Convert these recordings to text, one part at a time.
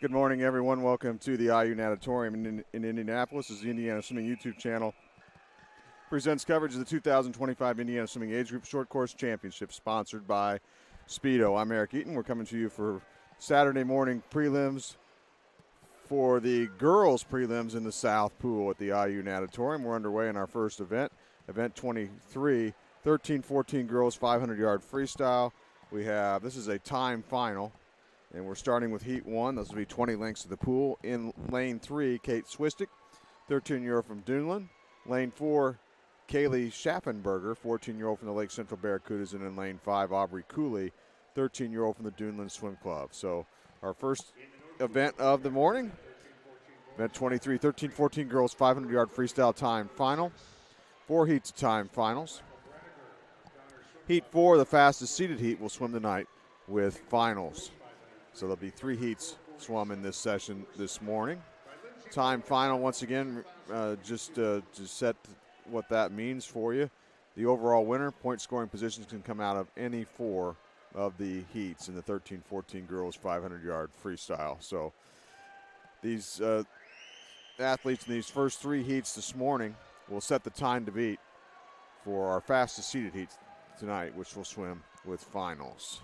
Good morning, everyone. Welcome to the IU Natatorium in Indianapolis. This is the Indiana Swimming YouTube channel. Presents coverage of the 2025 Indiana Swimming Age Group Short Course Championship, sponsored by Speedo. I'm Eric Eaton. We're coming to you for Saturday morning prelims for the girls' prelims in the South Pool at the IU Natatorium. We're underway in our first event, Event 23, 13-14 girls 500-yard freestyle. This is a time final. And we're starting with Heat 1. Those will be 20 lengths to the pool. In Lane 3, Kate Swistick, 13-year-old from Duneland. Lane 4, Kaylee Schaffenberger, 14-year-old from the Lake Central Barracudas. And in Lane 5, Aubrey Cooley, 13-year-old from the Duneland Swim Club. So our first event of the morning, Event 23, 13-14 girls 500-yard freestyle time final. 4 heats of time finals. Heat 4, the fastest seeded heat, will swim tonight with finals. So there'll be 3 heats swum in this session this morning. Time final, once again, just to set what that means for you. The overall winner, point scoring positions can come out of any 4 of the heats in the 13-14 girls 500-yard freestyle. So these athletes in these first 3 heats this morning will set the time to beat for our fastest seeded heats tonight, which will swim with finals.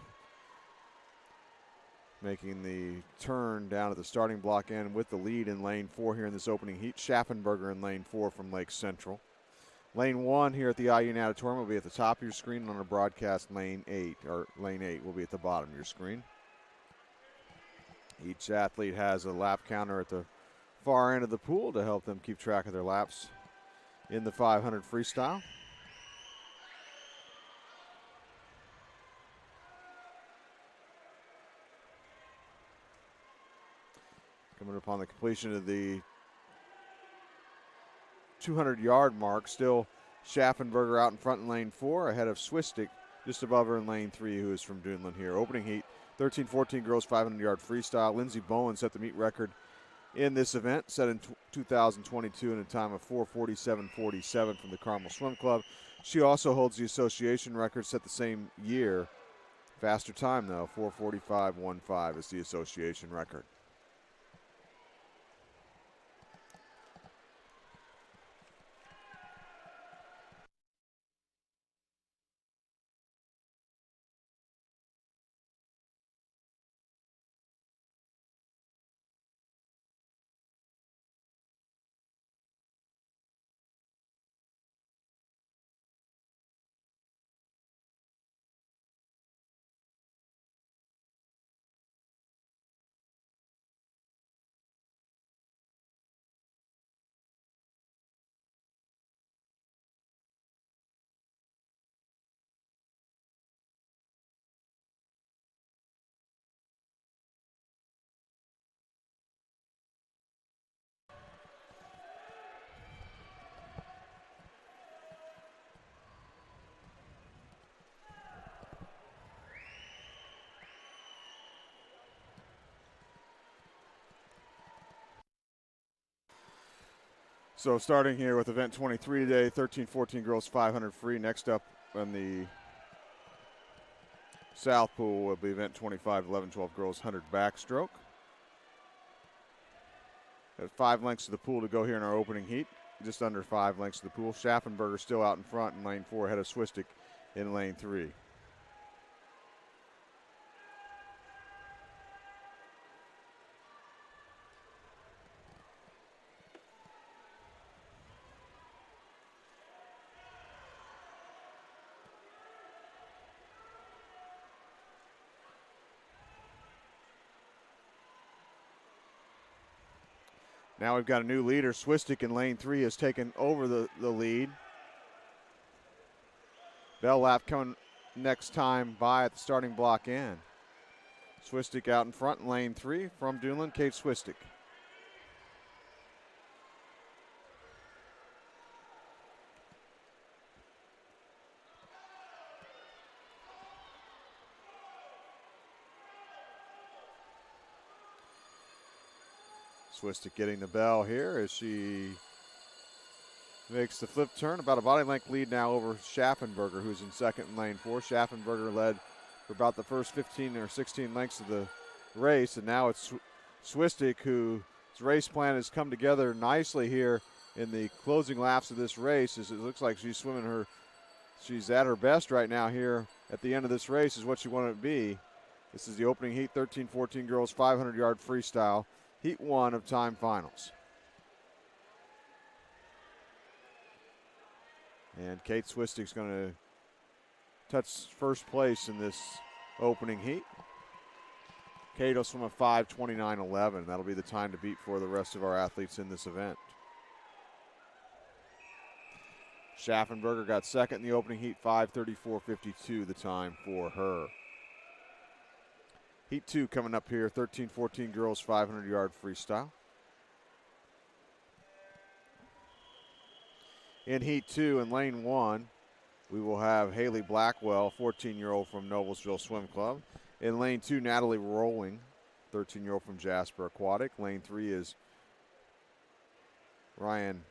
Making the turn down at the starting block end with the lead in Lane 4 here in this opening heat. Schaffenberger in Lane 4 from Lake Central. Lane 1 here at the IU Natatorium will be at the top of your screen. On our broadcast, Lane 8 will be at the bottom of your screen. Each athlete has a lap counter at the far end of the pool to help them keep track of their laps in the 500 freestyle. Coming upon the completion of the 200-yard mark, still Schaffenberger out in front in Lane 4, ahead of Swistick, just above her in Lane 3, who is from Duneland here. Opening heat, 13-14 girls 500-yard freestyle. Lindsey Bowen set the meet record in this event, set in 2022 in a time of 4:47.47 from the Carmel Swim Club. She also holds the association record set the same year. Faster time, though, 4:45.15 is the association record. So starting here with event 23 today, 13-14 girls 500 free. Next up on the South Pool will be event 25, 11-12 girls 100 backstroke. Have 5 lengths of the pool to go here in our opening heat. Just under 5 lengths of the pool. Schaffenberger still out in front in Lane 4, ahead of Swistick in Lane 3. Now we've got a new leader. Swistick in Lane 3 has taken over the lead. Bell lap coming next time by at the starting block end. Swistick out in front in Lane 3 from Duneland, Kate Swistick. Swistick getting the bell here as she makes the flip turn. About a body length lead now over Schaffenberger, who's in second in Lane 4. Schaffenberger led for about the first 15 or 16 lengths of the race, and now it's Swistic, whose race plan has come together nicely here in the closing laps of this race, as it looks like she's she's at her best right now here at the end of this race is what she wanted to be. This is the opening heat, 13-14 girls 500-yard freestyle, heat 1 of time finals. And Kate Swistic's going to touch first place in this opening heat. Kate will swim a 5:29.11. That'll be the time to beat for the rest of our athletes in this event. Schaffenberger got second in the opening heat, 5:34.52 the time for her. Heat 2 coming up here, 13-14 girls 500-yard freestyle. In Heat 2 in Lane 1, we will have Haley Blackwell, 14-year-old from Noblesville Swim Club. In Lane 2, Natalie Rolling, 13-year-old from Jasper Aquatic. Lane 3 is Ryan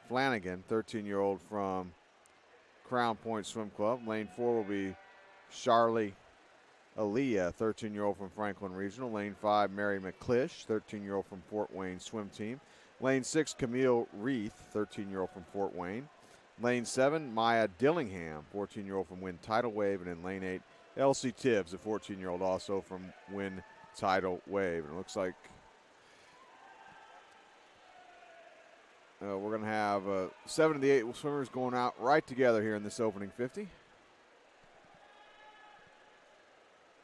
Flanagan, 13-year-old from Crown Point Swim Club. Lane 4 will be Charlie Aaliyah, 13-year-old from Franklin Regional. Lane 5, Mary McClish, 13-year-old from Fort Wayne Swim Team. Lane 6, Camille Reith, 13-year-old from Fort Wayne. Lane 7, Maya Dillingham, 14-year-old from Win Tidal Wave. And in Lane 8, Elsie Tibbs, a 14-year-old also from Win Tidal Wave. And it looks like we're going to have 7 of the 8 swimmers going out right together here in this opening 50.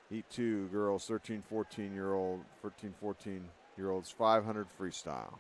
Heat 2, girls 13-14-year-olds, 500 freestyle.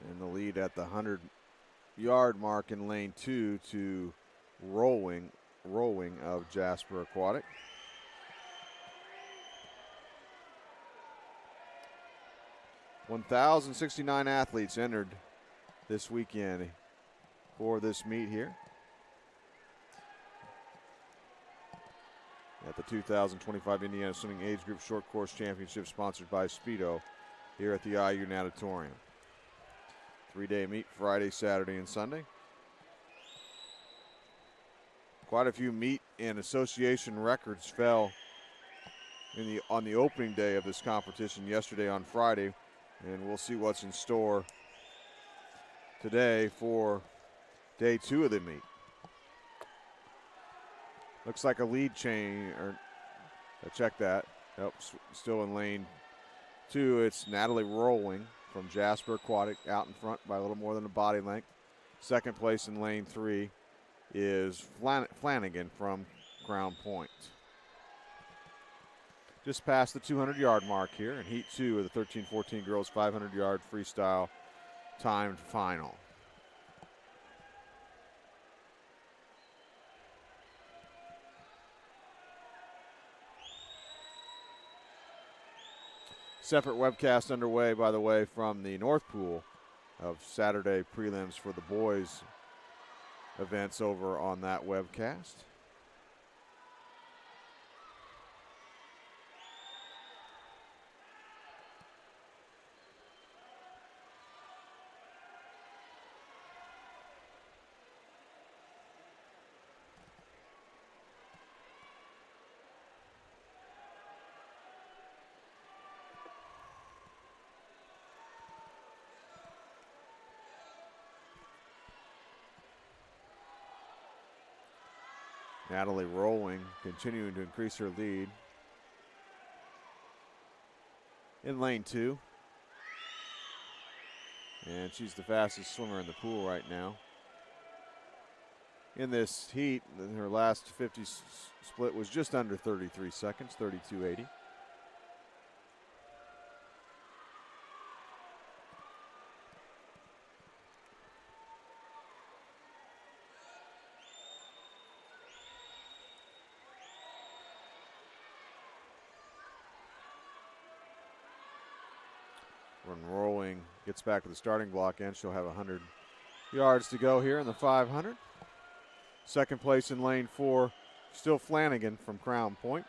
And the lead at the 100-yard mark in Lane 2 to Rolling of Jasper Aquatic. $1,069 athletes entered this weekend for this meet here at the 2025 Indiana Swimming Age Group Short Course Championship, sponsored by Speedo here at the IU Natatorium. 3-day meet, Friday, Saturday, and Sunday. Quite a few meet and association records fell on the opening day of this competition yesterday on Friday, and we'll see what's in store today for day 2 of the meet. Looks like a lead change, or check that. Nope, still in Lane 2. It's Natalie Rolling from Jasper Aquatic, out in front by a little more than a body length. Second place in Lane 3 is Flanagan from Crown Point. Just past the 200-yard mark here in Heat 2 of the 13-14 girls 500-yard freestyle timed final. Separate webcast underway, by the way, from the North Pool of Saturday prelims for the boys events over on that webcast. Natalie Rolling continuing to increase her lead in Lane 2. And she's the fastest swimmer in the pool right now. In this heat, her last 50 split was just under 33 seconds, 32.80. When Rolling gets back to the starting block, and she'll have 100 yards to go here in the 500. Second place in lane 4, still Flanagan from Crown Point.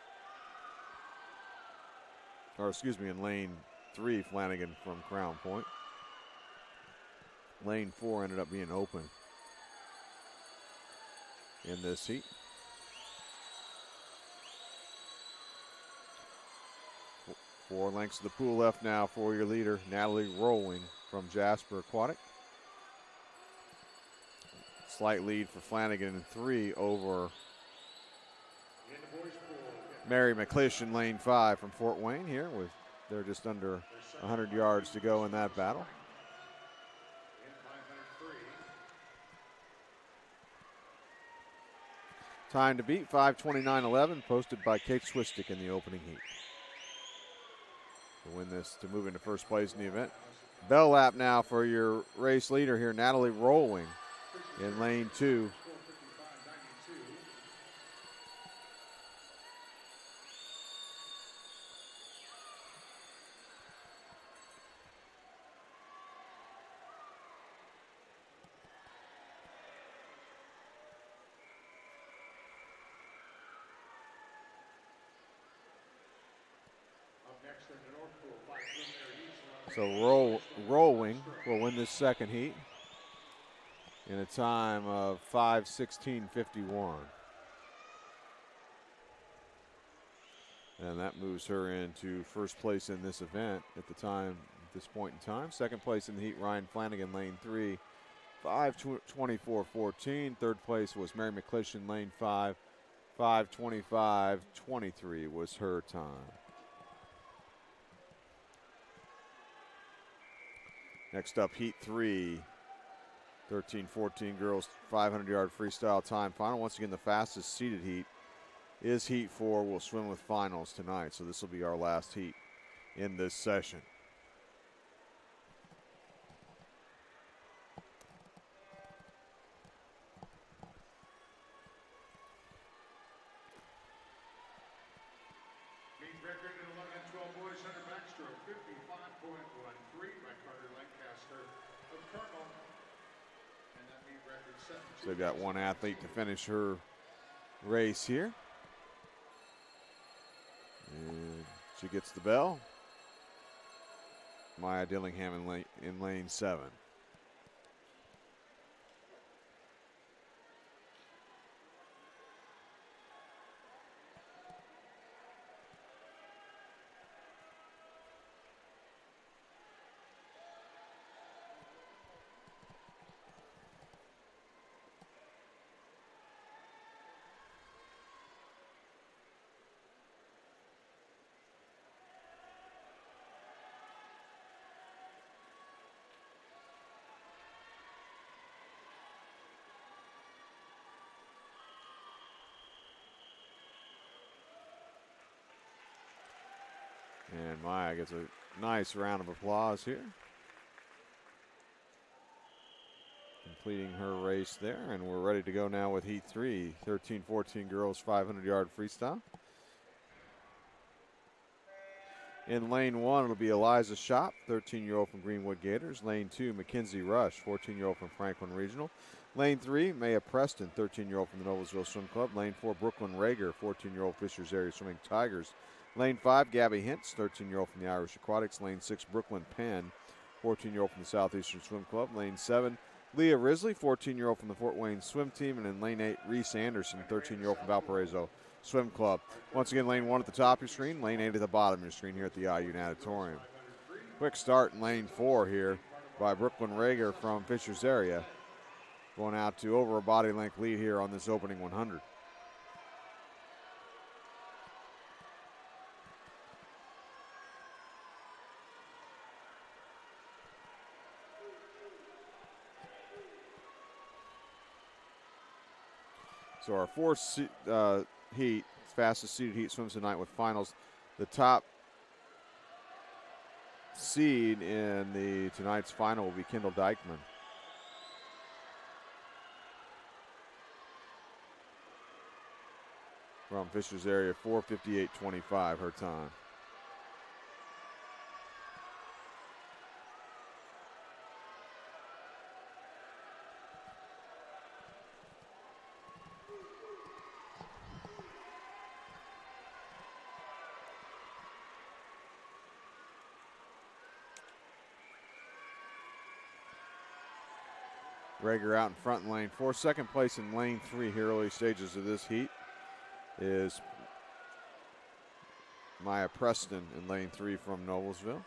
Or excuse me, in lane 3, Flanagan from Crown Point. Lane 4 ended up being open in this heat. Four lengths of the pool left now for your leader, Natalie Rolling from Jasper Aquatic. Slight lead for Flanagan in 3 over Mary McClish in lane 5 from Fort Wayne here. They're just under 100 yards to go in that battle. Time to beat, 5:29.11, posted by Kate Swistic in the opening heat. To win this, to move into first place in the event. Bell lap now for your race leader here, Natalie Rolling in lane 2. So Rolling will win this second heat in a time of 5:16.51. And that moves her into first place in this event at this point in time. Second place in the heat, Ryan Flanagan, lane 3, 5:24.14. Third place was Mary McClish in lane 5, 5:25.23 was her time. Next up, heat 3, 13-14 girls 500-yard freestyle time final. Once again, the fastest seeded heat is heat 4. We'll swim with finals tonight, so this will be our last heat in this session. Meet record in 11-12 boys under backstroke, 55.13 by Carter Lancaster of Cardinal. And that meet record 7. So they've got one athlete to finish her race here. And she gets the bell. Maya Dillingham in lane 7. And Maya gets a nice round of applause here. Completing her race there, and we're ready to go now with heat 3, 13-14 girls 500-yard freestyle. In lane 1, it'll be Eliza Shop, 13-year-old from Greenwood Gators. Lane 2, Mackenzie Rush, 14-year-old from Franklin Regional. Lane 3, Maya Preston, 13-year-old from the Noblesville Swim Club. Lane 4, Brooklyn Rager, 14-year-old Fishers Area Swimming Tigers. Lane 5, Gabby Hintz, 13-year-old from the Irish Aquatics. Lane 6, Brooklyn Penn, 14-year-old from the Southeastern Swim Club. Lane 7, Leah Risley, 14-year-old from the Fort Wayne Swim Team. And in lane 8, Reese Anderson, 13-year-old from Valparaiso Swim Club. Once again, lane 1 at the top of your screen, lane 8 at the bottom of your screen here at the IU Natatorium. Quick start in lane 4 here by Brooklyn Rager from Fishers Area. Going out to over a body length lead here on this opening 100. So our fourth heat, fastest seeded heat, swims tonight with finals. The top seed in tonight's final will be Kendall Dykeman. From Fishers Area, 4:58.25 her time. Rager out in front in lane 4. Second place in lane 3 here early stages of this heat is Maya Preston in lane 3 from Noblesville.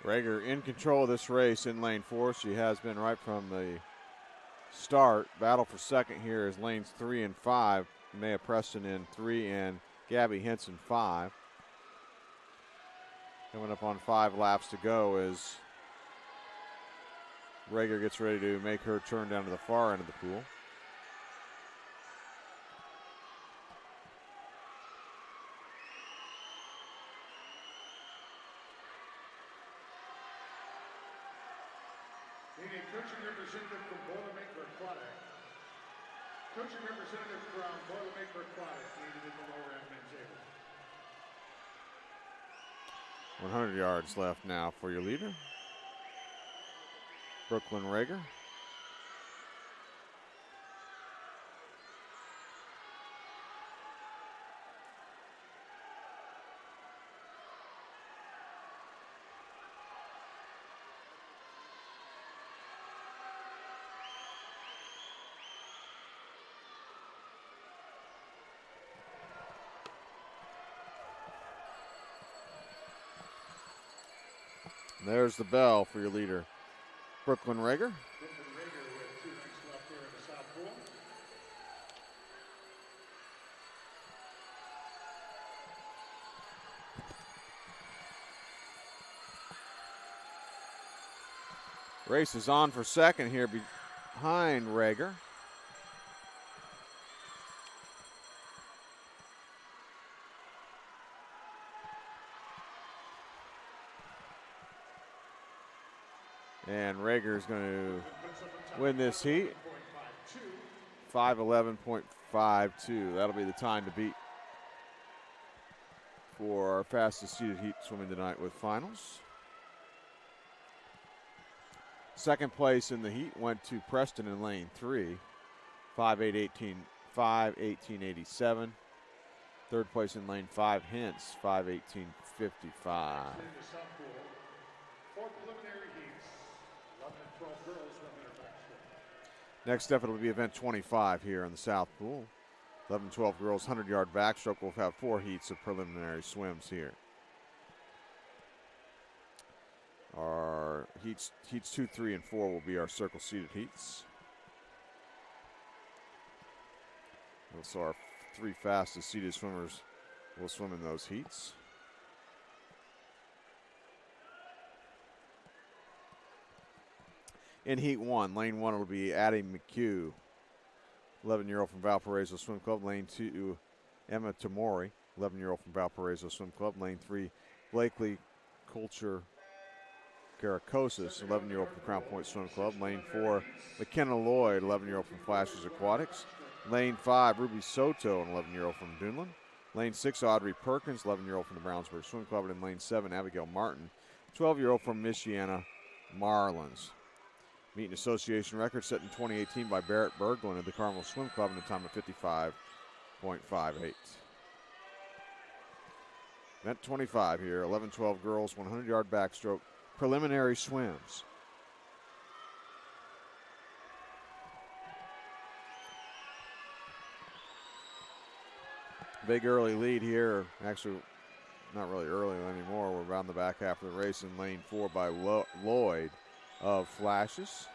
Rager in control of this race in lane 4. She has been right from the start. Battle for second here is lanes 3 and 5. Maya Preston in 3 and Gabby Henson 5. Coming up on 5 laps to go as Rager gets ready to make her turn down to the far end of the pool. Meaning coaching representative from Boilermaker Aquatic. Coaching representative from Boilermaker Aquatic needed in the lower end men's able. 100 yards left now for your leader, Brooklyn Rager. There's the bell for your leader, Brooklyn Rager. Brooklyn Rager with 2 minutes left here in the South Pool. Race is on for second here behind Rager. And Rager is going to win this heat. 5:11.52. That'll be the time to beat for our fastest seeded heat swimming tonight with finals. Second place in the heat went to Preston in lane 3, 5:18.87. Third place in lane 5, Hintz, 5:18.55. Four preliminary heats, 11 and 12 girls, 100 backstroke. Next up, it'll be event 25 here in the South Pool. 11 12 girls, 100-yard backstroke. We'll have 4 heats of preliminary swims here. Our heats 2, 3, and 4 will be our circle seated heats. So our 3 fastest seated swimmers will swim in those heats. In heat 1, lane 1 will be Addie McHugh, 11-year-old from Valparaiso Swim Club. Lane 2, Emma Tamori, 11-year-old from Valparaiso Swim Club. Lane 3, Blakely Culture Caracosis, 11-year-old from Crown Point Swim Club. Lane 4, McKenna Lloyd, 11-year-old from Flashers Aquatics. Lane 5, Ruby Soto, an 11-year-old from Dunlin. Lane 6, Audrey Perkins, 11-year-old from the Brownsburg Swim Club. And in lane 7, Abigail Martin, 12-year-old from Michiana Marlins. Meet and association record set in 2018 by Barrett Berglund of the Carmel Swim Club in a time of 55.58. Event 25 here, 11-12 girls, 100-yard backstroke, preliminary swims. Big early lead here, actually not really early anymore. We're around the back half of the race in lane 4 by Lloyd of Flashes.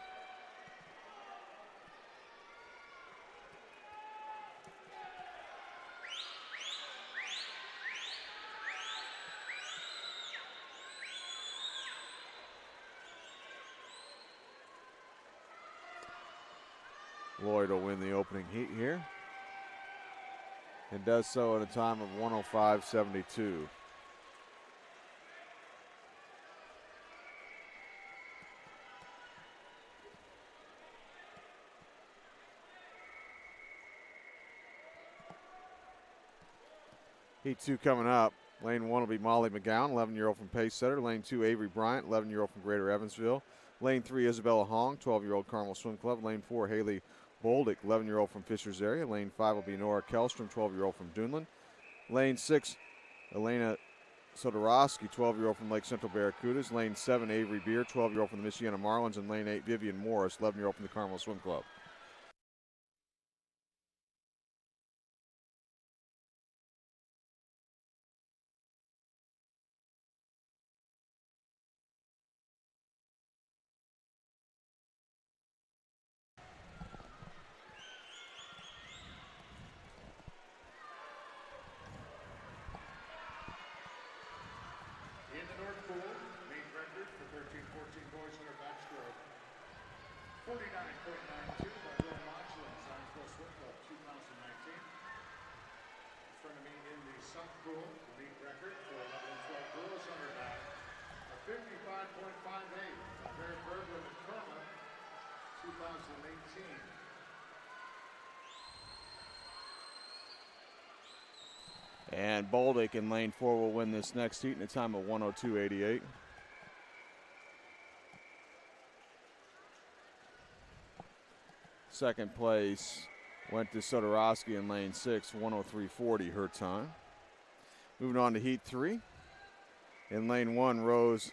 Lloyd will win the opening heat here and does so at a time of 1:05.72. Heat 2 coming up. Lane 1 will be Molly McGowan, 11-year-old from Pacesetter. Lane 2, Avery Bryant, 11-year-old from Greater Evansville. Lane 3, Isabella Hong, 12-year-old Carmel Swim Club. Lane 4, Haley Boldick, 11-year-old from Fishers area. Lane 5 will be Nora Kellstrom, 12-year-old from Dunlin. Lane 6, Elena Sodorowski, 12-year-old from Lake Central Barracudas. Lane 7, Avery Beer, 12-year-old from the Michiana Marlins. And Lane 8, Vivian Morris, 11-year-old from the Carmel Swim Club. In the North Pool, meet record for 13-14 boys 100 backstroke. 49.92 by Will Mochlin, Zionsville Swim Club, 2019. In front of me in the South Pool, the meet record for 11-12 girls 100 back. A 55.58 by Barrett Berglund of Carmel, 2018. And Boldick in lane 4 will win this next heat in a time of 1:02.88. Second place went to Sodorowski in lane 6, 1:03.40 her time. Moving on to heat 3. In lane 1, Rose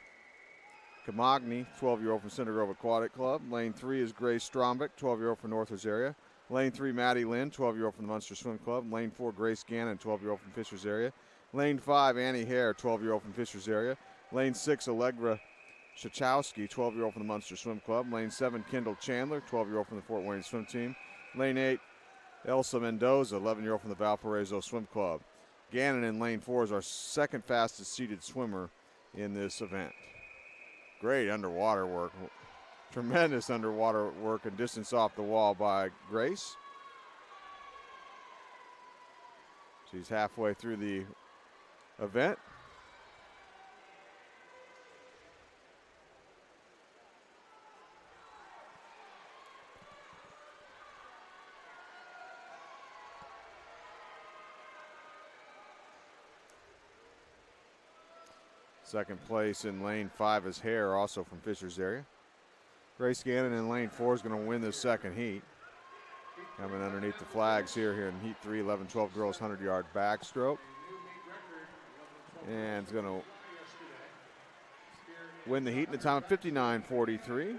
Camagni, 12-year-old from Cinder Grove Aquatic Club. Lane 3 is Grace Strombeck, 12-year-old from Northers area. Lane 3, Maddie Lynn, 12-year-old from the Munster Swim Club. Lane 4, Grace Gannon, 12-year-old from Fishers area. Lane 5, Annie Hare, 12-year-old from Fishers area. Lane 6, Allegra Shachowski, 12-year-old from the Munster Swim Club. Lane 7, Kendall Chandler, 12-year-old from the Fort Wayne Swim Team. Lane 8, Elsa Mendoza, 11-year-old from the Valparaiso Swim Club. Gannon in lane 4 is our second fastest seated swimmer in this event. Great underwater work. Tremendous underwater work and distance off the wall by Grace. She's halfway through the event. Second place in lane 5 is Hare, also from Fishers area. Grace Gannon in lane 4 is going to win this second heat. Coming underneath the flags here in heat 3, 11-12 girls 100-yard backstroke. And it's going to win the heat in a time of 59.43.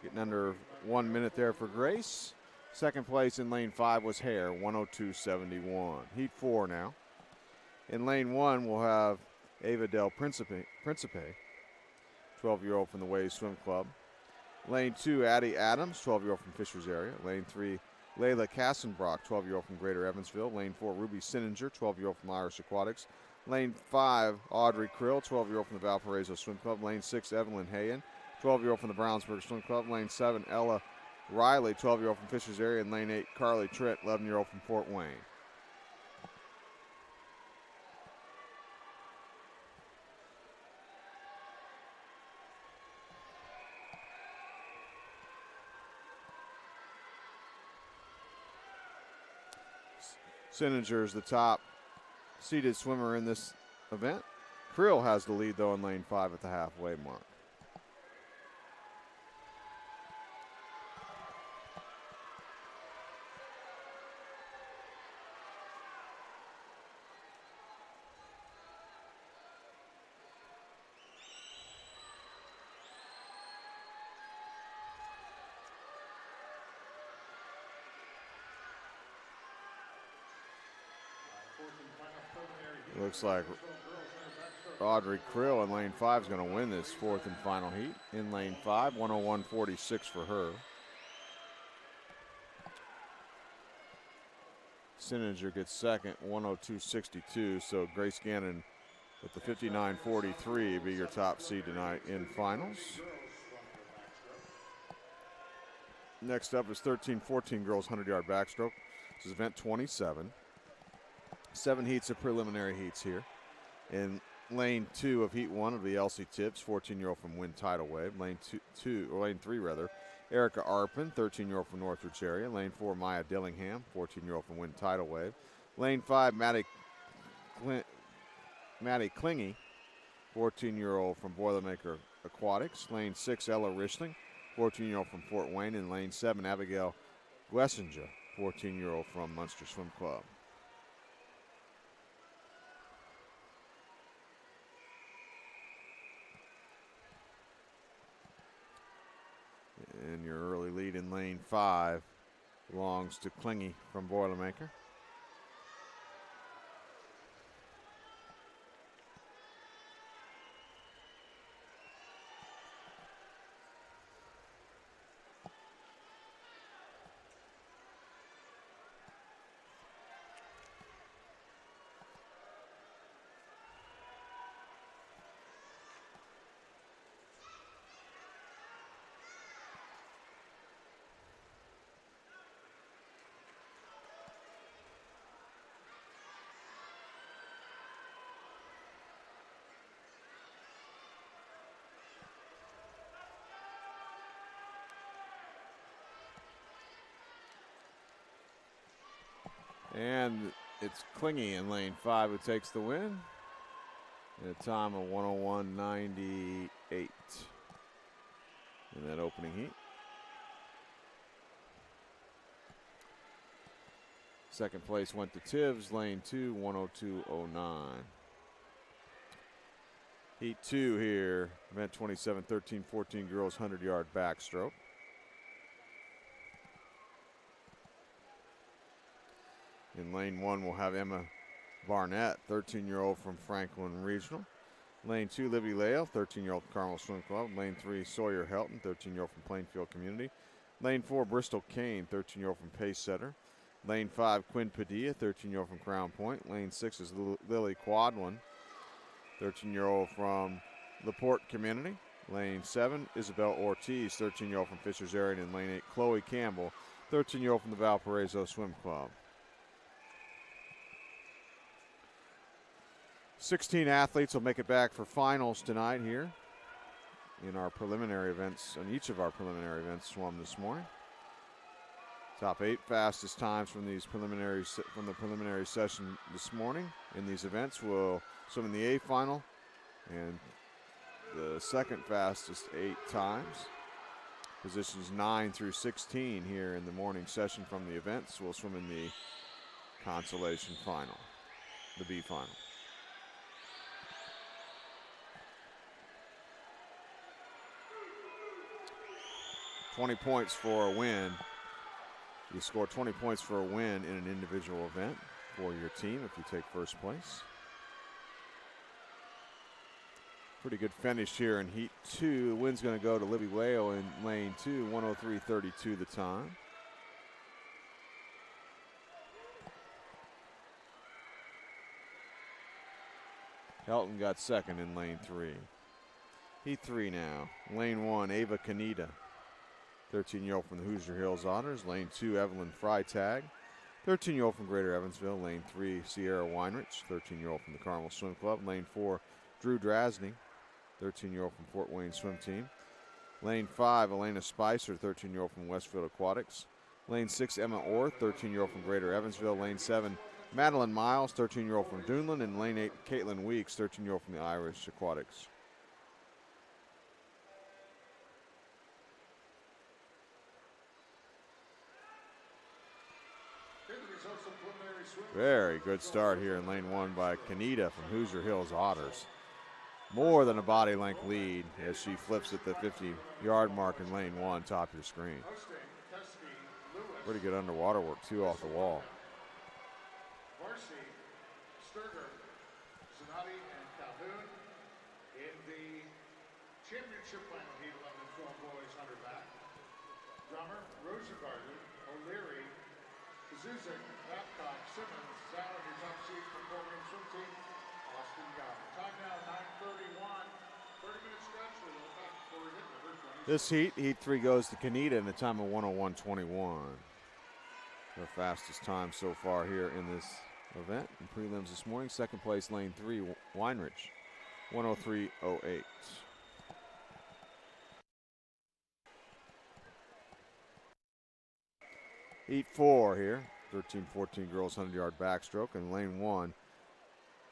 Getting under 1 minute there for Grace. Second place in lane 5 was Hare, 1:02.71. Heat 4 now. In lane 1, we'll have Ava Del Principe, 12-year-old from the Waves Swim Club. Lane 2, Addie Adams, 12-year-old from Fishers area. Lane 3, Layla Kassenbrock, 12-year-old from Greater Evansville. Lane 4, Ruby Sinninger, 12-year-old from Irish Aquatics. Lane 5, Audrey Krill, 12-year-old from the Valparaiso Swim Club. Lane 6, Evelyn Hayen, 12-year-old from the Brownsburg Swim Club. Lane 7, Ella Riley, 12-year-old from Fishers area. And lane 8, Carly Tritt, 11-year-old from Fort Wayne. Sininger is the top seeded swimmer in this event. Krill has the lead, though, in lane 5 at the halfway mark. Looks like Audrey Krill in lane 5 is going to win this fourth and final heat. In lane 5, 101.46 for her. Sininger gets second, 102.62. So Grace Gannon with the 59.43 be your top seed tonight in finals. Next up is 13-14 girls 100-yard backstroke. This is event 27. 7 heats of preliminary heats here. In lane 2 of heat 1 will be Elsie Tibbs, 14-year-old from Wind Tidal Wave. Lane 3 rather, Erica Arpin, 13-year-old from Northridge area. Lane 4, Maya Dillingham, 14-year-old from Wind Tidal Wave. Lane 5, Maddie Klingy, 14-year-old from Boilermaker Aquatics. Lane 6, Ella Richling, 14-year-old from Fort Wayne. And lane 7, Abigail Wessinger, 14-year-old from Munster Swim Club. And your early lead in lane 5 belongs to Klingy from Boilermaker. And it's Klingy in lane 5 who takes the win at a time of 101.98 in that opening heat. Second place went to Tibbs, lane 2, 102.09. Heat 2 here, event 27, 13-14 girls 100-yard backstroke. In lane 1, we'll have Emma Barnett, 13-year-old from Franklin Regional. Lane 2, Libby Lale, 13-year-old from Carmel Swim Club. Lane 3, Sawyer Helton, 13-year-old from Plainfield Community. Lane 4, Bristol Kane, 13-year-old from Pace Setter. Lane 5, Quinn Padilla, 13-year-old from Crown Point. Lane 6 is Lily Quadwin, 13-year-old from LaPorte Community. Lane 7, Isabel Ortiz, 13-year-old from Fishers Area. And lane 8, Chloe Campbell, 13-year-old from the Valparaiso Swim Club. 16 athletes will make it back for finals tonight here in our preliminary events, on each of our preliminary events swum this morning. Top 8 fastest times from the preliminary session this morning in these events will swim in the A final, and the second fastest 8 times. Positions 9 through 16 here in the morning session from the events will swim in the consolation final, the B final. 20 points for a win. You score 20 points for a win in an individual event for your team if you take first place. Pretty good finish here in Heat 2. The win's going to go to Libby Whale in lane 2, 103.32 the time. Helton got second in lane 3. Heat 3 now. Lane 1, Ava Kaneda, 13-year-old from the Hoosier Hills Otters. Lane 2, Evelyn Freitag, 13-year-old from Greater Evansville. Lane 3, Sierra Weinrich, 13-year-old from the Carmel Swim Club. Lane 4, Drew Drasney, 13-year-old from Fort Wayne Swim Team. Lane 5, Elena Spicer, 13-year-old from Westfield Aquatics. Lane 6, Emma Orr, 13-year-old from Greater Evansville. Lane 7, Madeline Miles, 13-year-old from Dunlan. And lane 8, Caitlin Weeks, 13-year-old from the Irish Aquatics. Very good start here in lane 1 by Kanita from Hoosier Hills Otters. More than a body length lead as she flips at the 50-yard mark in lane 1, top of your screen. Pretty good underwater work too off the wall. Marcy, Sturger, Zanatti, and Calhoun in the championship final heat 11 and 12 boys 100 back. Drummer, Rosengarten, O'Leary, Kazuzik, Babcock, Simmons, Zauer, your top seed for Fort Wayne swim team, Austin Gower. Time now 9:31. 30-minute stretch. We'll look back before we hit number 20. This heat 3 goes to Kanita in a time of 1:01:21. The fastest time so far here in this event. In prelims this morning, second place lane 3, Weinrich, 1:03:08. Heat 4 here, 13-14 girls 100-yard backstroke. In lane 1,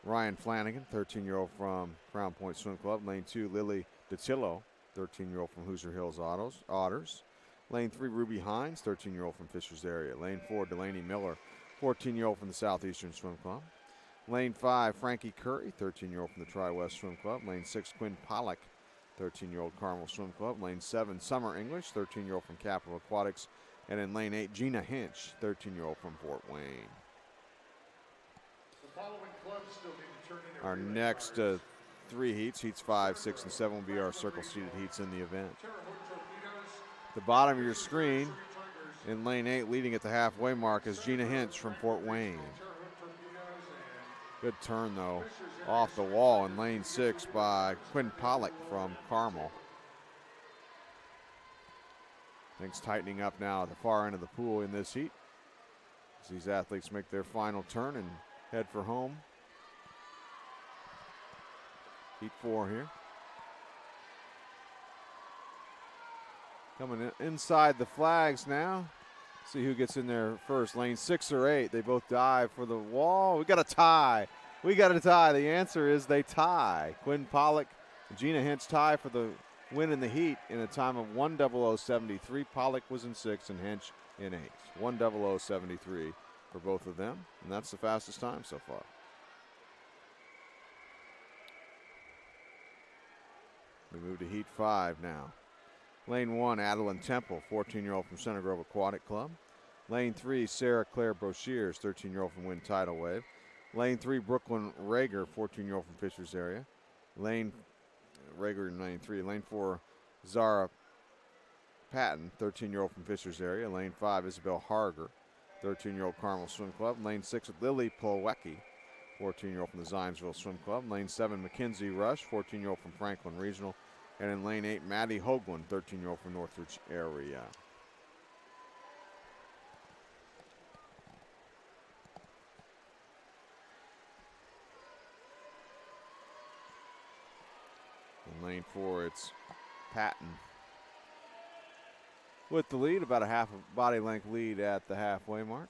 Ryan Flanagan, 13-year-old from Crown Point Swim Club. Lane 2, Lily DeTillo, 13-year-old from Hoosier Hills Otters. Lane 3, Ruby Hines, 13-year-old from Fishers area. Lane 4, Delaney Miller, 14-year-old from the Southeastern Swim Club. Lane 5, Frankie Curry, 13-year-old from the Tri-West Swim Club. Lane 6, Quinn Pollock, 13-year-old Carmel Swim Club. Lane 7, Summer English, 13-year-old from Capital Aquatics. And in lane 8, Gina Hinch, 13-year-old from Fort Wayne. The following clubs still need to turn in Our next 3 heats, heats 5, 6, and 7 will be our circle-seated heats in the event. The bottom of your screen, in lane 8, leading at the halfway mark, is Gina Hinch from Fort Wayne. Good turn, though, off the wall in lane 6 by Quinn Pollock from Carmel. Things tightening up now at the far end of the pool in this heat as these athletes make their final turn and head for home. Heat 4 here. Coming in inside the flags now. See who gets in there first. Lane 6 or 8. They both dive for the wall. We got a tie. We got a tie. The answer is they tie. Quinn Pollock and Gina Hinch tie for the win in the heat in a time of 1:00:73. Pollock was in 6 and Hinch in 8. 1:00:73 for both of them, and that's the fastest time so far. We move to heat 5 now. Lane 1, Adeline Temple, 14-year-old from Center Grove Aquatic Club. Lane 3, Sarah Claire Broshiers, 13-year-old from Wind Tidal Wave. Lane 3, Brooklyn Rager, 14-year-old from Fishers area. Lane Rager in lane 3. Lane 4, Zara Patton, 13-year-old from Fishers area. Lane 5, Isabel Harger, 13-year-old Carmel Swim Club. Lane 6, Lily Plowecki, 14-year-old from the Zionsville Swim Club. Lane 7, Mackenzie Rush, 14-year-old from Franklin Regional. And in lane 8, Maddie Hoagland, 13-year-old from Northridge area. In lane 4, it's Patton with the lead, about a half a body length lead at the halfway mark.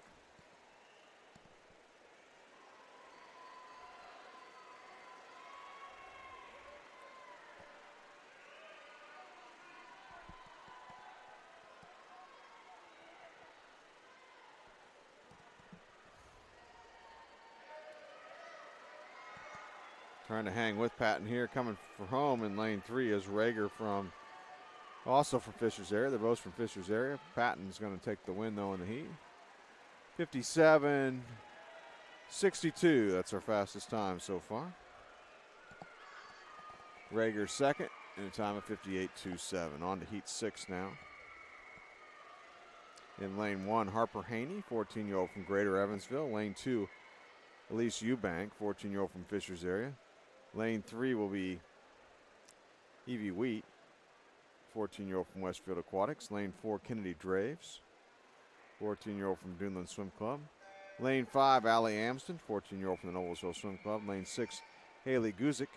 Trying to hang with Patton here. Coming for home in lane 3 is Rager also from Fishers area. They're both from Fishers area. Patton's going to take the win, though, in the heat. 57:62. That's our fastest time so far. Rager second in a time of 58:27. On to heat 6 now. In lane 1, Harper Haney, 14-year-old from Greater Evansville. Lane 2, Elise Eubank, 14-year-old from Fishers area. Lane 3 will be Evie Wheat, 14-year-old from Westfield Aquatics. Lane 4, Kennedy Draves, 14-year-old from Dunland Swim Club. Lane 5, Allie Amston, 14-year-old from the Noblesville Swim Club. Lane 6, Haley Guzik,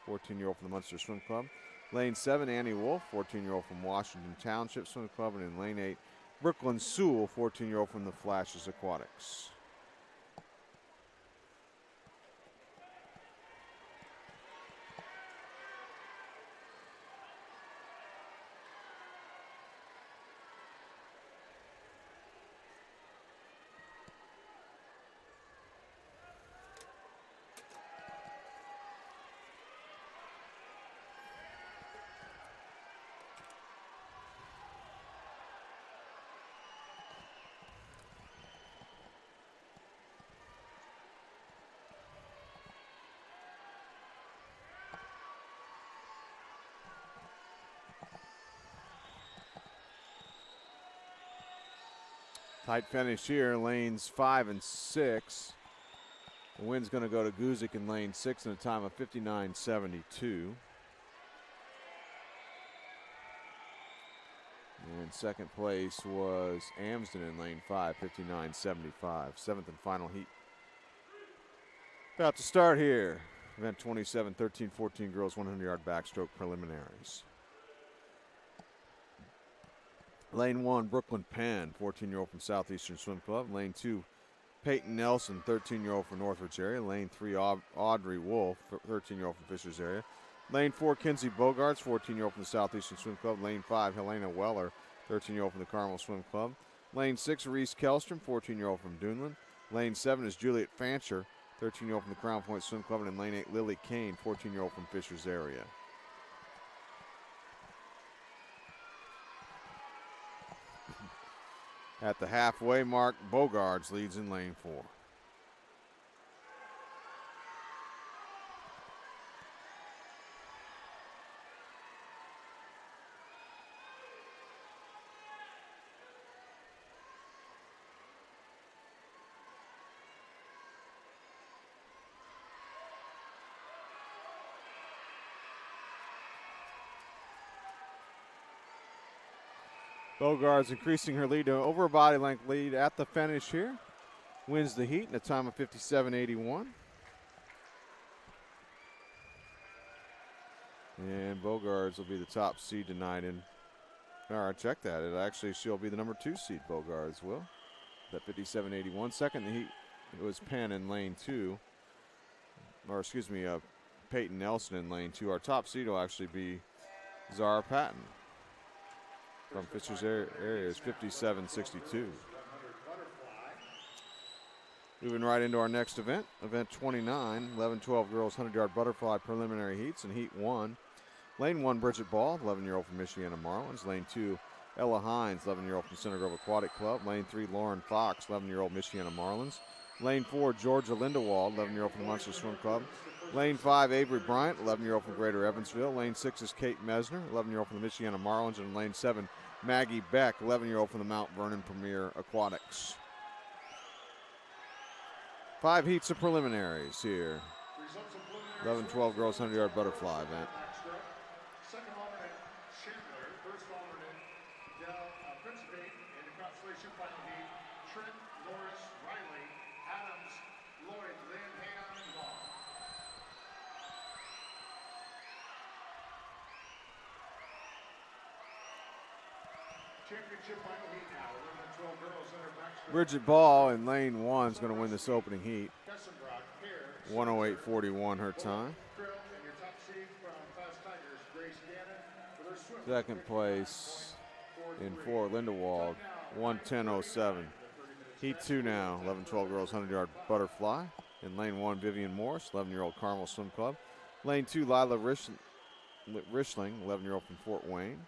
14-year-old from the Munster Swim Club. Lane 7, Annie Wolf, 14-year-old from Washington Township Swim Club. And in lane 8, Brooklyn Sewell, 14-year-old from the Flashes Aquatics. Tight finish here, lanes 5 and 6. The win's going to go to Guzik in lane 6 in a time of 59.72. And second place was Amsden in lane 5, 59.75. Seventh and final heat. About to start here. Event 27, 13-14 girls 100-yard backstroke preliminaries. Lane 1, Brooklyn Penn, 14-year-old from Southeastern Swim Club. Lane 2, Peyton Nelson, 13-year-old from Northridge area. Lane 3, Audrey Wolf, 13-year-old from Fishers area. Lane 4, Kinsey Bogarts, 14-year-old from the Southeastern Swim Club. Lane 5, Helena Weller, 13-year-old from the Carmel Swim Club. Lane 6, Reese Kellstrom, 14-year-old from Duneland. Lane 7 is Juliet Fancher, 13-year-old from the Crown Point Swim Club. And in lane 8, Lily Kane, 14-year-old from Fishers area. At the halfway mark, Bogarts leads in lane 4. Bogarts increasing her lead to over a body length lead at the finish here. Wins the heat in a time of 57.81. And Bogarts will be the top seed tonight. And all right, check that. She'll be the number 2 seed, Bogarts will. At 57.81. Second in the heat, it was Penn in lane 2. Or excuse me, Peyton Nelson in lane 2. Our top seed will actually be Zara Patton from Fishers area is 57.62. Moving right into our next event, event 29, 11-12 girls 100-yard butterfly preliminary heats in heat 1. Lane 1, Bridget Ball, 11-year-old from Michiana Marlins. Lane 2, Ella Hines, 11-year-old from Center Grove Aquatic Club. Lane 3, Lauren Fox, 11-year-old Michiana Marlins. Lane 4, Georgia Lindewald, 11-year-old from the Munster Swim Club. Lane 5, Avery Bryant, 11-year-old from Greater Evansville. Lane 6 is Kate Mesner, 11-year-old from the Michiana Marlins. And lane 7, Maggie Beck, 11-year-old from the Mount Vernon Premier Aquatics. 5 heats of preliminaries here. 11-12 girls 100-yard butterfly event. Second alternate, Chandler. First alternate, Principe. In the consolation final heat, Trent, Norris, Riley, Adams, Lloyd, Lynn, Hayon, and Ball. Championship final heat now. 11-12 girls in her backstroke. Bridget Ball in lane 1 is going to win this opening heat. 108.41 her time. Second place in 4, Lindewald, 110.07. Heat 2 now, 11-12 girls 100-yard butterfly. In lane 1, Vivian Morris, 11-year-old Carmel Swim Club. Lane 2, Lila Rishling, 11-year-old from Fort Wayne.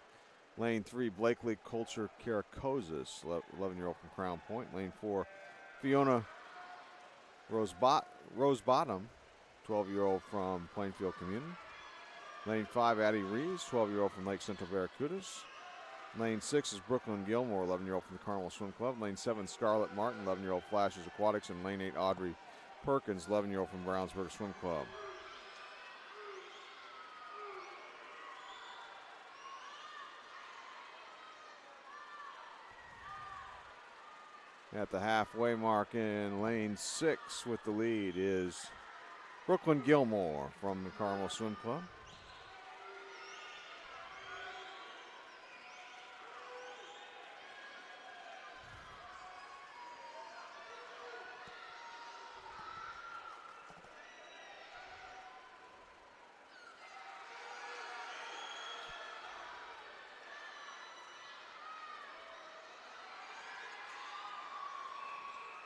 Lane 3, Blakely Culture Karakozis, 11-year-old from Crown Point. Lane 4, Fiona Rosebottom, 12-year-old from Plainfield Community. Lane 5, Addie Reeves, 12-year-old from Lake Central Barracudas. Lane 6 is Brooklyn Gilmore, 11-year-old from the Carmel Swim Club. Lane 7, Scarlett Martin, 11-year-old Flashes Aquatics. And lane 8, Audrey Perkins, 11-year-old from Brownsburg Swim Club. At the halfway mark in lane 6 with the lead is Brooklyn Gilmore from the Carmel Swim Club.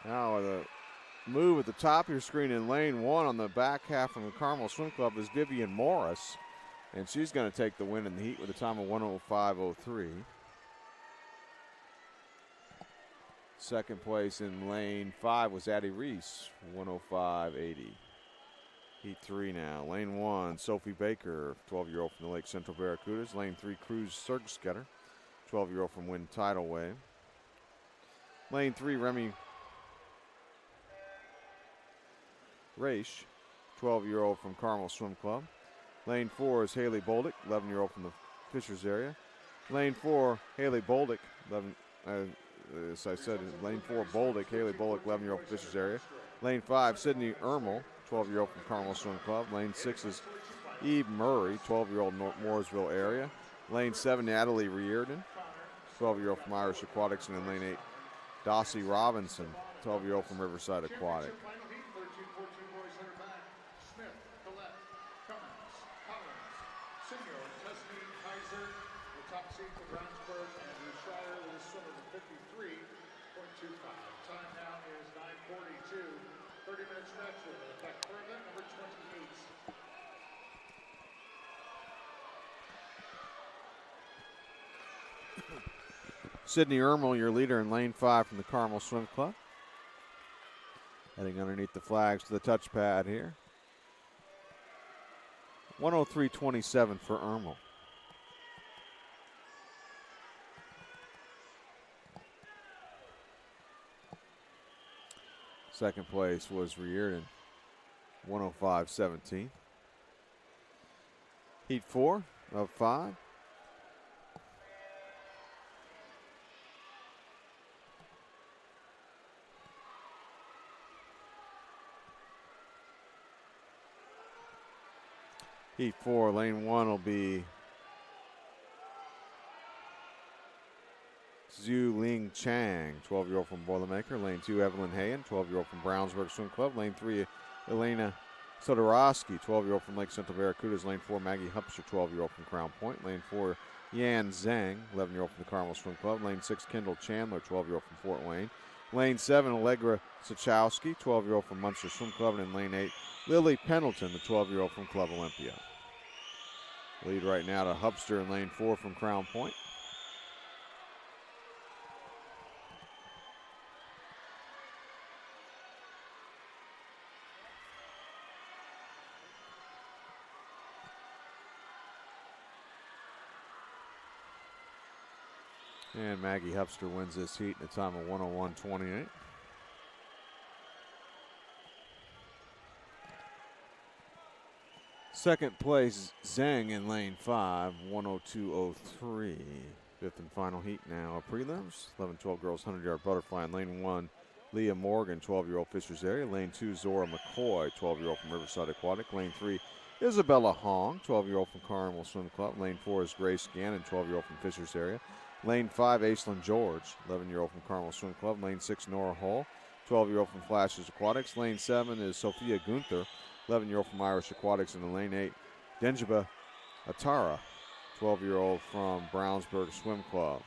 Now the move at the top of your screen in lane 1 on the back half from the Carmel Swim Club is Vivian Morris. And she's going to take the win in the heat with a time of 105.03. Second place in lane 5 was Addie Reese, 105.80. Heat 3 now. Lane 1, Sophie Baker, 12-year-old from the Lake Central Barracudas. Lane 3, Cruz Sergsketter, 12-year-old from Wind Tidal Wave. Lane 3, Remy Raish, 12-year-old from Carmel Swim Club. Lane 4 is Haley Boldick, 11-year-old from the Fishers area. Lane 4, Haley Boldick, 11, as I said, lane 4, Boldick, Haley Boldick, 11-year-old from Fishers area. Lane 5, Sydney Ermel, 12-year-old from Carmel Swim Club. Lane 6 is Eve Murray, 12-year-old Mooresville area. Lane 7, Natalie Reardon, 12-year-old from Irish Aquatics. And in lane 8, Dossie Robinson, 12-year-old from Riverside Aquatic. Time now is 9:42. 30-minute stretch with an effect for event number 28. Sydney Ermel, your leader in lane 5 from the Carmel Swim Club. Heading underneath the flags to the touchpad here. 103.27 for Ermel. Second place was Reardon, 105.17. Heat 4 of 5. Heat 4, lane 1 will be Zhu Ling Chang, 12-year-old from Boilermaker. Lane 2, Evelyn Hayen, 12-year-old from Brownsburg Swim Club. Lane 3, Elena Sodorowski, 12-year-old from Lake Central Barracudas. Lane 4, Maggie Hupster, 12-year-old from Crown Point. Lane 4, Yan Zhang, 11-year-old from the Carmel Swim Club. Lane 6, Kendall Chandler, 12-year-old from Fort Wayne. Lane 7, Allegra Sachowski, 12-year-old from Munster Swim Club. And in lane 8, Lily Pendleton, the 12-year-old from Club Olympia. Lead right now to Hupster in lane 4 from Crown Point. And Maggie Hupster wins this heat in a time of 101.28. Second place, Zhang in lane 5, 102.03. Fifth and final heat now, prelims. 11-12 girls 100-yard butterfly in lane 1. Leah Morgan, 12-year-old Fishers area. Lane 2, Zora McCoy, 12-year-old from Riverside Aquatic. Lane 3, Isabella Hong, 12-year-old from Carmel Swim Club. Lane 4 is Grace Gannon, 12-year-old from Fishers area. Lane 5, Aislinn George, 11-year-old from Carmel Swim Club. Lane 6, Nora Hall, 12-year-old from Flashes Aquatics. Lane 7 is Sophia Gunther, 11-year-old from Irish Aquatics. And in lane 8, Denjiba Atara, 12-year-old from Brownsburg Swim Club.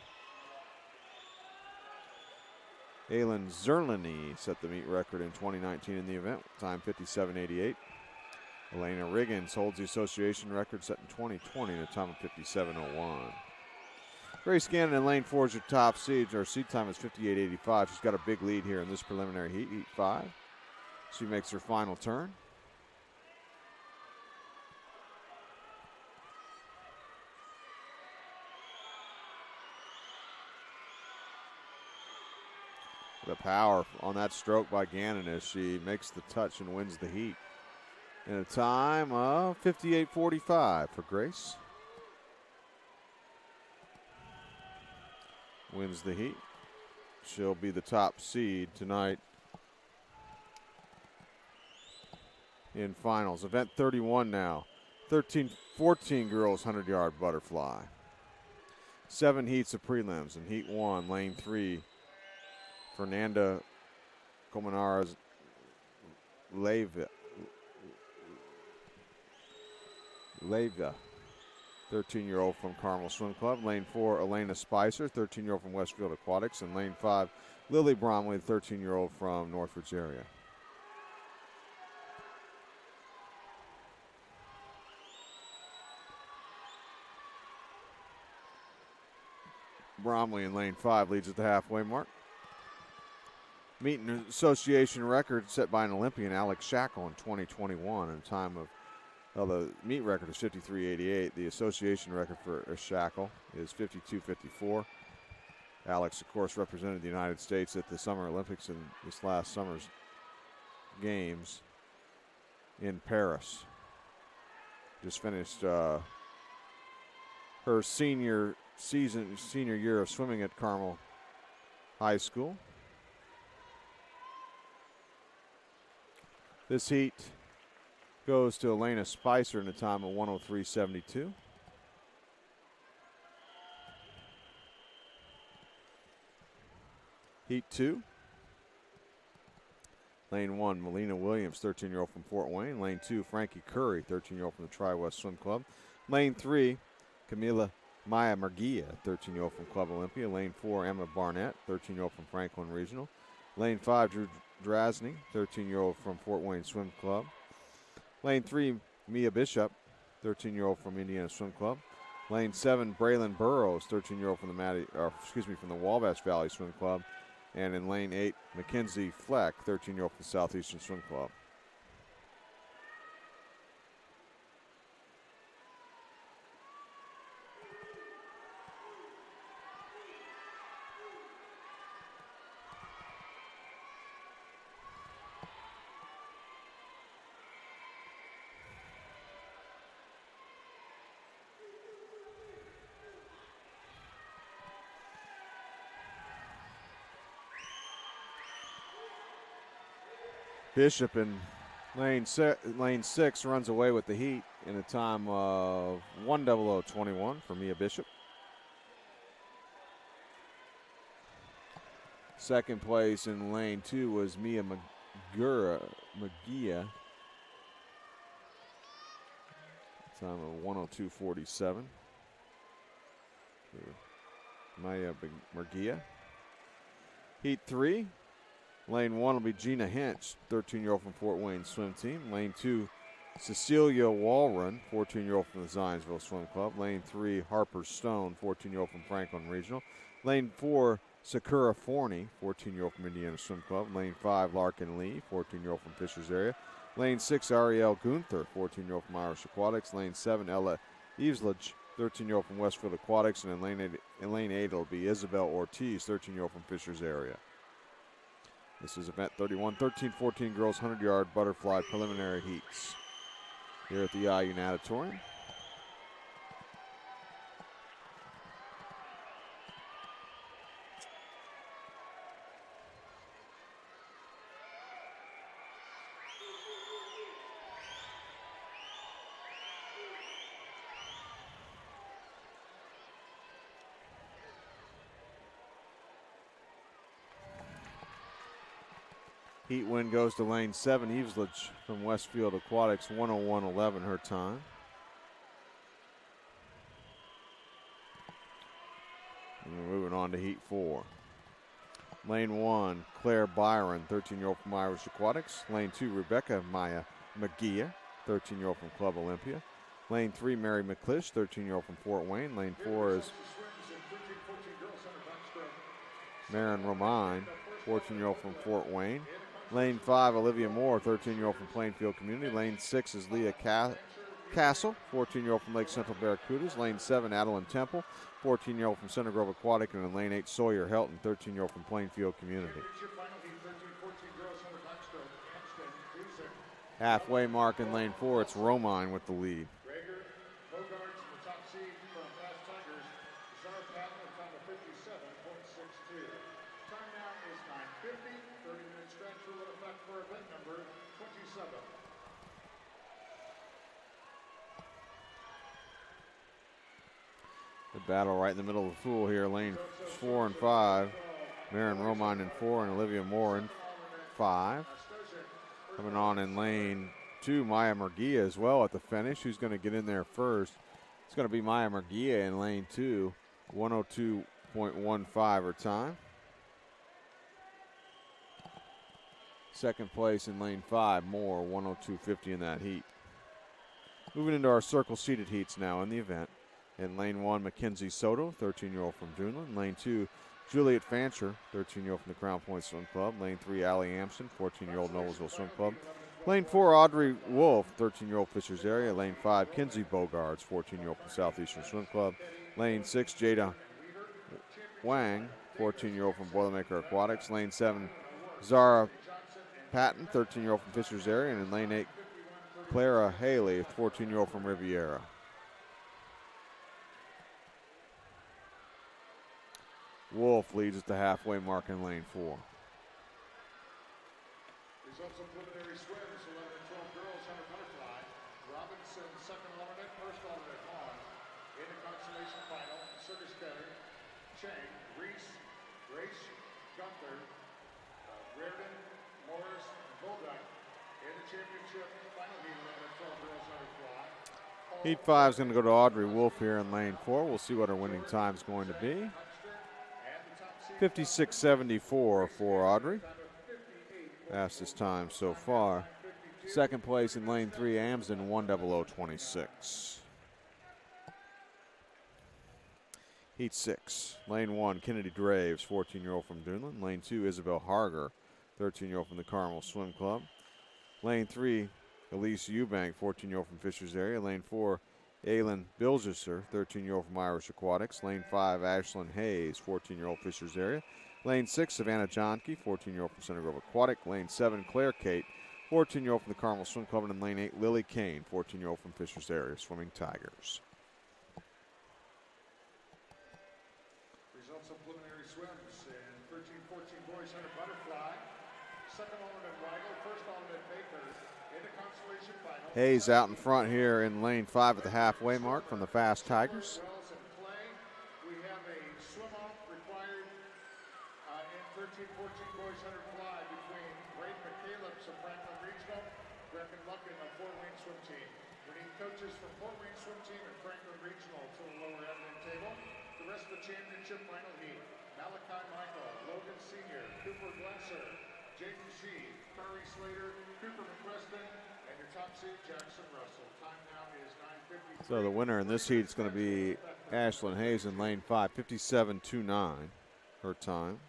Aylin Zerlini set the meet record in 2019 in the event, time 57.88. Elena Riggins holds the association record set in 2020 in a time of 57.01. Grace Gannon in lane 4 is your top seed. Her seed time is 58.85. She's got a big lead here in this preliminary heat, heat 5. She makes her final turn. The power on that stroke by Gannon as she makes the touch and wins the heat in a time of 58.45 for Grace. Wins the heat. She'll be the top seed tonight in finals. Event 31 now. 13-14 girls 100-yard butterfly. 7 heats of prelims. In heat 1, lane 3, Fernanda Colmenares Leyva, 13-year-old from Carmel Swim Club. Lane 4, Elena Spicer, 13-year-old from Westfield Aquatics. And lane 5, Lily Bromley, 13-year-old from Northridge area. Bromley in lane 5 leads at the halfway mark. Meet and association record set by an Olympian, Alex Shackle, in 2021 in a time of, well, the meet record is 53.88. The association record for Shackle is 52.54. Alex, of course, represented the United States at the Summer Olympics in this last summer's games in Paris. Just finished her senior year of swimming at Carmel High School. This heat goes to Elena Spicer in a time of 1:03.72. Heat 2. Lane 1, Melina Williams, 13-year-old from Fort Wayne. Lane 2, Frankie Curry, 13-year-old from the Tri-West Swim Club. Lane 3, Camila Maya Murguia, 13-year-old from Club Olympia. Lane 4, Emma Barnett, 13-year-old from Franklin Regional. Lane 5, Drew Drasny, 13-year-old from Fort Wayne Swim Club. Lane 3, Mia Bishop, 13-year-old from Indiana Swim Club. Lane 7, Braylon Burrows, 13-year-old from the Wabash Valley Swim Club. And in lane 8, Mackenzie Fleck, 13-year-old from the Southeastern Swim Club. Bishop in lane 6 runs away with the heat in a time of 1:00:21 for Mia Bishop. Second place in lane 2 was Mia Murguia. Time of 1:02:47 for Maya Murguia. Heat 3. Lane 1 will be Gina Hinch, 13-year-old from Fort Wayne Swim Team. Lane 2, Cecilia Walrun, 14-year-old from the Zionsville Swim Club. Lane 3, Harper Stone, 14-year-old from Franklin Regional. Lane 4, Sakura Forney, 14-year-old from Indiana Swim Club. Lane 5, Larkin Lee, 14-year-old from Fishers Area. Lane 6, Ariel Gunther, 14-year-old from Irish Aquatics. Lane 7, Ella Eveslage, 13-year-old from Westfield Aquatics. And in lane 8 it'll be Isabel Ortiz, 13-year-old from Fishers Area. This is event 31, 13-14 girls 100-yard butterfly preliminary heats here at the IU Natatorium. Heat win goes to lane 7, Eveslage from Westfield Aquatics, 1:01:11 her time. And we're moving on to heat 4. Lane 1, Claire Byron, 13-year-old from Irish Aquatics. Lane 2, Rebecca Maya Murguia, 13-year-old from Club Olympia. Lane 3, Mary McClish, 13-year-old from Fort Wayne. Lane 4 is Marin Romine, 14-year-old from Fort Wayne. Lane 5, Olivia Moore, 13-year-old from Plainfield Community. Lane 6 is Leah Castle, 14-year-old from Lake Central Barracudas. Lane 7, Adeline Temple, 14-year-old from Center Grove Aquatic. And in lane 8, Sawyer Helton, 13-year-old from Plainfield Community. Halfway mark in lane 4, it's Romine with the lead. The battle right in the middle of the pool here, lane 4 and 5. Marin Romine in 4 and Olivia Moore in 5. Coming on in lane 2, Maya Murguia as well at the finish. Who's going to get in there first? It's going to be Maya Murguia in lane 2, 1:02.15 her time. Second place in lane 5, Moore, 1:02.50 in that heat. Moving into our circle seated heats now in the event. In lane 1, Mackenzie Soto, 13-year-old from Dunlin. Lane 2, Juliet Fancher, 13-year-old from the Crown Point Swim Club. Lane 3, Allie Amson, 14-year-old Noblesville Swim Club. Lane 4, Audrey Wolf, 13-year-old Fishers Area. Lane 5, Kinsey Bogards, 14-year-old from Southeastern Swim Club. Lane 6, Jada Wang, 14-year-old from Boilermaker Aquatics. Lane 7, Zara Patton, 13-year-old from Fishers area. And in lane 8, Clara Haley, 14-year-old from Riviera. Wolf leads at the halfway mark in lane 4. Results of preliminary swims, 11 and 12 girls, 100 butterfly. Robinson, second alternate, first alternate on. In the consolation final, Circus Cutter, Chang, Reese, Grace, Gunther, Reardon, Morris, and Bulldog. In the championship final heat, 11 and 12 girls, 100 fly. Heat 5 is going to go to Audrey Wolf here in lane 4. We'll see what her winning time is going to be. 56.74 for Audrey. Fastest time so far. Second place in lane 3, Amsden, 1:00:26. Heat 6, lane 1, Kennedy Draves, 14-year-old from Dunlin. Lane 2, Isabel Harger, 13-year-old from the Carmel Swim Club. Lane 3, Elise Eubank, 14-year-old from Fishers area. Lane 4, Aylin Bilgesser, 13-year-old from Irish Aquatics. Lane 5, Ashlyn Hayes, 14-year-old Fishers area. Lane 6, Savannah Johnke, 14-year-old from Center Grove Aquatic. Lane 7, Claire Kate, 14-year-old from the Carmel Swim Club. And in lane 8, Lily Kane, 14-year-old from Fishers area, Swimming Tigers. Results of preliminary swims in 13-14 boys 100 butterfly. Second alternate Weigel, first alternate Baker. In the consolation final. Hayes out in front here in lane 5 at the halfway mark from the Fast Tigers. Wells and Clay. We have a swim off required in 13-14 boys 100 fly between Braden McCalebs of Franklin Regional, Brecken Luckin of Fort Wayne swim team. We need coaches from Fort Wayne swim team and Franklin Regional to the lower end table. The rest of the championship final heat. Malachi Michael, Logan Sr., Cooper Glenser, Jaden Shee, Curry Slater, Cooper McQueston, and your top seed Jackson Russell. Time now is 9:53. So the winner in this heat is going to be Ashlyn Hayes in lane 5, 57.29 her time.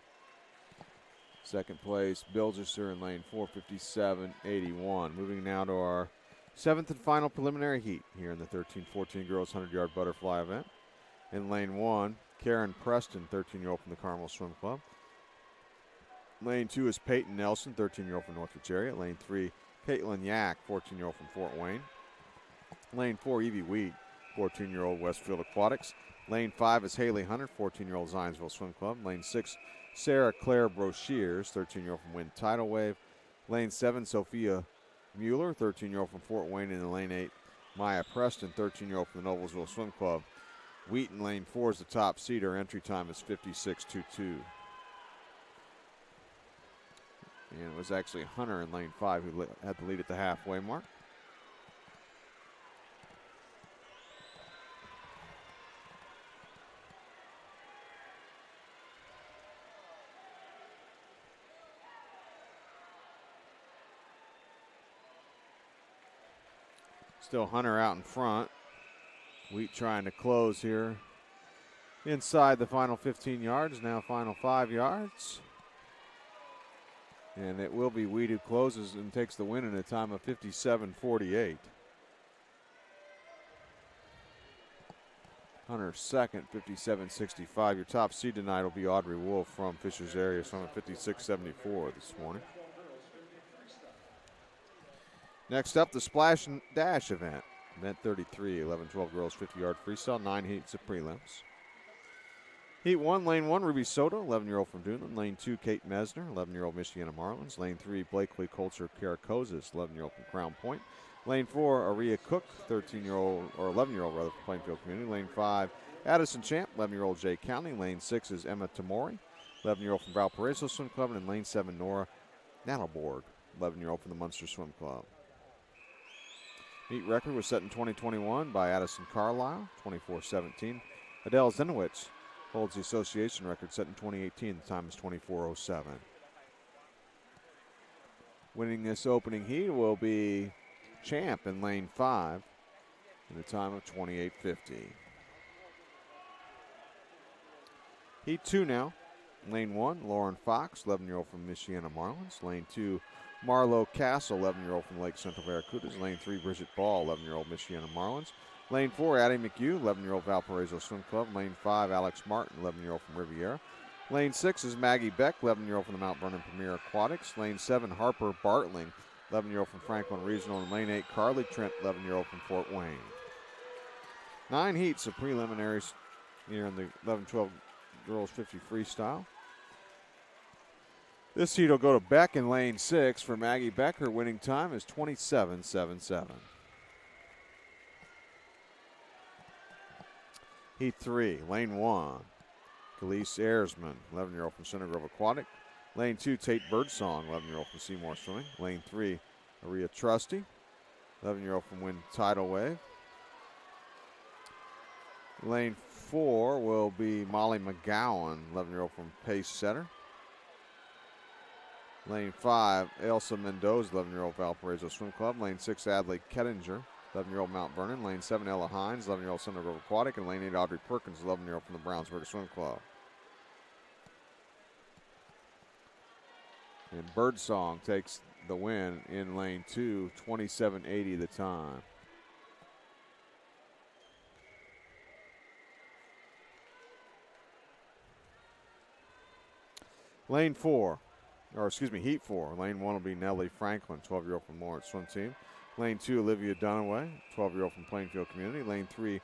Second place, Bilgesser in lane 4, 57.81. Moving now to our 7th and final preliminary heat here in the 13-14 girls 100-yard butterfly event. In lane 1, Karen Preston, 13-year-old from the Carmel Swim Club. Lane 2 is Peyton Nelson, 13-year-old from Northridge area. Lane 3, Caitlin Yak, 14-year-old from Fort Wayne. Lane 4, Evie Wheat, 14-year-old Westfield Aquatics. Lane 5 is Haley Hunter, 14-year-old Zionsville Swim Club. Lane 6, Sarah Claire Broshiers, 13-year-old from Wind Tidal Wave. Lane 7, Sophia Mueller, 13-year-old from Fort Wayne. And in lane 8, Maya Preston, 13-year-old from the Noblesville Swim Club. Wheat in lane 4 is the top seed. Her entry time is 56.22. And it was actually Hunter in lane 5 who had the lead at the halfway mark. Still Hunter out in front. Wheat trying to close here inside the final 15 yards, now final 5 yards. And it will be Wheat who closes and takes the win in a time of 57.48. Hunter second, 57.65. Your top seed tonight will be Audrey Wolf from Fishers area, swimming 56.74 this morning. Next up, the Splash and Dash event. Event 33, 11-12 girls 50-yard freestyle, 9 heats of prelims. Heat 1, lane 1, Ruby Soto, 11-year-old from Dunlin. Lane 2, Kate Mesner, 11-year-old Michiana Marlins. Lane 3, Blakely Colcher Caracosis, 11-year-old from Crown Point. Lane 4, Aria Cook, 13-year-old, or 11-year-old rather, from Plainfield Community. Lane 5, Addison Champ, 11-year-old Jay County. Lane 6 is Emma Tamori, 11-year-old from Valparaiso Swim Club. And in lane 7, Nora Nattleborg, 11-year-old from the Munster Swim Club. Heat record was set in 2021 by Addison Carlisle, 24:17. Adele Zenowitz holds the association record set in 2018. The time is 24:07. Winning this opening heat will be Champ in lane 5 in a time of 28:50. Heat 2 now. Lane 1, Lauren Fox, 11-year-old from Michiana Marlins. Lane 2, Marlo Castle, 11-year-old from Lake Central Barracudas. Lane 3, Bridget Ball, 11-year-old Michiana Marlins. Lane 4, Addie McHugh, 11-year-old Valparaiso Swim Club. Lane 5, Alex Martin, 11-year-old from Riviera. Lane 6 is Maggie Beck, 11-year-old from the Mount Vernon Premier Aquatics. Lane 7, Harper Bartling, 11-year-old from Franklin Regional. And lane 8, Carly Trent, 11-year-old from Fort Wayne. 9 heats of preliminaries here in the 11-12 girls 50 freestyle. This heat will go to Beck in lane 6 for Maggie Beck. Her winning time is 27.77. Heat 3, lane 1, Khalees Ayersman, 11-year-old from Center Grove Aquatic. Lane 2, Tate Birdsong, 11-year-old from Seymour Swimming. Lane 3, Aria Trusty, 11-year-old from Wind Tidal Wave. Lane 4 will be Molly McGowan, 11-year-old from Pace Setter. Lane 5, Elsa Mendoza, 11-year-old Valparaiso Swim Club. Lane 6, Adley Kettinger, 11-year-old Mount Vernon. Lane 7, Ella Hines, 11-year-old Center Grove Aquatic. And lane 8, Audrey Perkins, 11-year-old from the Brownsburg Swim Club. And Birdsong takes the win in lane 2, 27.80 the time. Lane 4, or excuse me, heat 4. Lane 1 will be Nellie Franklin, 12-year-old from Lawrence Swim Team. Lane 2, Olivia Dunaway, 12-year-old from Plainfield Community. Lane 3,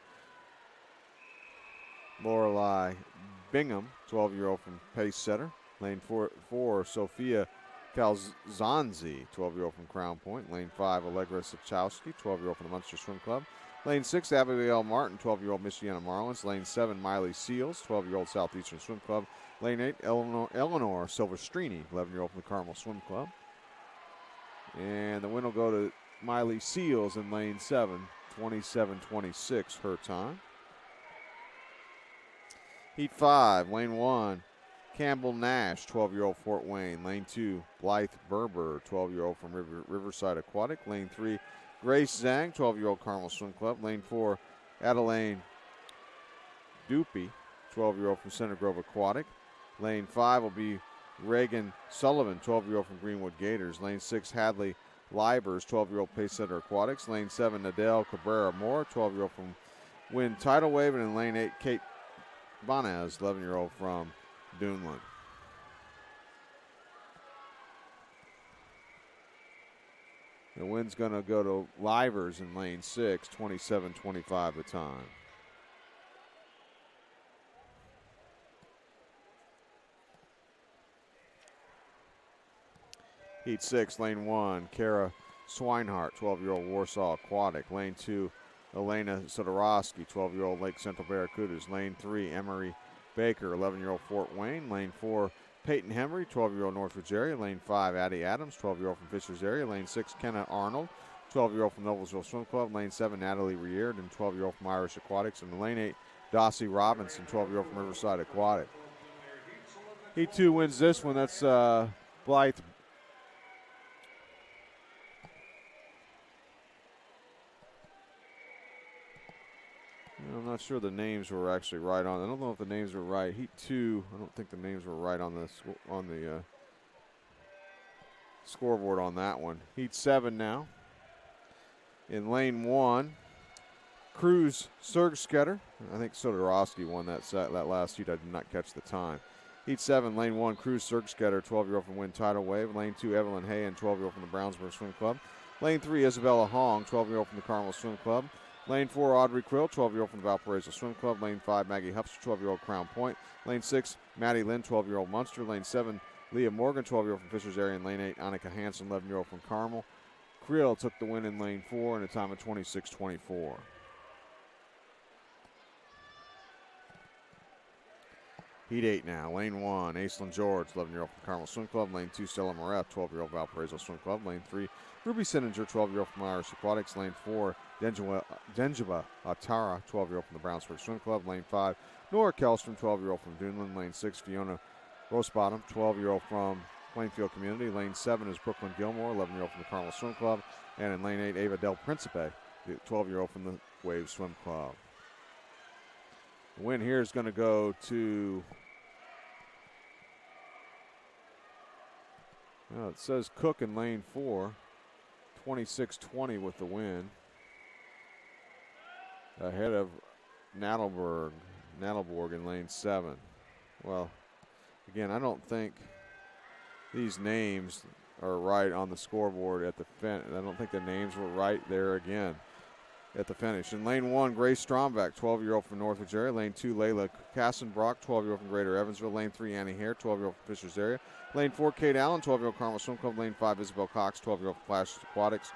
Lorelei Bingham, 12-year-old from Pace Setter. Lane 4, Sophia Calzanzi, 12-year-old from Crown Point. Lane 5, Allegra Sachowski, 12-year-old from the Munster Swim Club. Lane 6, Abigail Martin, 12-year-old Michiana Marlins. Lane 7, Miley Seals, 12-year-old Southeastern Swim Club. Lane 8, Eleanor Silvestrini, 11-year-old from the Carmel Swim Club. And the win will go to Miley Seals in lane 7, 27.26 her time. Heat 5, lane 1, Campbell Nash, 12-year-old Fort Wayne. Lane 2, Blythe Berber, 12-year-old from Riverside Aquatic. Lane 3, Grace Zhang, 12-year-old Carmel Swim Club. Lane 4, Adeline Dupy, 12-year-old from Center Grove Aquatic. Lane 5 will be Reagan Sullivan, 12-year-old from Greenwood Gators. Lane 6, Hadley Libers, 12-year-old Pace Setter Aquatics. Lane 7, Nadell Cabrera Moore, 12-year-old from Wind Tidal Wave. And in lane 8, Kate Bonaz, 11-year-old from Duneland. The wind's going to go to Livers in lane 6, 27.25 the time. Heat 6, lane 1, Kara Swinehart, 12-year-old Warsaw Aquatic. Lane 2, Elena Sidorowski, 12-year-old Lake Central Barracudas. Lane 3, Emery Baker, 11-year-old Fort Wayne. Lane 4, Peyton Henry, 12-year-old Northridge area. Lane 5, Addie Adams, 12-year-old from Fishers area. Lane 6, Kenna Arnold, 12-year-old from Noblesville Swim Club. Lane 7, Natalie Reardon, 12-year-old from Irish Aquatics. And lane 8, Dossie Robinson, 12-year-old from Riverside Aquatic. Heat 2 wins this one. That's Blythe. I'm not sure the names were actually right on. I don't know if the names were right. Heat 2, I don't think the names were right on the scoreboard on that one. Heat 7 now. In lane 1, Cruz Sergsketter. I think Sodorowski won that last heat. I did not catch the time. Heat 7, lane 1, Cruz Sergsketter, 12-year-old from Wind Tidal Wave. Lane 2, Evelyn Hayen, 12-year-old from the Brownsburg Swim Club. Lane 3, Isabella Hong, 12-year-old from the Carmel Swim Club. Lane 4, Audrey Quill, 12-year-old from the Valparaiso Swim Club. Lane 5, Maggie Hupster, 12-year-old Crown Point. Lane 6, Maddie Lynn, 12-year-old Munster. Lane 7, Leah Morgan, 12-year-old from Fishers area. And lane 8, Annika Hansen, 11-year-old from Carmel. Creel took the win in lane 4 in a time of 26.24. Heat 8 now. Lane 1, Aislinn George, 11-year-old from Carmel Swim Club. Lane 2, Stella Moret, 12-year-old Valparaiso Swim Club. Lane 3, Ruby Sininger, 12-year-old from Irish Aquatics. Lane 4, Denjiba Atara, 12-year-old from the Brownsburg Swim Club. Lane 5, Nora Kellstrom, 12-year-old from Duneland. Lane 6, Fiona Rosebottom, 12-year-old from Plainfield Community. Lane 7 is Brooklyn Gilmore, 11-year-old from the Carmel Swim Club. And in lane 8, Ava Del Principe, the 12-year-old from the Wave Swim Club. The win here is going to go to, well, it says Cook in lane 4, 26-20 with the win. Ahead of Nadelborg in lane 7. Well, Again, I don't think these names are right on the scoreboard at the finish. I don't think the names were right there again at the finish. In lane 1, Grace Strombeck, 12-year-old from Northridge area. Lane 2, Layla Kassenbrock, 12-year-old from Greater Evansville. Lane 3, Annie Hare, 12-year-old from Fishers area. Lane 4, Kate Allen, 12-year-old Carmel Swim Club. Lane 5, Isabel Cox, 12-year-old from Flash Aquatics.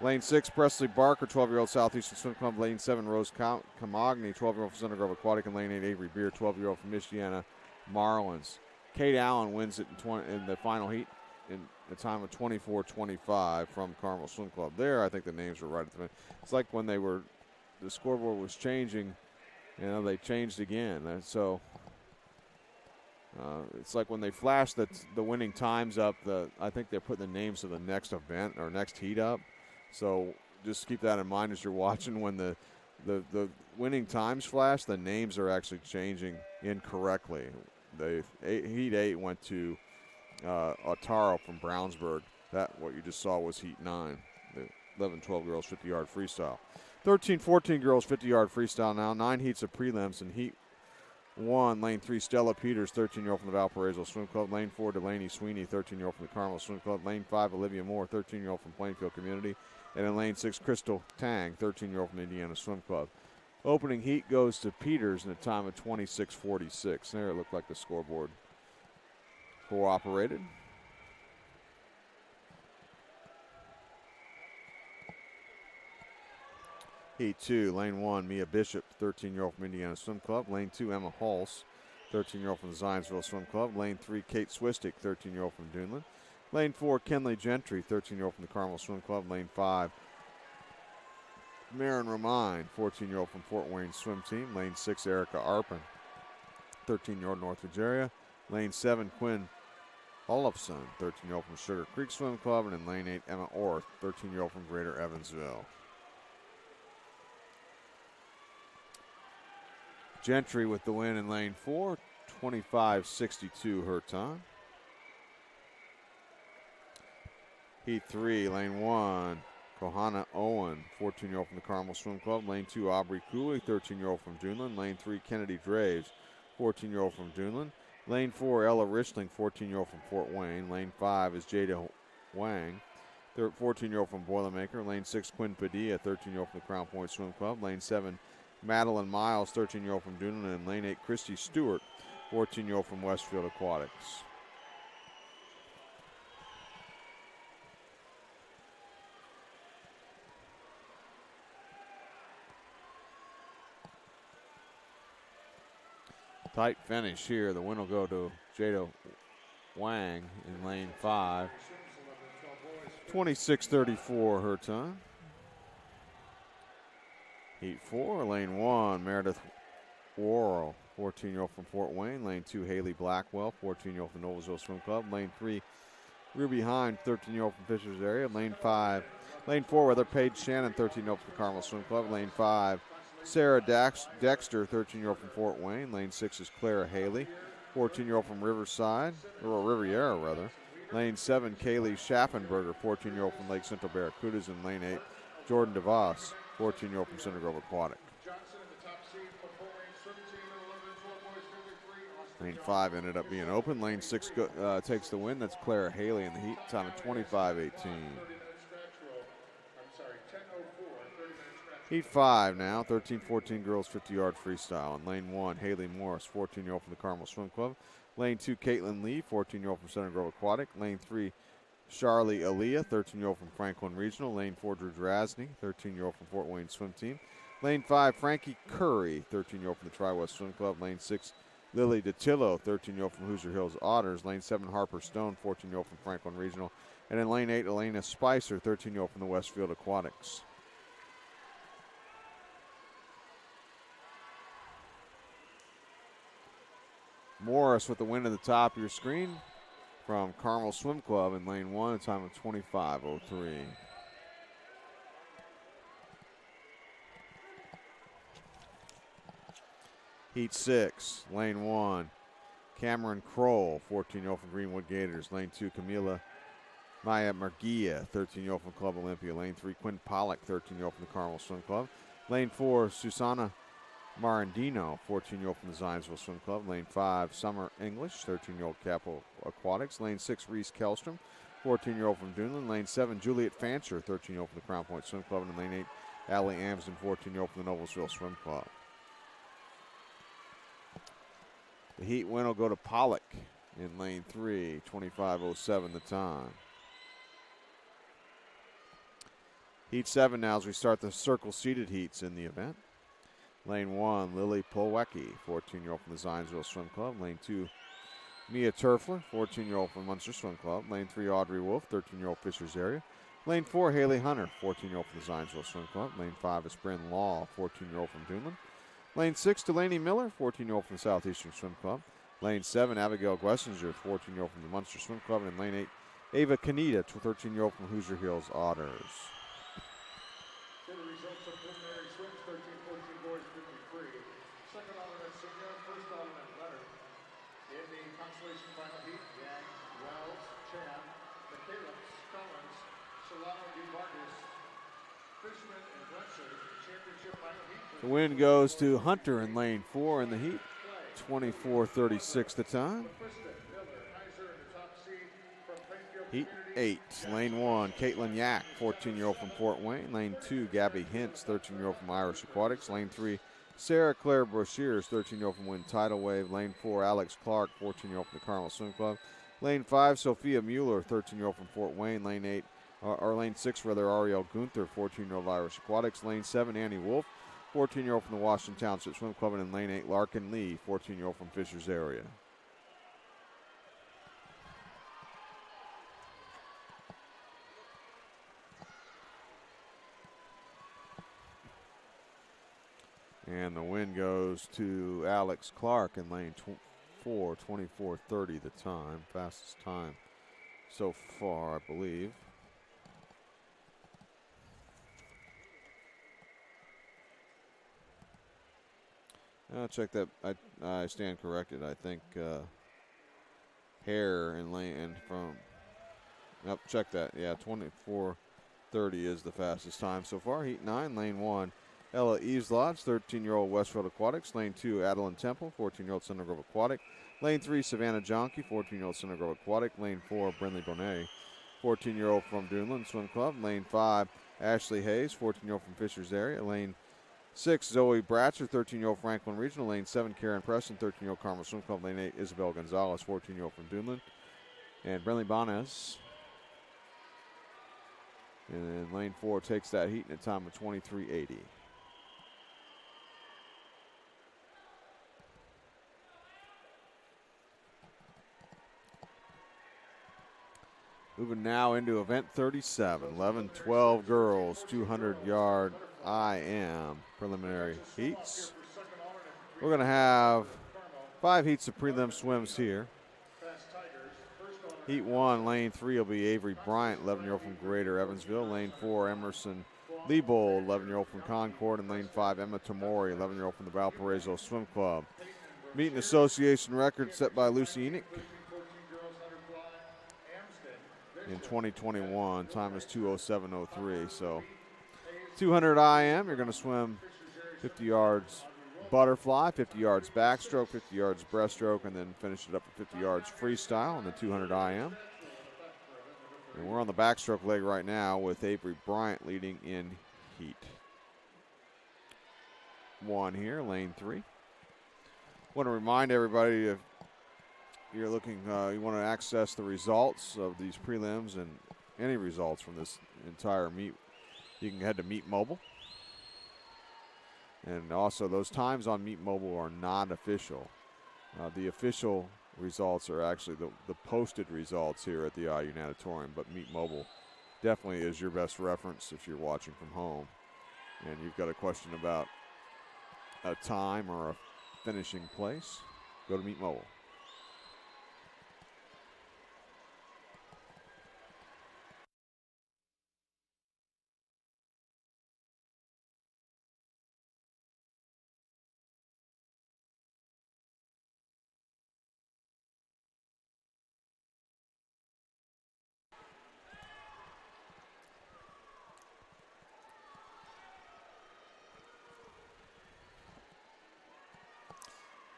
Lane 6, Presley Barker, 12-year-old Southeastern Swim Club. Lane 7, Rose Camagni, 12-year-old from Center Grove Aquatic. And lane 8, Avery Beer, 12-year-old from Michiana Marlins. Kate Allen wins it in the final heat in a time of 24:25 from Carmel Swim Club. There, I think the names were right at the minute. It's like when the scoreboard was changing, they changed again. And so it's like when they flashed the winning times up, I think they're putting the names of the next event or next heat up. So just keep that in mind as you're watching. When the winning times flash, the names are actually changing incorrectly. Heat 8 went to Otaro from Brownsburg. What you just saw was Heat 9, the 11-12 girls 50-yard freestyle. 13-14 girls 50-yard freestyle now. 9 heats of prelims. In Heat 1, lane 3, Stella Peters, 13-year-old from the Valparaiso Swim Club. Lane 4, Delaney Sweeney, 13-year-old from the Carmel Swim Club. Lane 5, Olivia Moore, 13-year-old from Plainfield Community. And in lane 6, Crystal Tang, 13-year-old from Indiana Swim Club. Opening heat goes to Peters in a time of 26:46. There it looked like the scoreboard cooperated. Heat 2, lane 1, Mia Bishop, 13-year-old from Indiana Swim Club. Lane 2, Emma Hulse, 13-year-old from the Zionsville Swim Club. Lane 3, Kate Swistick, 13-year-old from Duneland. Lane 4, Kenley Gentry, 13-year-old from the Carmel Swim Club. Lane 5, Marin Romine, 14-year-old from Fort Wayne Swim Team. Lane 6, Erica Arpin, 13-year-old Northridge area. Lane 7, Quinn Olofsson, 13-year-old from Sugar Creek Swim Club. And in lane 8, Emma Orth, 13-year-old from Greater Evansville. Gentry with the win in lane 4, 25:62 her time. Heat 3, lane 1, Kohana Owen, 14-year-old from the Carmel Swim Club. Lane 2, Aubrey Cooley, 13-year-old from Duneland. Lane 3, Kennedy Draves, 14-year-old from Duneland. Lane 4, Ella Richling, 14-year-old from Fort Wayne. Lane 5 is Jada Wang, 14-year-old from Boilermaker. Lane 6, Quinn Padilla, 13-year-old from the Crown Point Swim Club. Lane 7, Madeline Miles, 13-year-old from Duneland. And lane 8, Christy Stewart, 14-year-old from Westfield Aquatics. Tight finish here. The win will go to Jada Wang in lane 5. 26:34 her time. Heat 4, lane 1, Meredith Worrell, 14-year-old from Fort Wayne. Lane 2, Haley Blackwell, 14-year-old from Noblesville Swim Club. Lane 3, Ruby Hind, 13-year-old from Fishers area. Lane 4, rather, Paige Shannon, 13-year-old from Carmel Swim Club. Lane 5, Sarah Dexter, 13-year-old from Fort Wayne. Lane 6 is Clara Haley, 14-year-old from Riviera, rather. Lane 7, Kaylee Schaffenberger, 14-year-old from Lake Central Barracudas. And lane 8, Jordan DeVos, 14-year-old from Center Grove Aquatic. Lane 5 ended up being open. Lane 6 takes the win. That's Clara Haley in the heat. Time of 25:18. Heat 5 now, 13-14 girls 50-yard freestyle. In lane 1, Haley Morris, 14-year-old from the Carmel Swim Club. Lane 2, Caitlin Lee, 14-year-old from Center Grove Aquatic. Lane 3, Charlie Aaliyah, 13-year-old from Franklin Regional. Lane 4, Drew Drasny, 13-year-old from Fort Wayne Swim Team. Lane 5, Frankie Curry, 13-year-old from the Tri-West Swim Club. Lane 6, Lily DeTillo, 13-year-old from Hoosier Hills Otters. Lane 7, Harper Stone, 14-year-old from Franklin Regional. And in lane 8, Elena Spicer, 13-year-old from the Westfield Aquatics. Morris with the win at the top of your screen from Carmel Swim Club in lane 1, a time of 25:03. Heat 6, lane 1, Cameron Kroll, 14-year-old from Greenwood Gators. Lane 2, Camila Maya Murguia, 13-year-old from Club Olympia. Lane 3, Quinn Pollock, 13-year-old from the Carmel Swim Club. Lane 4, Susana Marandino, 14-year-old from the Zionsville Swim Club. Lane 5, Summer English, 13-year-old Capital Aquatics. Lane 6, Reese Kellstrom, 14-year-old from Dunedin. Lane 7, Juliet Fancher, 13-year-old from the Crown Point Swim Club. And lane 8, Allie Amsden, 14-year-old from the Noblesville Swim Club. The heat win will go to Pollock in lane 3, 25:07 the time. Heat 7 now as we start the circle seated heats in the event. Lane 1, Lily Polwecki, 14-year-old from the Zionsville Swim Club. Lane 2, Mia Turfler, 14-year-old from Munster Swim Club. Lane 3, Audrey Wolf, 13-year-old Fishers area. Lane 4, Haley Hunter, 14-year-old from the Zionsville Swim Club. Lane 5 is Bryn Law, 14-year-old from Dunedin. Lane 6, Delaney Miller, 14-year-old from the Southeastern Swim Club. Lane 7, Abigail Glessinger, 14-year-old from the Munster Swim Club. And in lane 8, Ava Kaneda, 13-year-old from Hoosier Hills Otters. Here the results of preliminary swims, 13-14 boys 53. Second alternate Signa, first alternate Leonard. In the consolation final heat, Yang, Wells, Chan, McCaleb, Collins, Solano, DeVargas, Fishman, and Brentford. Championship final heat. The win goes to Hunter in lane 4 in the heat, 24:36 the time. Heat 8, lane 1, Caitlin Yak, 14-year-old from Fort Wayne. Lane 2, Gabby Hintz, 13-year-old from Irish Aquatics. Lane 3, Sarah Claire Brashears, 13-year-old from Wind Tidal Wave. Lane 4, Alex Clark, 14-year-old from the Carmel Swim Club. Lane 5, Sophia Mueller, 13-year-old from Fort Wayne. Lane 8, or lane 6 rather, Ariel Gunther, 14-year-old Irish Aquatics. Lane 7, Annie Wolf, 14-year-old from the Washington Township Swim Club. And in lane 8, Larkin Lee, 14-year-old from Fishers area. And the win goes to Alex Clark in lane 4, 24:30 the time. Fastest time so far, I believe. Check that. I stand corrected. I think Hare in lane and from. Yep, check that. Yeah, 24:30 is the fastest time so far. Heat 9, lane 1. Ella Eves Lodge, 13-year-old Westfield Aquatics. Lane 2, Adeline Temple, 14-year-old Center Grove Aquatic. Lane 3, Savannah Jonke, 14-year-old Center Grove Aquatic. Lane 4, Brinley Bonet, 14-year-old from Dunedin Swim Club. Lane 5, Ashley Hayes, 14-year-old from Fishers area. Lane 6, Zoe Bratcher, 13-year-old Franklin Regional. Lane 7, Karen Preston, 13-year-old Carmel Swim Club. Lane 8, Isabel Gonzalez, 14-year-old from Dunedin. And Brinley Bones. And then lane 4 takes that heat in a time of 23:80. Moving now into event 37, 11-12 girls, 200-yard IM preliminary heats. We're going to have 5 heats of prelim swims here. Heat 1, lane 3 will be Avery Bryant, 11-year-old from Greater Evansville. Lane 4, Emerson Liebold, 11-year-old from Concord. And lane 5, Emma Tamori, 11-year-old from the Valparaiso Swim Club. Meeting association record set by Lucy Enoch in 2021. Time is 2:07:03. So 200 IM, you're going to swim 50 yards butterfly, 50 yards backstroke, 50 yards breaststroke, and then finish it up at 50 yards freestyle on the 200 IM. And we're on the backstroke leg right now with Avery Bryant leading in heat 1 here, lane 3. Want to remind everybody, if you're looking, you want to access the results of these prelims and any results from this entire meet, you can head to Meet Mobile. And also, those times on Meet Mobile are not official. The official results are actually the posted results here at the IU Natatorium, but Meet Mobile definitely is your best reference if you're watching from home and you've got a question about a time or a finishing place. Go to Meet Mobile.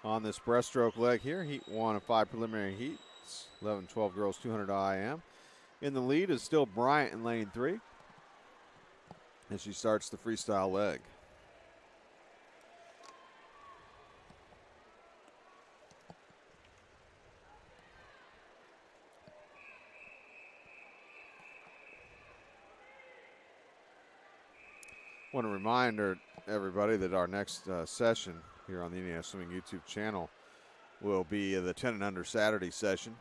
on this breaststroke leg here. Heat 1 of 5 preliminary heats. 11-12 girls, 200 IM. In the lead is still Bryant in lane 3 as she starts the freestyle leg. Want to remind everybody that our next session here on the Indiana Swimming YouTube channel will be the 10 and under Saturday session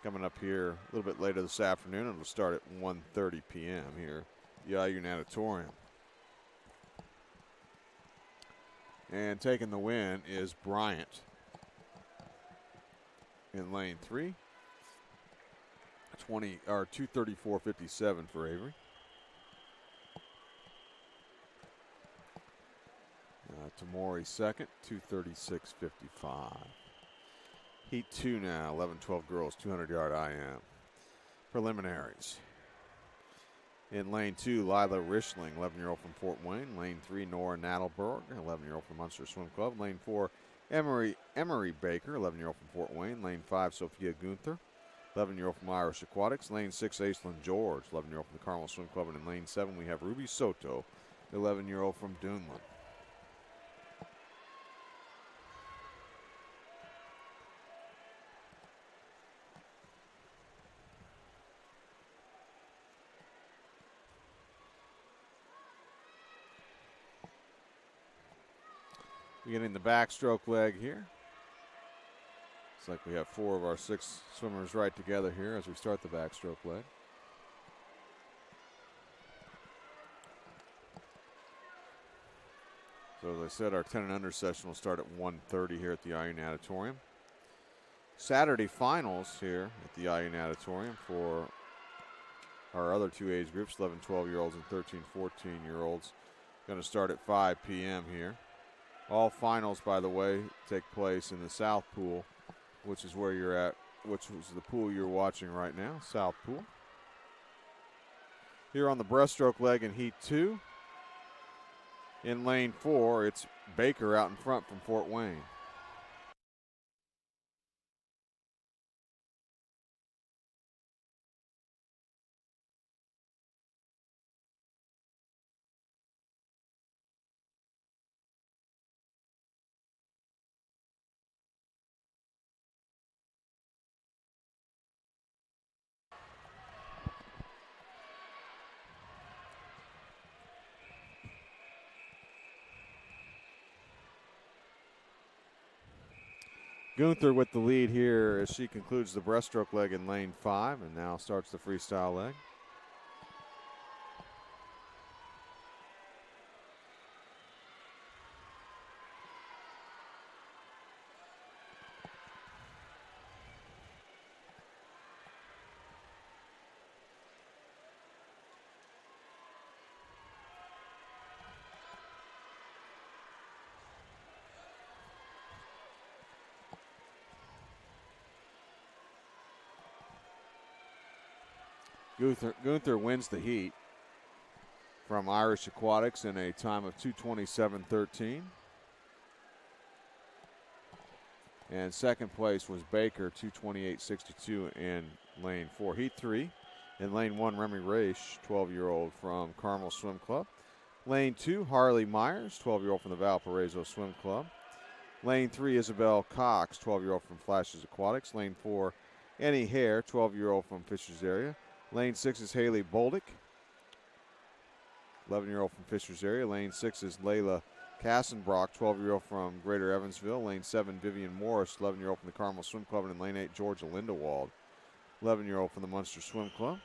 coming up here a little bit later this afternoon. It'll start at 1:30 p.m. here at the IU Natatorium. And taking the win is Bryant in lane 3. 2:34.57 for Avery. Tamori second, 2:36.55. Heat 2 now, 11-12 girls, 200-yard IM. Preliminaries. In lane 2, Lila Rishling, 11-year-old from Fort Wayne. Lane 3, Nora Nadelberg, 11-year-old from Munster Swim Club. Lane 4, Emery Baker, 11-year-old from Fort Wayne. Lane 5, Sophia Gunther, 11-year-old from Irish Aquatics. Lane 6, Aislinn George, 11-year-old from the Carmel Swim Club. And in lane 7, we have Ruby Soto, 11-year-old from Duneland. Beginning the backstroke leg here. Looks like we have 4 of our 6 swimmers right together here as we start the backstroke leg. So as I said, our 10 and under session will start at 1:30 here at the IU Natatorium. Saturday finals here at the IU Natatorium for our other 2 age groups, 11-12-year-olds and 13-14-year-olds. Going to start at 5 p.m. here. All finals, by the way, take place in the South Pool, which is where you're at, which was the pool you're watching right now, South Pool. Here on the breaststroke leg in Heat 2, in lane 4, it's Baker out in front from Fort Wayne. Gunther with the lead here as she concludes the breaststroke leg in lane 5 and now starts the freestyle leg. Gunther wins the heat from Irish Aquatics in a time of 2:27.13. And second place was Baker, 2:28.62 in lane 4. Heat 3. In lane 1, Remy Raish, 12-year-old from Carmel Swim Club. Lane 2, Harley Myers, 12-year-old from the Valparaiso Swim Club. Lane 3, Isabel Cox, 12-year-old from Flashes Aquatics. Lane 4, Annie Hare, 12-year-old from Fishers Area. Lane 6 is Haley Boldick, 11-year-old from Fishers Area. Lane 6 is Layla Kassenbrock, 12-year-old from Greater Evansville. Lane 7, Vivian Morris, 11-year-old from the Carmel Swim Club. And in lane 8, Georgia Lindewald, 11-year-old from the Munster Swim Club.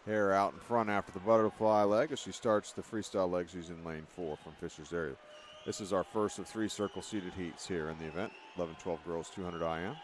Hare out in front after the butterfly leg as she starts the freestyle leg. She's in lane 4 from Fishers Area. This is our first of 3 circle seated heats here in the event. 11-12 girls, 200 IM.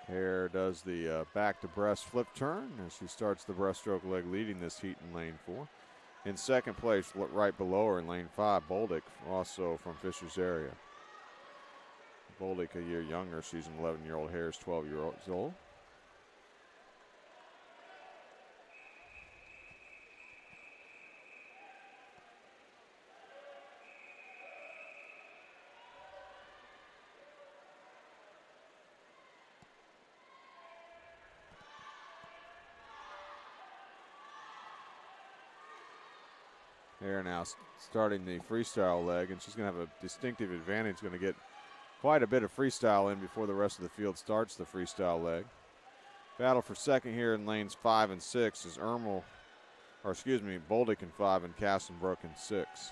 Hare does the back to breast flip turn as she starts the breaststroke leg leading this heat in lane 4. In second place, right below her in lane 5, Boldick, also from Fisher's area. Boldick a year younger. She's an 11-year-old. Hare's 12 years old. Hare now starting the freestyle leg, and she's going to have a distinctive advantage. Going to get quite a bit of freestyle in before the rest of the field starts the freestyle leg. Battle for second here in lanes 5 and 6 is Boldick in 5 and Kassenbrook in 6.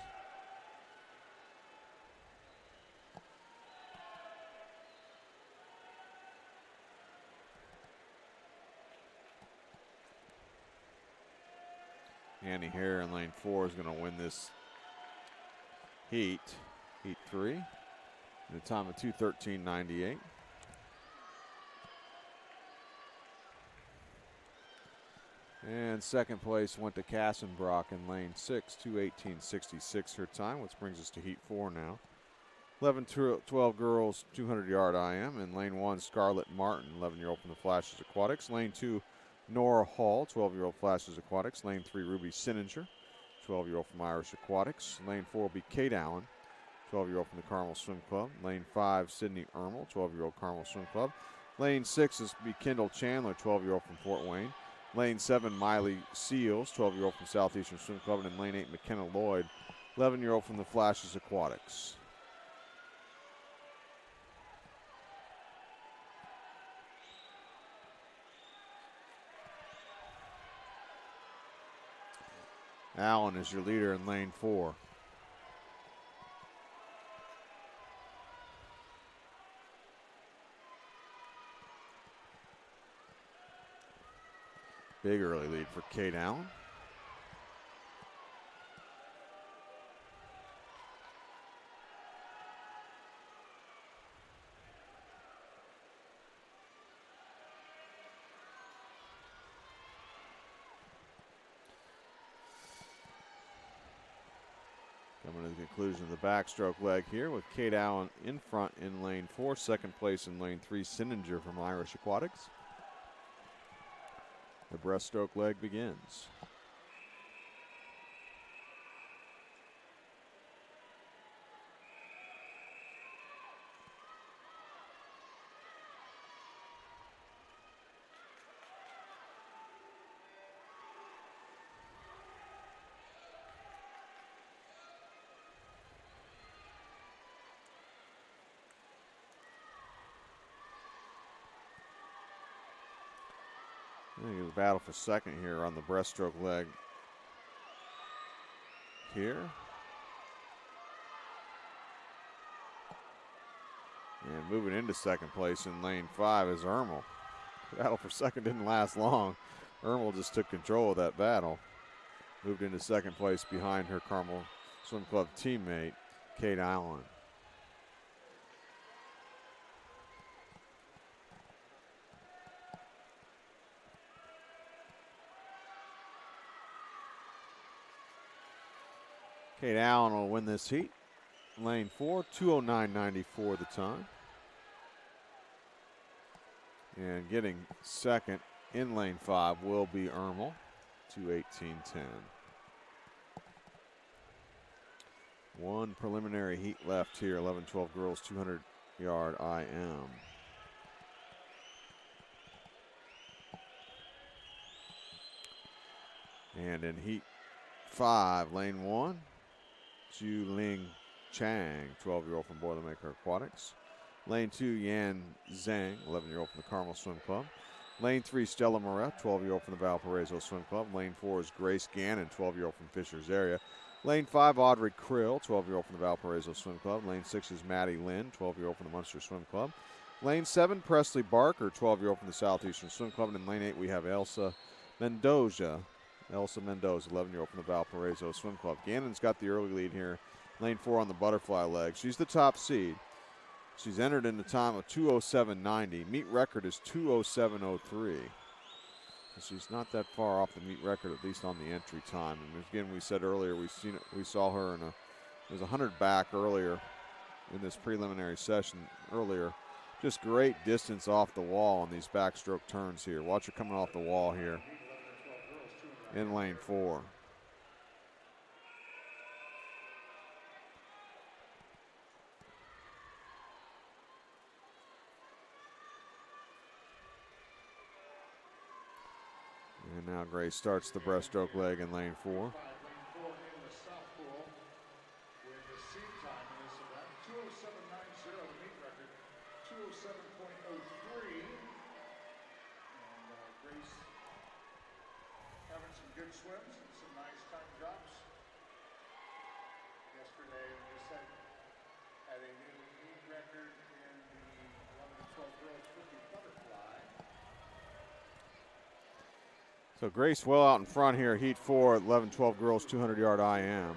Annie Hare in lane 4 is going to win this heat 3, in a time of 2:13.98. And second place went to Kassenbrock in lane 6, 2:18.66 her time, which brings us to heat 4 now. 11-12 girls, 200-yard IM. In lane 1, Scarlett Martin, 11-year-old from the Flashes Aquatics. Lane 2, Nora Hall, 12-year-old Flashes Aquatics. Lane 3, Ruby Sininger, 12-year-old from Irish Aquatics. Lane 4 will be Kate Allen, 12-year-old from the Carmel Swim Club. Lane 5, Sydney Ermel, 12-year-old Carmel Swim Club. Lane 6 is be Kendall Chandler, 12-year-old from Fort Wayne. Lane 7, Miley Seals, 12-year-old from Southeastern Swim Club. And in lane 8, McKenna Lloyd, 11-year-old from the Flashes Aquatics. Allen is your leader in lane 4. Big early lead for Kate Allen. Coming to the conclusion of the backstroke leg here with Kate Allen in front in lane 4. Second place in lane 3, Sininger from Irish Aquatics. The breaststroke leg begins. I think it's a battle for second here on the breaststroke leg here. And moving into second place in lane 5 is Ermel. Battle for second didn't last long. Ermel just took control of that battle. Moved into second place behind her Carmel Swim Club teammate, Kate Allen. Kate Allen will win this heat. Lane 4, 2:09.94 the time. And getting second in lane 5 will be Ermel, 2:18.10. One preliminary heat left here, 11-12 girls, 200-yard IM. And in heat 5, lane 1, Ju Ling Chang, 12-year-old from Boilermaker Aquatics. Lane 2, Yan Zhang, 11-year-old from the Carmel Swim Club. Lane 3, Stella Moret, 12-year-old from the Valparaiso Swim Club. Lane 4 is Grace Gannon, 12-year-old from Fisher's area. Lane 5, Audrey Krill, 12-year-old from the Valparaiso Swim Club. Lane 6 is Maddie Lynn, 12-year-old from the Munster Swim Club. Lane 7, Presley Barker, 12-year-old from the Southeastern Swim Club. And in lane 8, we have Elsa Mendoza, 11-year-old from the Valparaiso Swim Club. Gannon's got the early lead here. Lane 4 on the butterfly leg. She's the top seed. She's entered in the time of 2:07.90. Meet record is 2:07.03. So she's not that far off the meet record, at least on the entry time. And again, we said earlier we saw her in it was 100 back earlier in this preliminary session earlier. Just great distance off the wall on these backstroke turns here. Watch her coming off the wall here in lane 4. And now Grace starts the breaststroke leg in lane 4. Good swims and some nice time drops. Yesterday, we said, had a new meet record in the 11 and 12 girls 50 butterfly. So Grace well out in front here, heat 4, 11-12 girls 200-yard IM.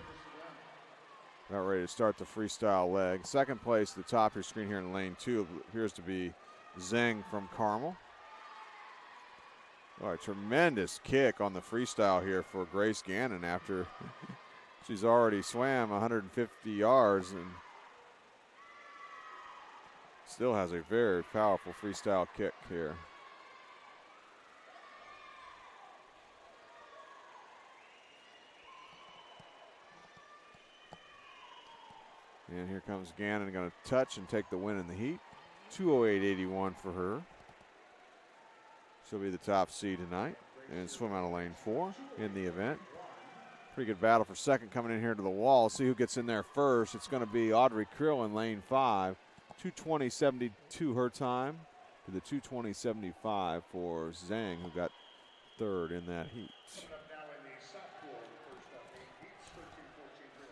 About ready to start the freestyle leg. Second place at the top of your screen here in lane 2 appears to be Zheng from Carmel. Oh, a tremendous kick on the freestyle here for Grace Gannon after she's already swam 150 yards and still has a very powerful freestyle kick here. And here comes Gannon, going to touch and take the win in the heat. 2:08.81 for her. She'll be the top seed tonight and swim out of lane 4 in the event. Pretty good battle for second coming in here to the wall. See who gets in there first. It's going to be Audrey Krill in lane 5. 2:20.72 her time to the 2:20.75 for Zhang, who got third in that heat.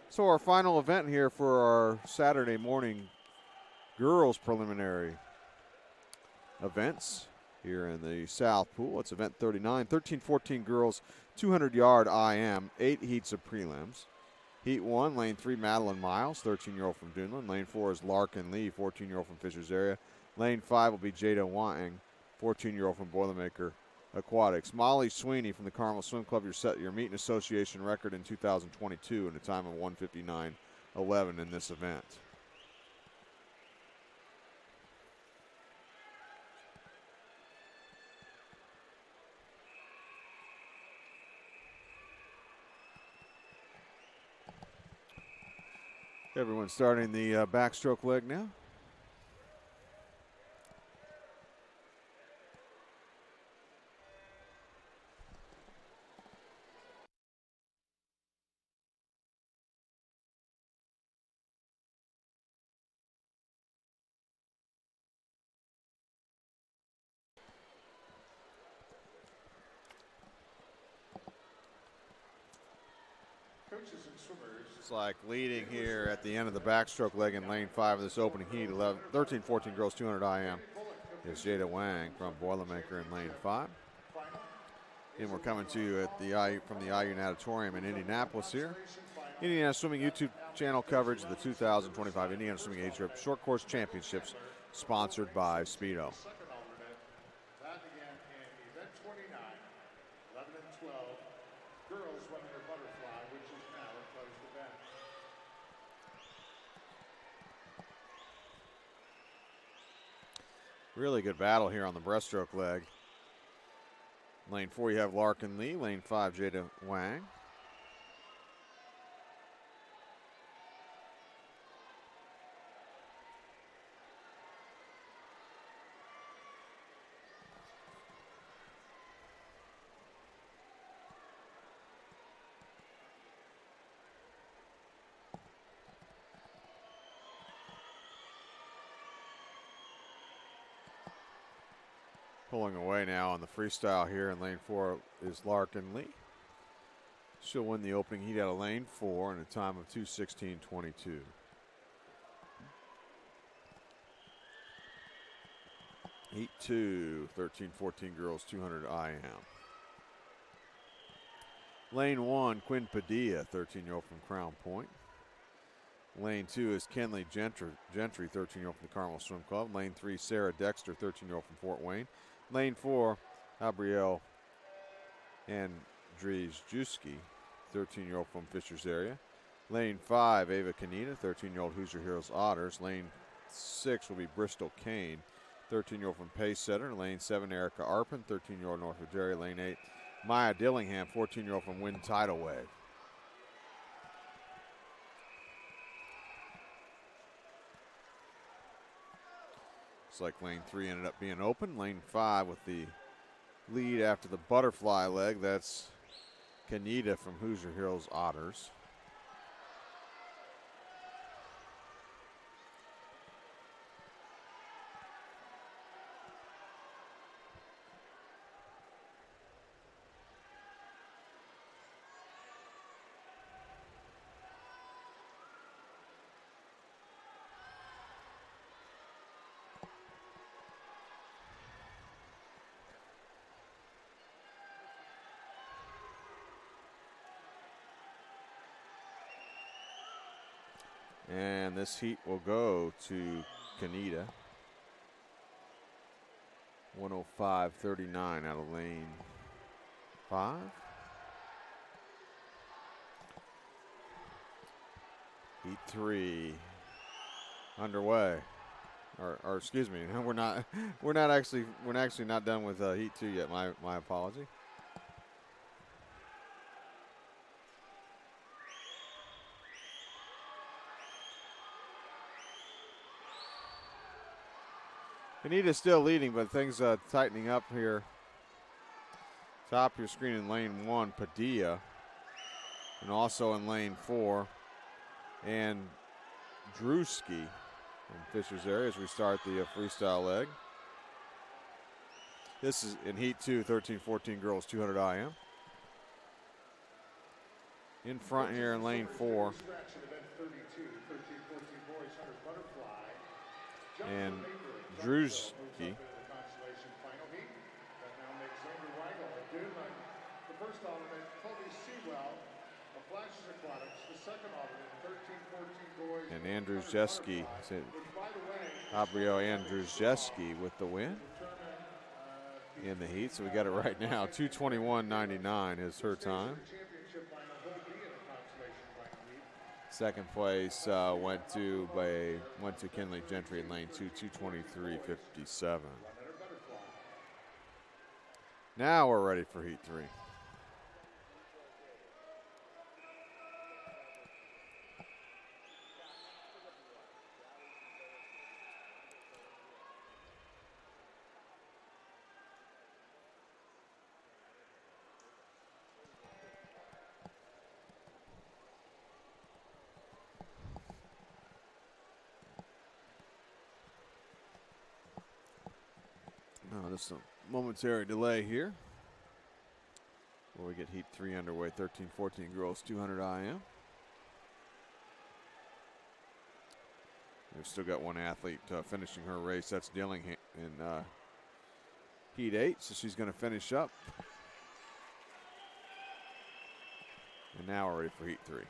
So our final event here for our Saturday morning girls preliminary events here in the South Pool. It's event 39, 13-14 girls, 200-yard IM, 8 heats of prelims. Heat 1, lane 3, Madeline Miles, 13-year-old from Dunlin. Lane 4 is Larkin Lee, 14-year-old from Fishers area. Lane 5 will be Jada Wang, 14-year-old from Boilermaker Aquatics. Molly Sweeney from the Carmel Swim Club, your meet and association record in 2022 in a time of 1:59.11 in this event. Everyone's starting the backstroke leg now. Coaches and swimmers. It's like leading here at the end of the backstroke leg in lane 5 of this opening heat. 13-14 girls 200 IM is Jada Wang from Boilermaker in lane 5. And we're coming to you at the from the IU Natatorium in Indianapolis here. Indiana Swimming YouTube channel coverage of the 2025 Indiana Swimming Age Group Short Course Championships, sponsored by Speedo. That began in event 29, 11 and 12, girls 100 butterfly, which is now a closed event. Really good battle here on the breaststroke leg. Lane 4, you have Larkin Lee. Lane 5, Jada Wang. Pulling away now on the freestyle here in lane 4 is Larkin Lee. She'll win the opening heat out of lane 4 in a time of 2:16.22. Heat 2, 13-14 girls 200 IM. Lane 1, Quinn Padilla, 13-year-old from Crown Point. Lane 2 is Kenley Gentry, 13-year-old from the Carmel Swim Club. Lane 3, Sarah Dexter, 13-year-old from Fort Wayne. Lane 4, Gabrielle Andrzejewski, 13-year-old from Fishers area. Lane 5, Ava Kanita, 13-year-old Hoosier Heroes Otters. Lane 6 will be Bristol Kane, 13-year-old from Pace Setter. Lane 7, Erica Arpin, 13-year-old Northwood Dairy. Lane 8, Maya Dillingham, 14-year-old from Wind Tidal Wave. Looks like lane 3 ended up being open. Lane 5 with the lead after the butterfly leg. That's Kanita from Hoosier Heroes Otters. And this heat will go to Kanita. 105.39 out of lane 5. Heat 3 underway. Or excuse me, we're actually not done with heat 2 yet. My apology. Kanita's still leading, but things tightening up here. Top of your screen in lane 1, Padilla. And also in lane 4, and Drewski from Fishers area as we start the freestyle leg. This is in heat 2, 13-14 girls, 200 IM. In front here in lane 4. And Drewski. The first alternate, Kobe Sewell of Flashes Aquatics. The second alternate, 13-14 boys. And Andrzejewski, Gabrielle Andrzejewski with the win in the heat. So we got it right now. 2:21.99 is her time. Second place went to Kenley Gentry in lane 2, 2:23.57. Now we're ready for heat 3. Just a momentary delay here where we get heat 3 underway. 13-14 girls, 200 IM. We've still got one athlete finishing her race. That's Dillingham in heat 8, so she's going to finish up. And now we're ready for heat 3.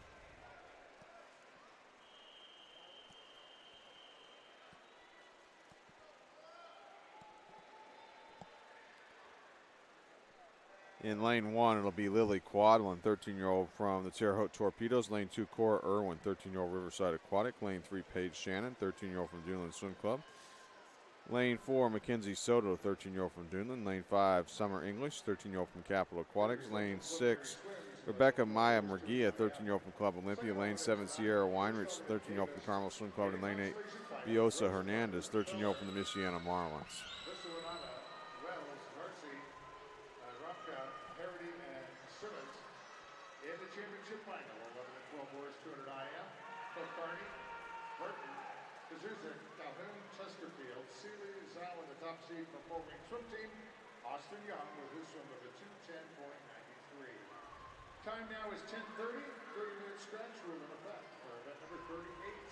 In lane 1, it'll be Lily Quadlin, 13-year-old from the Terre Haute Torpedoes. Lane 2, Cora Irwin, 13-year-old Riverside Aquatic. Lane 3, Paige Shannon, 13-year-old from Duneland Swim Club. Lane 4, Mackenzie Soto, 13-year-old from Duneland. Lane 5, Summer English, 13-year-old from Capital Aquatics. Lane 6, Rebecca Maya Murguia, 13-year-old from Club Olympia. Lane 7, Sierra Weinrich, 13-year-old from Carmel Swim Club. And lane 8, Viosa Hernandez, 13-year-old from the Michiana Marlins. Championship final, 11 and 12 boys, 200 IM. Cliff Carney, Burton, Kazuza, Calhoun, Chesterfield, Seeley, Zhao in the top seed for Fort Wayne swim team. Austin Young with his swim of a 2:10.93. Time now is 10:30. 30-minute scratch rule in effect for event number 38.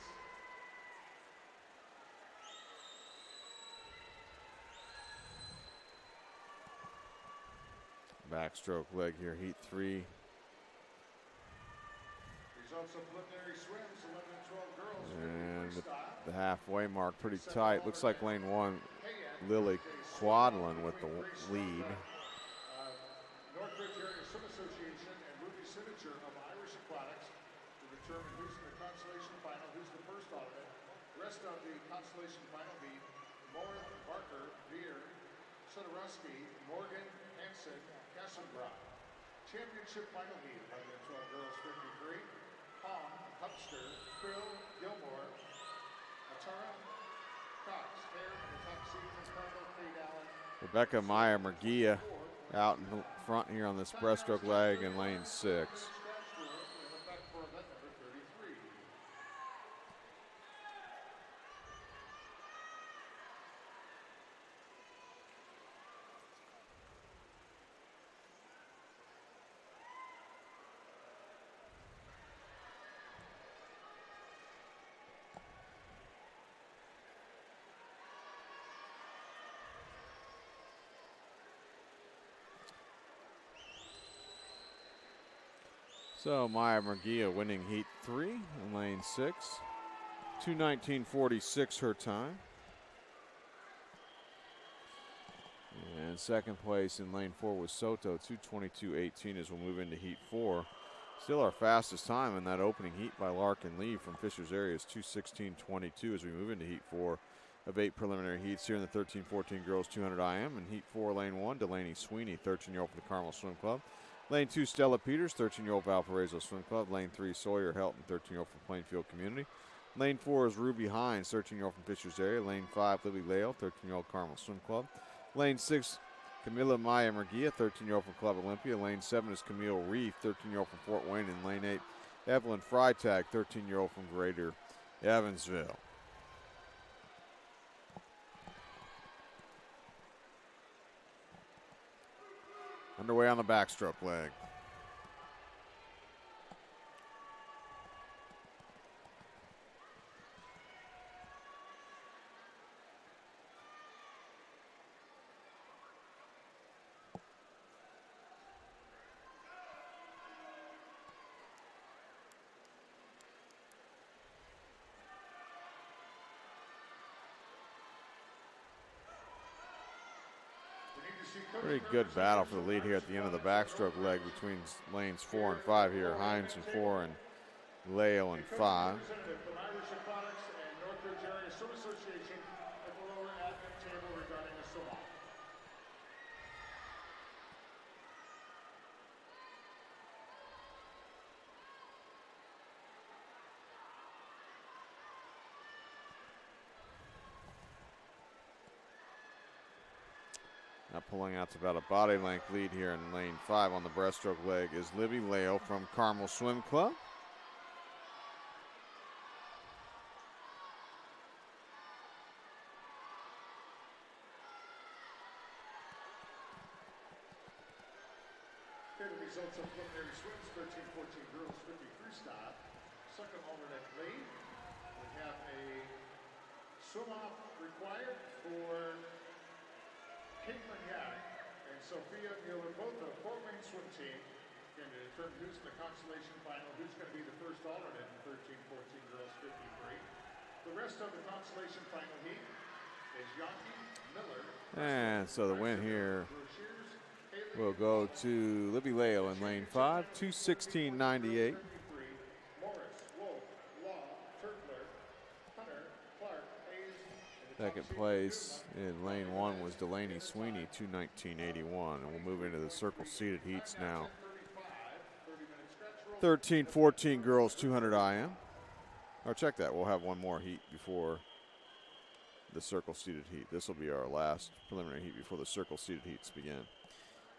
Backstroke leg here, heat 3. results of preliminary swims, 11 and 12 girls, 50 And freestyle. the halfway mark pretty tight. Looks like lane 1, Lily Quadlin with the lead. Northbridge Area Swim Association and Ruby Signature of Irish Aquatics to determine who's in the consolation final, who's the first alternate. The rest of the consolation final heat: Moore, Barker, Veer, Sodorowski, Morgan, Hansen, Kassenbrock. Championship final heat: 11 and 12 girls, 53. Hong, Hupster, Krill, Gilmore, Atara, Cox, Hare, Metoxy, Ricardo, Kate Allen. Rebecca Meyer Murguia out in front here on this breaststroke leg in lane 6. So Maya Murguia winning heat 3 in lane 6. 2:19.46 her time. And second place in lane 4 was Soto, 2:22.18 as we'll move into heat 4. Still our fastest time in that opening heat by Larkin Lee from Fisher's area is 2:16.22 as we move into heat 4 of 8 preliminary heats here in the 13-14 girls 200 IM. In heat 4, lane 1, Delaney Sweeney, 13-year-old from the Carmel Swim Club. Lane 2, Stella Peters, 13-year-old Valparaiso Swim Club. Lane 3, Sawyer Helton, 13-year-old from Plainfield Community. Lane 4 is Ruby Hines, 13-year-old from Fisher's area. Lane 5, Libby Lale, 13-year-old Carmel Swim Club. Lane 6, Camila Maya Murguia, 13-year-old from Club Olympia. Lane 7 is Camille Reef, 13-year-old from Fort Wayne. And lane 8, Evelyn Freitag, 13-year-old from Greater Evansville. Underway on the backstroke leg. Pretty good battle for the lead here at the end of the backstroke leg between lanes 4 and 5 here. Hines in 4 and Lale in 5. Now pulling out to about a body length lead here in lane 5 on the breaststroke leg is Libby Lale from Carmel Swim Club. Here are the results of preliminary swims, 13-14 girls, 50 freestyle. Second alternate lead. We have a swim-off required for Caitlin Yak and Sophia Mueller, both of Fort Wayne swim team. Again, to determine who's in the consolation final, who's going to be the first alternate in 13-14 girls 53. The rest of the consolation final heat is Yankee, Miller. And so the win here will go to Libby Lale in lane 5, 2:16.98. Second place in lane 1 was Delaney Sweeney, 2:19.81. And we'll move into the circle seated heats now. 13-14 girls 200 IM. Or check that, we'll have one more heat before the circle seated heat. This will be our last preliminary heat before the circle seated heats begin.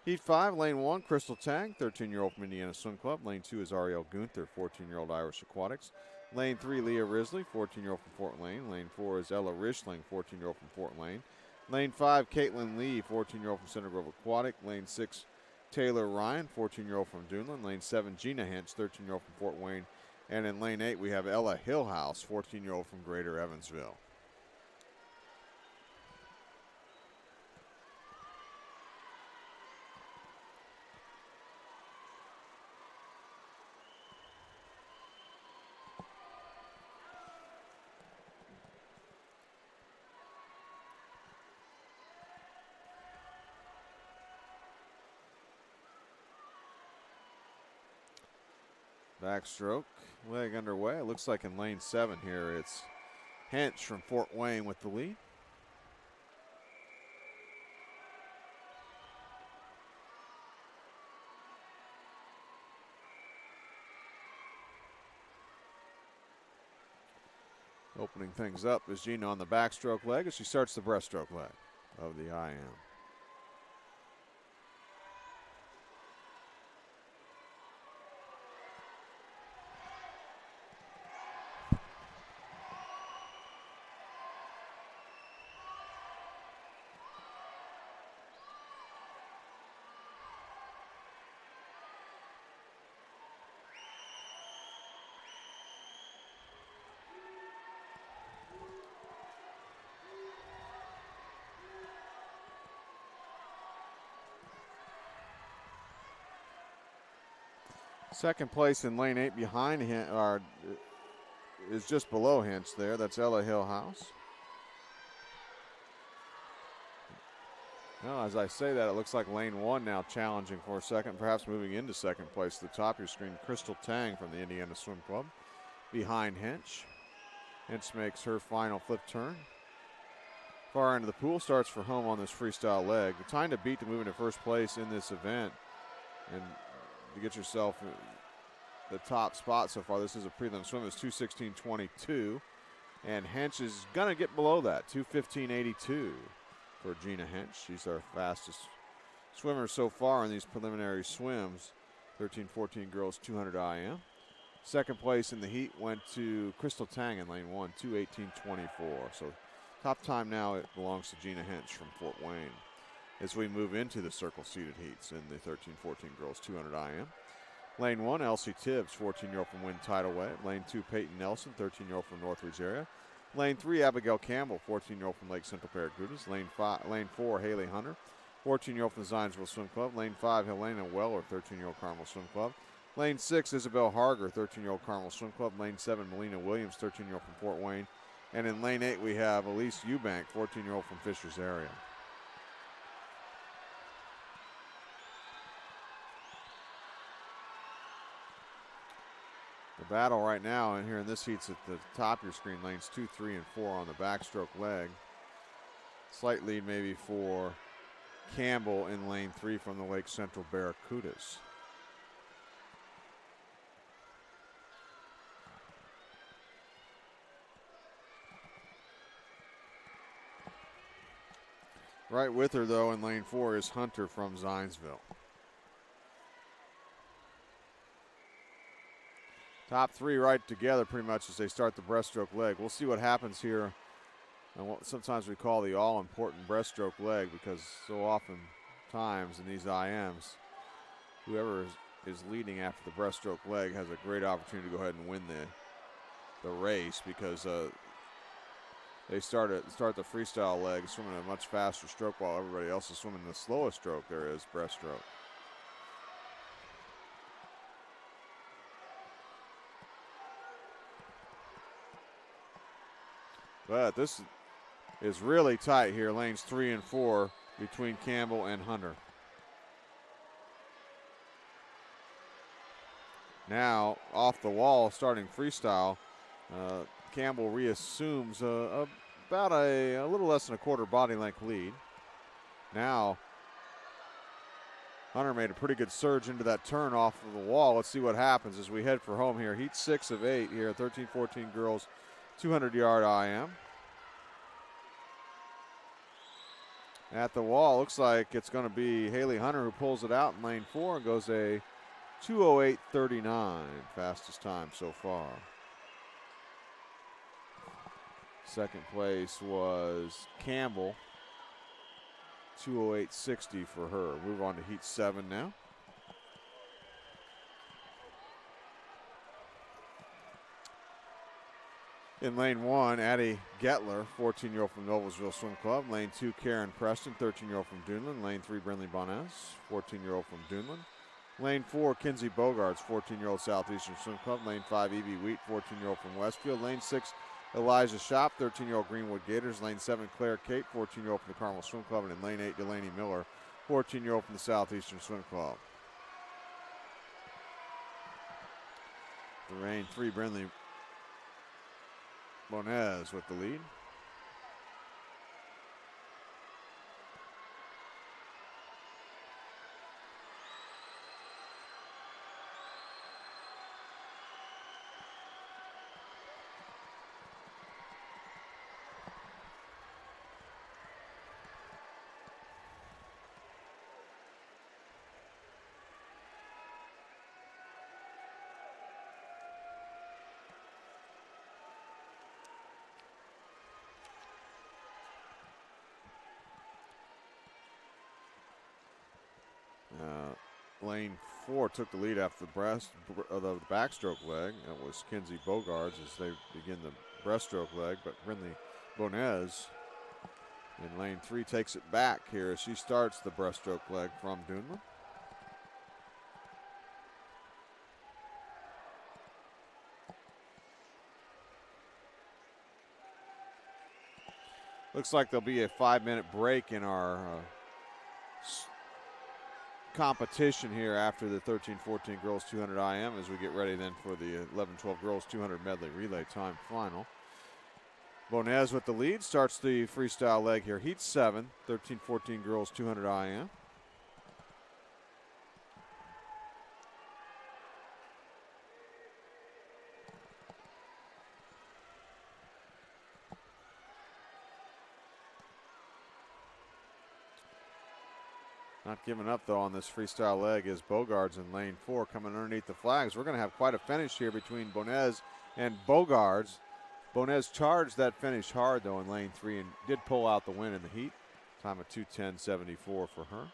Heat 5, lane 1, Crystal Tang, 13-year-old from Indiana Swim Club. Lane 2 is Ariel Gunther, 14-year-old Irish Aquatics. Lane 3, Leah Risley, 14-year-old from Fort Wayne. Lane 4 is Ella Rishling, 14-year-old from Fort Wayne. Lane 5, Caitlin Lee, 14-year-old from Center Grove Aquatic. Lane 6, Taylor Ryan, 14-year-old from Duneland. Lane 7, Gina Hench, 13-year-old from Fort Wayne. And in lane 8, we have Ella Hillhouse, 14-year-old from Greater Evansville. Backstroke, leg underway. It looks like in lane 7 here, it's Hench from Fort Wayne with the lead. Opening things up is Gina on the backstroke leg as she starts the breaststroke leg of the IM. Second place in lane 8 behind him, is just below Hinch there. That's Ella Hillhouse. Well, as I say that, it looks like lane 1 now challenging for a second, perhaps moving into second place. At the top of your screen, Crystal Tang from the Indiana Swim Club behind Hinch. Hinch makes her final flip turn. Far end of the pool, starts for home on this freestyle leg. The time to beat to move into first place in this event and to get yourself the top spot so far. This is a prelim swim. It's 2:16.22, and Hench is gonna get below that, 2:15.82 for Gina Hench. She's our fastest swimmer so far in these preliminary swims. 13-14 girls 200 IM. Second place in the heat went to Crystal Tang in lane 1, 2:18.24. So top time now, it belongs to Gina Hench from Fort Wayne as we move into the circle seated heats in the 13-14 girls 200 IM. Lane 1, Elsie Tibbs, 14-year-old from Wind Tidal Wave. Lane 2, Peyton Nelson, 13-year-old from Northridge area. Lane 3, Abigail Campbell, 14-year-old from Lake Central Paracudas. Lane 4, Haley Hunter, 14-year-old from the Zionsville Swim Club. Lane 5, Helena Weller, 13-year-old Carmel Swim Club. Lane 6, Isabel Harger, 13-year-old Carmel Swim Club. Lane 7, Melina Williams, 13-year-old from Fort Wayne. And in lane 8, we have Elise Eubank, 14-year-old from Fishers area. The battle right now, and here in this heat's at the top of your screen, lanes 2, 3, and 4 on the backstroke leg. Slight lead maybe for Campbell in lane 3 from the Lake Central Barracudas. Right with her, though, in lane 4 is Hunter from Zionsville. Top 3 right together pretty much as they start the breaststroke leg. We'll see what happens here on what sometimes we call the all-important breaststroke leg, because so often times in these IMs, whoever is leading after the breaststroke leg has a great opportunity to go ahead and win the race, because they start the freestyle leg swimming a much faster stroke while everybody else is swimming the slowest stroke there is, breaststroke. But this is really tight here, lanes 3 and 4 between Campbell and Hunter. Now, off the wall, starting freestyle, Campbell reassumes about a little less than a quarter body length lead. Now, Hunter made a pretty good surge into that turn off of the wall. Let's see what happens as we head for home here. Heat 6 of 8 here, 13-14 girls, 200-yard IM. At the wall, looks like it's going to be Haley Hunter who pulls it out in lane 4 and goes a 2:08.39, fastest time so far. Second place was Campbell, 2:08.60 for her. Move on to heat 7 now. In lane 1, Addie Getler, 14-year-old from Noblesville Swim Club. Lane 2, Karen Preston, 13-year-old from Duneland. Lane 3, Brinley Bonas, 14-year-old from Duneland. Lane 4, Kinsey Bogarts, 14-year-old Southeastern Swim Club. Lane 5, Evie Wheat, 14-year-old from Westfield. Lane 6, Elijah Shop, 13-year-old Greenwood Gators. Lane 7, Claire Kate, 14-year-old from the Carmel Swim Club. And in lane 8, Delaney Miller, 14-year-old from the Southeastern Swim Club. The lane 3, Brindley Bonez with the lead. Lane 4 took the lead after the backstroke leg. That was Kinsey Bogards as they begin the breaststroke leg, but Brindley Bonez in lane 3 takes it back here as she starts the breaststroke leg from Dunlop. Looks like there'll be a 5-minute break in our competition here after the 13-14 girls 200 IM as we get ready then for the 11-12 girls 200 medley relay time final. Bonez with the lead starts the freestyle leg here. Heat 7, 13-14 girls 200 IM. Not giving up, though, on this freestyle leg is Bogards in lane 4 coming underneath the flags. We're going to have quite a finish here between Bonez and Bogards. Bonez charged that finish hard, though, in lane 3 and did pull out the win in the heat. Time of 2:10.74 for her.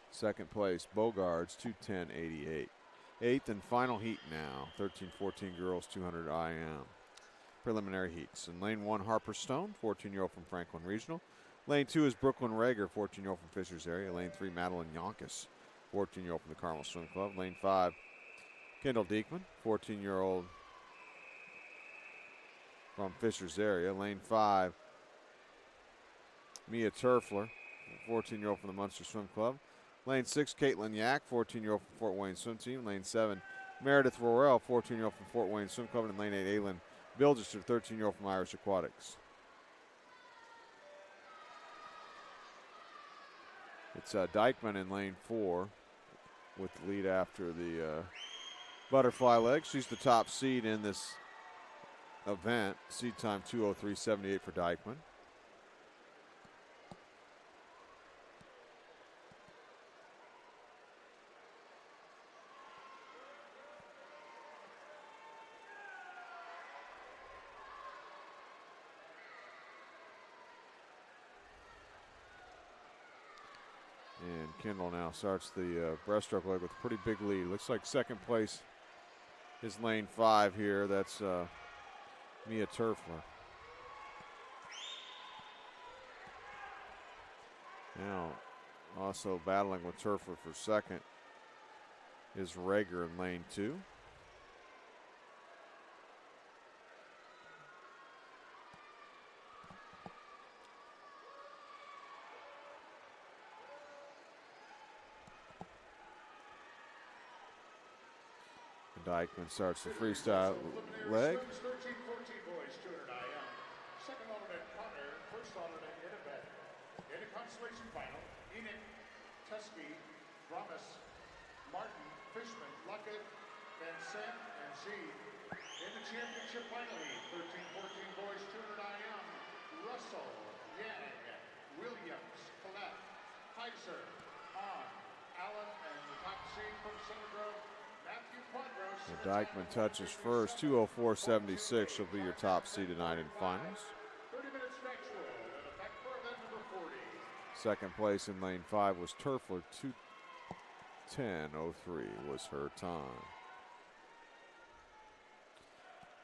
Second place, Bogards, 2:10.88. Eighth and final heat now, 13-14 girls 200 IM. Preliminary heats. In lane 1, Harper Stone, 14-year-old from Franklin Regional. Lane 2 is Brooklyn Rager, 14-year-old from Fishers area. Lane 3, Madeline Yonkis, 14-year-old from the Carmel Swim Club. Lane 5, Kendall Diekman, 14-year-old from Fishers area. Lane 5, Mia Turfler, 14-year-old from the Munster Swim Club. Lane 6, Caitlin Yak, 14-year-old from Fort Wayne Swim Team. Lane 7, Meredith Royal, 14-year-old from Fort Wayne Swim Club. And lane 8, Aylin Bilgester, 13-year-old from Irish Aquatics. It's Dykeman in lane 4 with the lead after the butterfly leg. She's the top seed in this event. Seed time 2:03.78 for Dykeman. And Kendall now starts the breaststroke leg with a pretty big lead. Looks like second place is lane 5 here. That's Mia Turfler. Now also battling with Turfler for second is Rager in lane 2. Dykeman starts the freestyle leg. 13-14 boys, 200 IM. Second alternate Connor, first alternate Innabet. In the consolation final, Enoch, Tusky, Ramis, Martin, Fishman, Luckett, Van Sant, and Z. In the championship final heat, 13-14 boys, 200 IM. Russell, Yang, Williams, Collette, Heiser, On, Allen, and the top seed from Center Grove, So Dykeman touches first, 2:04.76. She'll be your top seed tonight in finals. 30 minutes factual and a back for event number 40. Second place in lane 5 was Turfler, 2:10.03 was her time.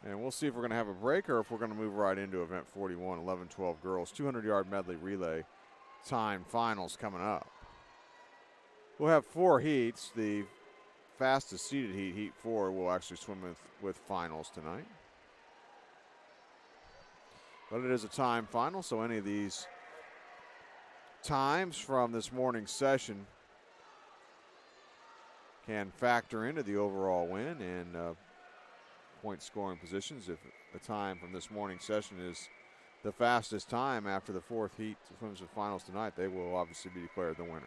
And we'll see if we're going to have a break or if we're going to move right into event 41, 11-12 girls, 200-yard medley relay time finals coming up. We'll have 4 heats. The fastest seeded heat, heat 4, will actually swim with finals tonight. But it is a time final, so any of these times from this morning's session can factor into the overall win and point scoring positions. If the time from this morning's session is the fastest time after the fourth heat swims the finals tonight, they will obviously be declared the winner.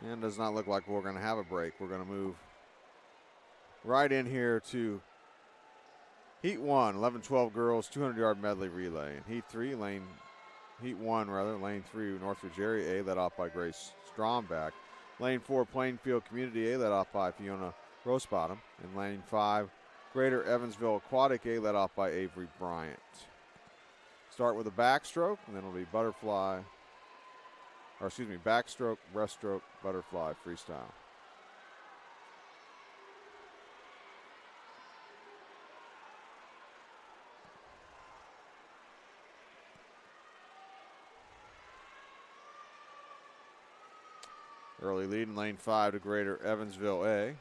And does not look like we're going to have a break. We're going to move right in here to Heat 1, 11-12 girls, 200-yard medley relay. In Heat 3, Heat 1, lane 3, Northridge Area A, led off by Grace Stromback. Lane 4, Plainfield Community A, led off by Fiona Rosebottom. In lane 5, Greater Evansville Aquatic A, led off by Avery Bryant. Start with a backstroke, and then it'll be backstroke, breaststroke, butterfly, freestyle. Early lead in lane 5 to Greater Evansville A.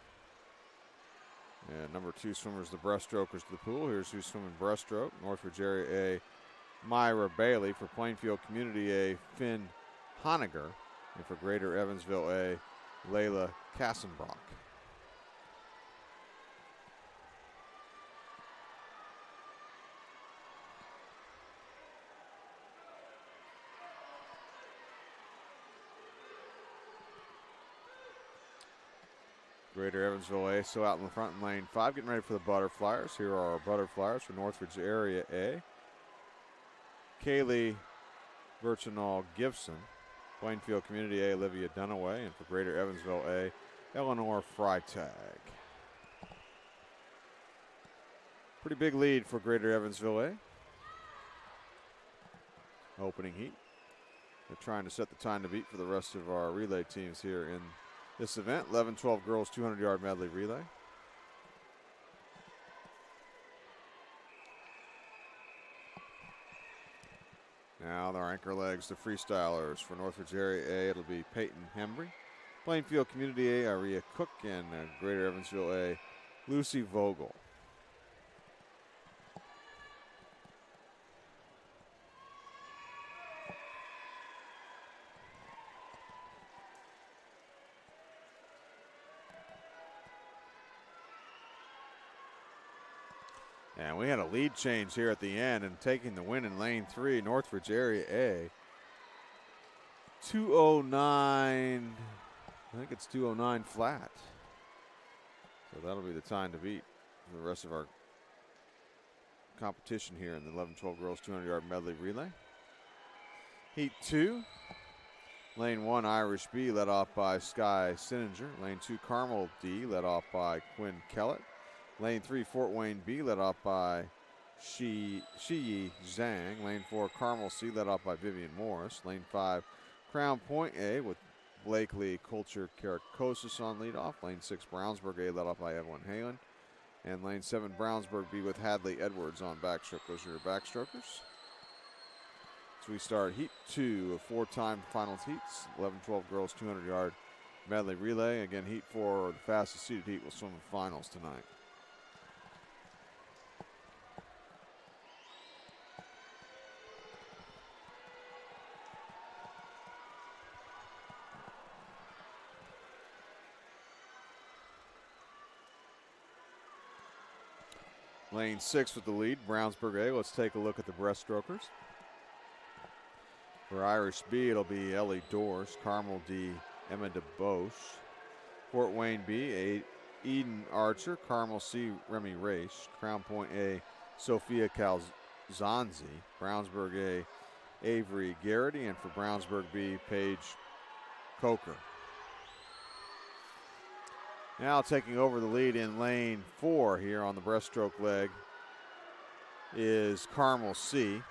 And number 2 swimmers, the breaststrokers to the pool. Here's who's swimming breaststroke. Northridge Area A, Myra Bailey. For Plainfield Community A, Finn Honegger. And for Greater Evansville A, Layla Kassenbrock. Greater Evansville A still out in the front in lane 5, getting ready for the butterflyers. Here are our butterflyers for Northridge Area A. Kaylee Virginal Gibson. Plainfield Community A, Olivia Dunaway. And for Greater Evansville A, Eleanor Freitag. Pretty big lead for Greater Evansville A. Opening heat. They're trying to set the time to beat for the rest of our relay teams here in this event. 11-12 girls 200-yard medley relay. Now their anchor legs, the freestylers. For Northridge Area A, it'll be Peyton Hembry. Plainfield Community A, Aria Cook. And Greater Evansville A, Lucy Vogel. And we had a lead change here at the end, and taking the win in lane 3, Northridge Area A. 209, I think it's 209 flat. So that'll be the time to beat for the rest of our competition here in the 11-12 girls 200-yard medley relay. Heat 2, lane 1, Irish B, led off by Sky Sininger. Lane 2, Carmel D, led off by Quinn Kellett. Lane 3, Fort Wayne B, led off by Shiyi Zhang. Lane 4, Carmel C, led off by Vivian Morris. Lane 5, Crown Point A with Blakely Culture Karakosis on leadoff. Lane 6, Brownsburg A, led off by Evelyn Halen. And lane 7, Brownsburg B with Hadley Edwards on backstroke. Those are your backstrokers. So we start Heat 2 of 4-time finals heats. 11-12 girls 200-yard medley relay. Again, Heat 4, the fastest seeded heat, will swim the finals tonight. Lane 6 with the lead, Brownsburg A. Let's take a look at the breaststrokers. For Irish B, it'll be Ellie Dorse. Carmel D, Emma DeBosch. Fort Wayne B, Eden Archer. Carmel C, Remy Race. Crown Point A, Sophia Calzanzi. Brownsburg A, Avery Garrity. And for Brownsburg B, Paige Coker. Now taking over the lead in lane 4 here on the breaststroke leg is Carmel C.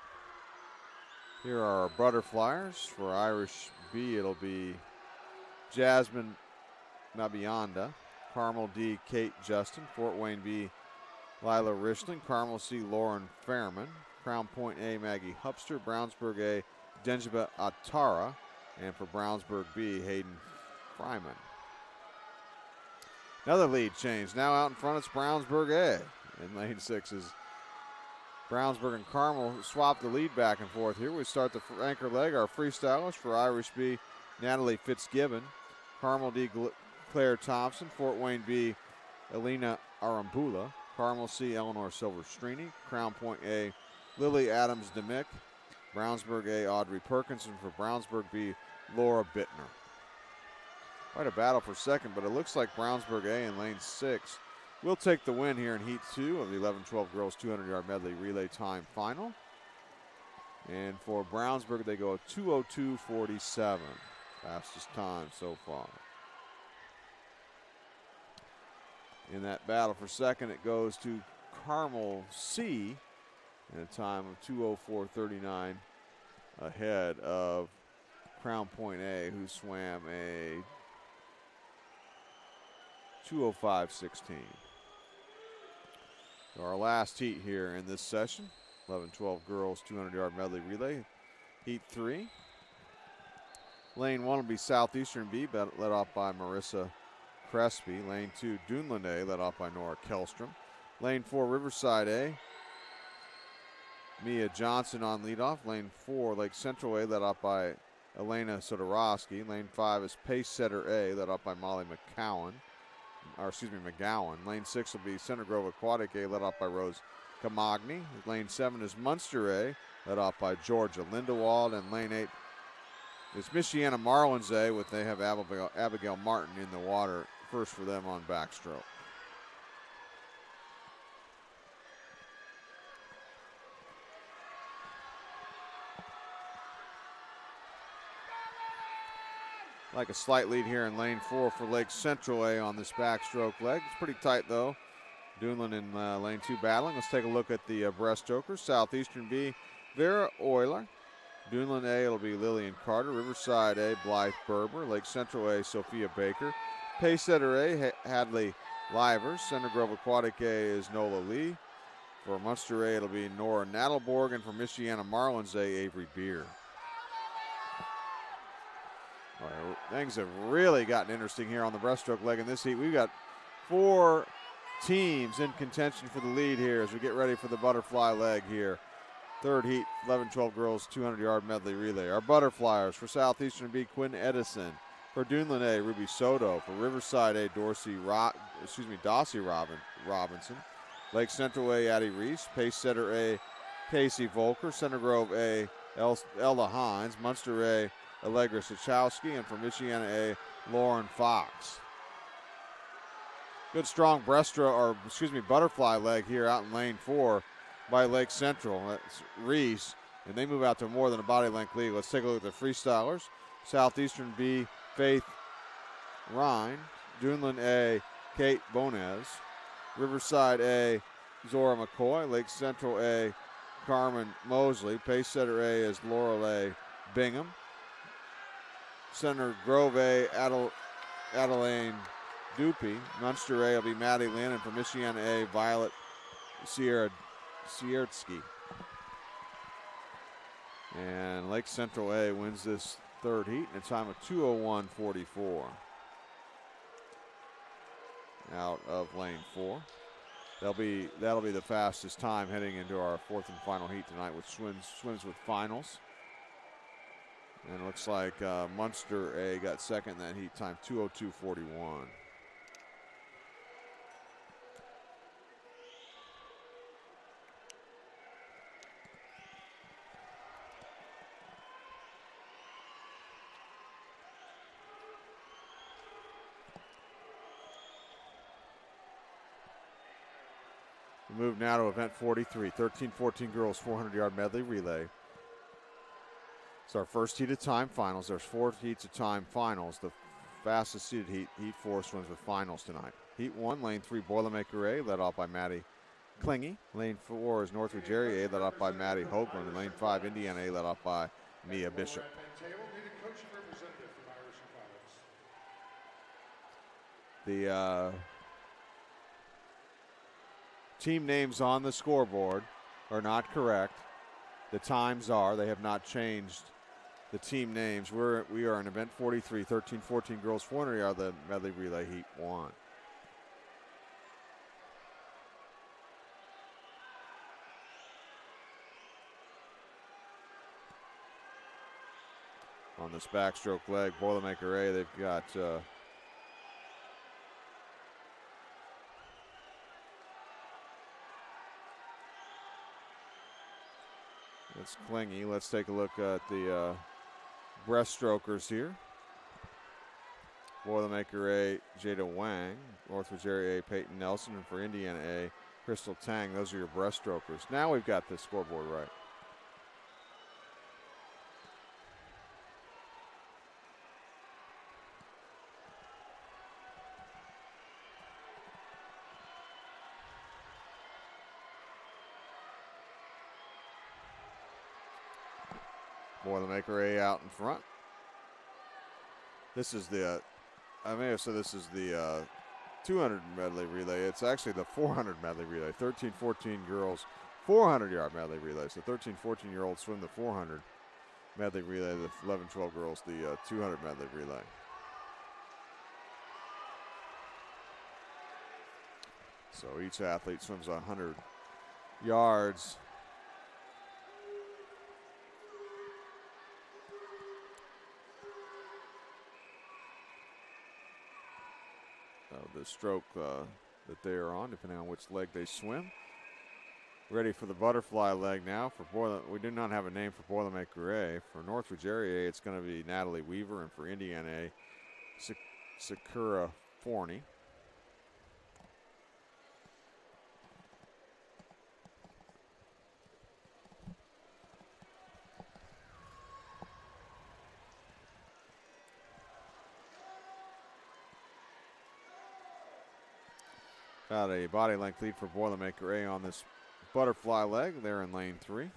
Here are our butterflyers. For Irish B, it'll be Jasmine Mabionda. Carmel D, Kate Justin. Fort Wayne B, Lila Richling. Carmel C, Lauren Fairman. Crown Point A, Maggie Hupster. Brownsburg A, Denjiba Atara. And for Brownsburg B, Hayden Fryman. Another lead change. Now out in front, it's Brownsburg A. In lane 6 is Brownsburg and Carmel swap the lead back and forth here. We start the anchor leg, our freestylers for Irish B, Natalie Fitzgibbon. Carmel D, Claire Thompson. Fort Wayne B, Elena Arambula. Carmel C, Eleanor Silverstrini. Crown Point A, Lily Adams DeMick. Brownsburg A, Audrey Perkinson. For Brownsburg B, Laura Bittner. Quite a battle for second, but it looks like Brownsburg A in lane 6 will take the win here in heat 2 of the 11-12 girls 200-yard medley relay time final. And for Brownsburg, they go 2:02:47, fastest time so far. In that battle for second, it goes to Carmel C in a time of 2:04:39, ahead of Crown Point A, who swam a 2:05:16. So our last heat here in this session, 11-12 girls 200-yard medley relay, heat 3. Lane 1 will be Southeastern B, led off by Marissa Crespi. Lane 2, Dunland A, led off by Nora Kellstrom. Lane 4, Riverside A, Mia Johnson on leadoff. Lane 4, Lake Central A, led off by Elena Sodorowski. Lane 5 is Pace Setter A, led off by Molly McGowan. Lane 6 will be Center Grove Aquatic A, led off by Rose Camagni. Lane 7 is Munster A, led off by Georgia Lindewald. And lane 8 is Michiana Marlins A, with they have Abigail Martin in the water, first for them on backstroke. Like a slight lead here in lane 4 for Lake Central A on this backstroke leg. It's pretty tight though. Dunland in lane 2 battling. Let's take a look at the breaststrokers. Southeastern B, Vera Euler. Dunland A, it'll be Lillian Carter. Riverside A, Blythe Berber. Lake Central A, Sophia Baker. Pacesetter A, Hadley Livers. Center Grove Aquatic A is Nola Lee. For Munster A, it'll be Nora Nadelborg. And for Michiana Marlins A, Avery Beer. All right, things have really gotten interesting here on the breaststroke leg in this heat. We've got 4 teams in contention for the lead here as we get ready for the butterfly leg here. Third heat, 11-12 girls 200-yard medley relay. Our butterflyers for Southeastern B, Quinn Edison. For Dunland A, Ruby Soto. For Riverside A, Dossie Robinson. Lake Central A, Addie Reese. Pace Setter A, Casey Volker. Center Grove A, Ella Hines. Munster A, Allegra Sachowski. And for Michiana A, Lauren Fox. Good strong butterfly leg here out in lane 4 by Lake Central. That's Reese, and they move out to more than a body length lead. Let's take a look at the freestylers. Southeastern B, Faith Rhine. Dunland A, Kate Bonez. Riverside A, Zora McCoy. Lake Central A, Carmen Mosley. Pace Setter A is Lorelei Bingham. Center Grove A, Adeline Dupy. Munster A will be Maddie Lynn, and for Michiana A, Violet Siertsky. And Lake Central A wins this third heat in a time of 2:01:44. Out of lane 4. That'll be the fastest time heading into our fourth and final heat tonight, which swims with finals. And it looks like Munster A got second in that heat time, 2:02:41. We move now to event 43, 13-14 girls 400-yard medley relay. It's our first heat of time finals. There's 4 heats of time finals. The fastest seeded heat 4 swims with finals tonight. Heat 1, lane 3, Boilermaker A, led off by Maddie Klingy. Lane 4 is Northridge Area A, led off by Maddie Hoagland. And lane 5, Indiana A, led off by Mia Bishop. The team names on the scoreboard are not correct. The times are. They have not changed the team names. We are in event 43, 13-14 girls 400-yard medley relay heat 1. on this backstroke leg. Boilermaker A, they've got it's clingy. Let's take a look at the breaststrokers here. Boilermaker A, Jada Wang. Northridge Area A, Peyton Nelson. And for Indiana A, Crystal Tang. Those are your breaststrokers. Now we've got the scoreboard right. Boilermaker A out in front. This is the, I may have said this is the 200 medley relay. It's actually the 400 medley relay. 13-14 girls, 400-yard medley relay. So 13-14-year-olds swim the 400 medley relay. The 11-12 girls, the 200 medley relay. So each athlete swims 100 yards. The stroke that they are on, depending on which leg they swim. Ready for the butterfly leg now. We do not have a name for Boilermaker A. For Northridge Area A, it's going to be Natalie Weaver, and for Indiana A, Sakura Forney. Got a body length lead for Boilermaker A on this butterfly leg. They're in lane 3.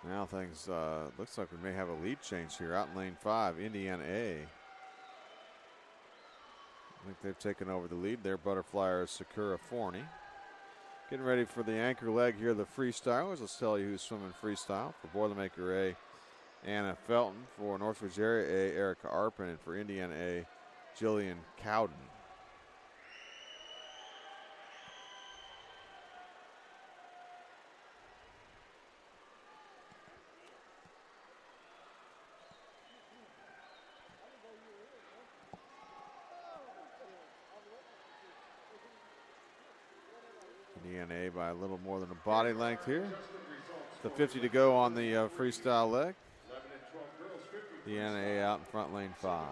Now things looks like we may have a lead change here out in lane 5. Indiana A. I think they've taken over the lead. Their butterflyer is Sakura Forney. Getting ready for the anchor leg here, the freestylers. Let's tell you who's swimming freestyle. For Boilermaker A, Anna Felton. For Northridge Area A, Erica Arpin. And for Indiana A, Jillian Cowden. Indiana by a little more than a body length here. The 50 to go on the freestyle leg. Indiana out in front, lane 5.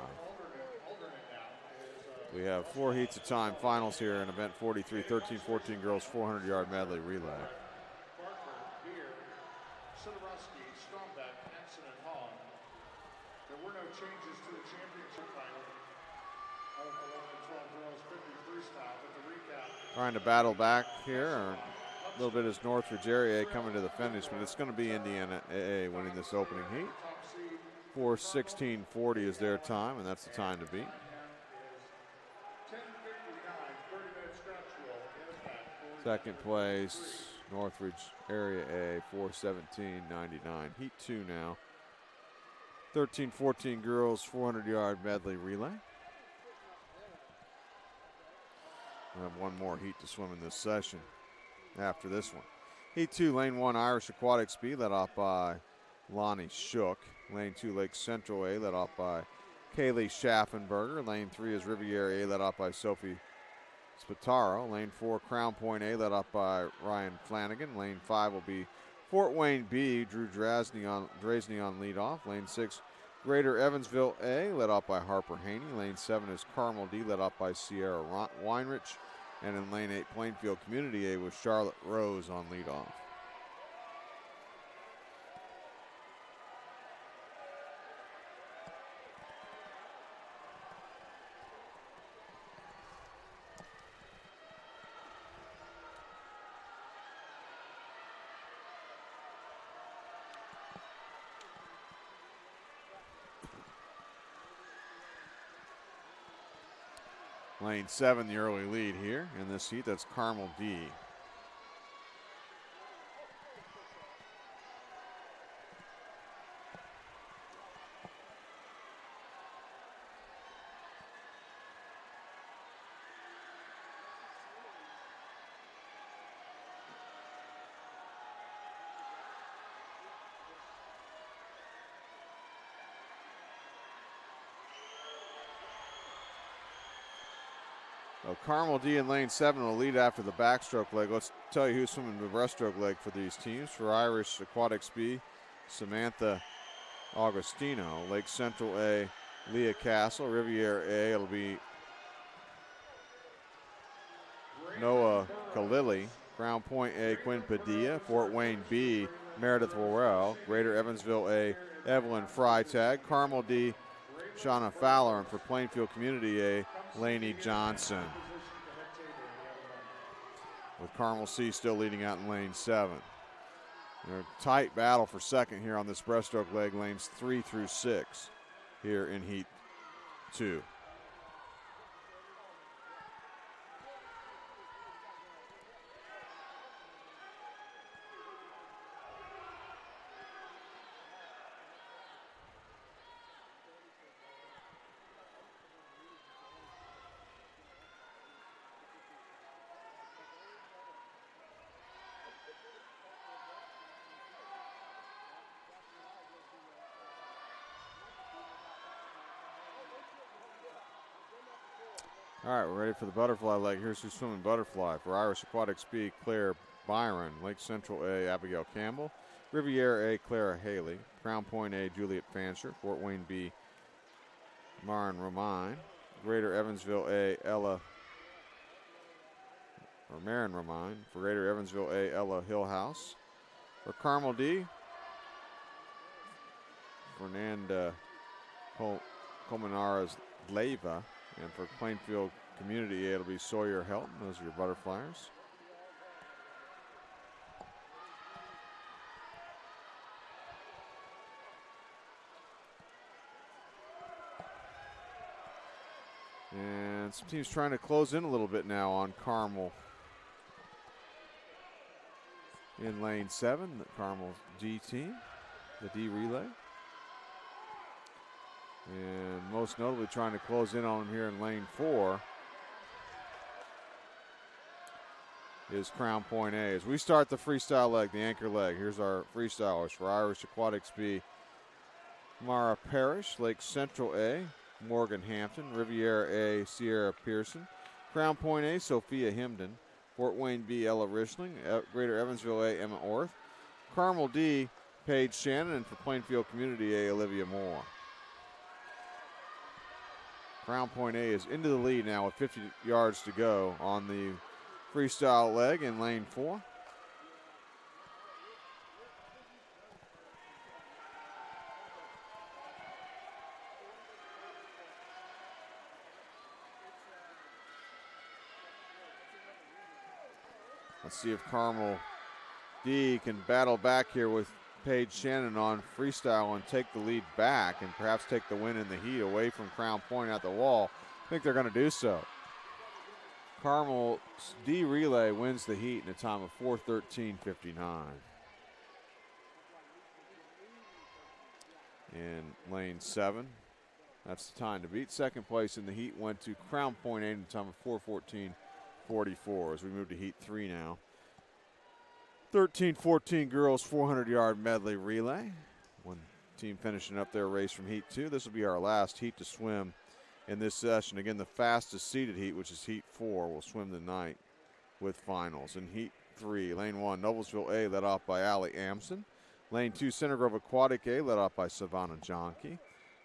We have 4 heats of time finals here in event 43, 13-14 girls 400-yard medley relay. There were no changes to the championship final. Of 11-12 girls 50 freestyle, but the recap. Trying to battle back here. A little bit is Northridge Area coming to the finish, but it's going to be Indiana AA winning this opening heat. 4:16:40 is their time, and that's the time to beat. Second place, Northridge Area A, 4:17:99. Heat 2 now. 13-14 girls, 400-yard medley relay. We'll have one more heat to swim in this session after this one. Heat 2, lane 1, Irish Aquatic Speed, led off by Lonnie Shook. Lane 2, Lake Central A, led off by Kaylee Schaffenberger. Lane 3 is Riviera A, led off by Sophie Spataro. Lane 4, Crown Point A, led off by Ryan Flanagan. Lane 5 will be Fort Wayne B, Drew Drasney on leadoff. Lane 6, Greater Evansville A, led off by Harper Haney. Lane 7 is Carmel D, led off by Sierra Weinrich. And in lane 8, Plainfield Community A with Charlotte Rose on leadoff. Lane 7, the early lead here in this heat. That's Carmel D. So Carmel D in lane 7 will lead after the backstroke leg. Let's tell you who's swimming the breaststroke leg for these teams. For Irish Aquatics B, Samantha Augustino. Lake Central A, Leah Castle. Riviera A, it'll be Noah Kalili. Crown Point A, Quinn Padilla. Fort Wayne B, Meredith Worrell. Greater Evansville A, Evelyn Freitag. Carmel D, Shauna Fowler. And for Plainfield Community A, Lainey Johnson. With Carmel C still leading out in lane 7. A tight battle for second here on this breaststroke leg, lanes 3 through 6 here in heat 2. All right, we're ready for the butterfly leg. Here's who's swimming butterfly. For Irish Aquatics B, Claire Byron. Lake Central A, Abigail Campbell. Riviera A, Clara Haley. Crown Point A, Juliet Fancher. Fort Wayne B, Marin Romine. Greater Evansville A, Marin Romine. For Greater Evansville A, Ella Hillhouse. For Carmel D, Fernanda Colmenares Leyva. And for Plainfield Community A, it'll be Sawyer Helton. Those are your butterflies. And some teams trying to close in a little bit now on Carmel. In lane 7, the Carmel D team, the D relay. And most notably trying to close in on here in lane 4 is Crown Point A. As we start the freestyle leg, the anchor leg, here's our freestylers. For Irish Aquatics B, Mara Parrish. Lake Central A, Morgan Hampton. Riviera A, Sierra Pearson. Crown Point A, Sophia Himden. Fort Wayne B, Ella Rishling. Greater Evansville A, Emma Orth. Carmel D, Paige Shannon. And for Plainfield Community A, Olivia Moore. Crown Point A is into the lead now with 50 yards to go on the freestyle leg in lane 4. Let's see if Carmel D can battle back here with Paige Shannon on freestyle and take the lead back and perhaps take the win in the heat away from Crown Point at the wall. I think they're going to do so. Carmel's D relay wins the heat in a time of 4:13.59. In lane 7, that's the time to beat. Second place in the heat went to Crown Point A in a time of 4:14.44 as we move to heat 3 now. 13-14 girls 400-yard medley relay. One team finishing up their race from heat 2. This will be our last heat to swim in this session. Again, the fastest seeded heat, which is heat 4, will swim the night with finals. In heat 3, lane 1, Noblesville A led off by Allie Amson. Lane 2, Center Grove Aquatic A led off by Savannah Jonke.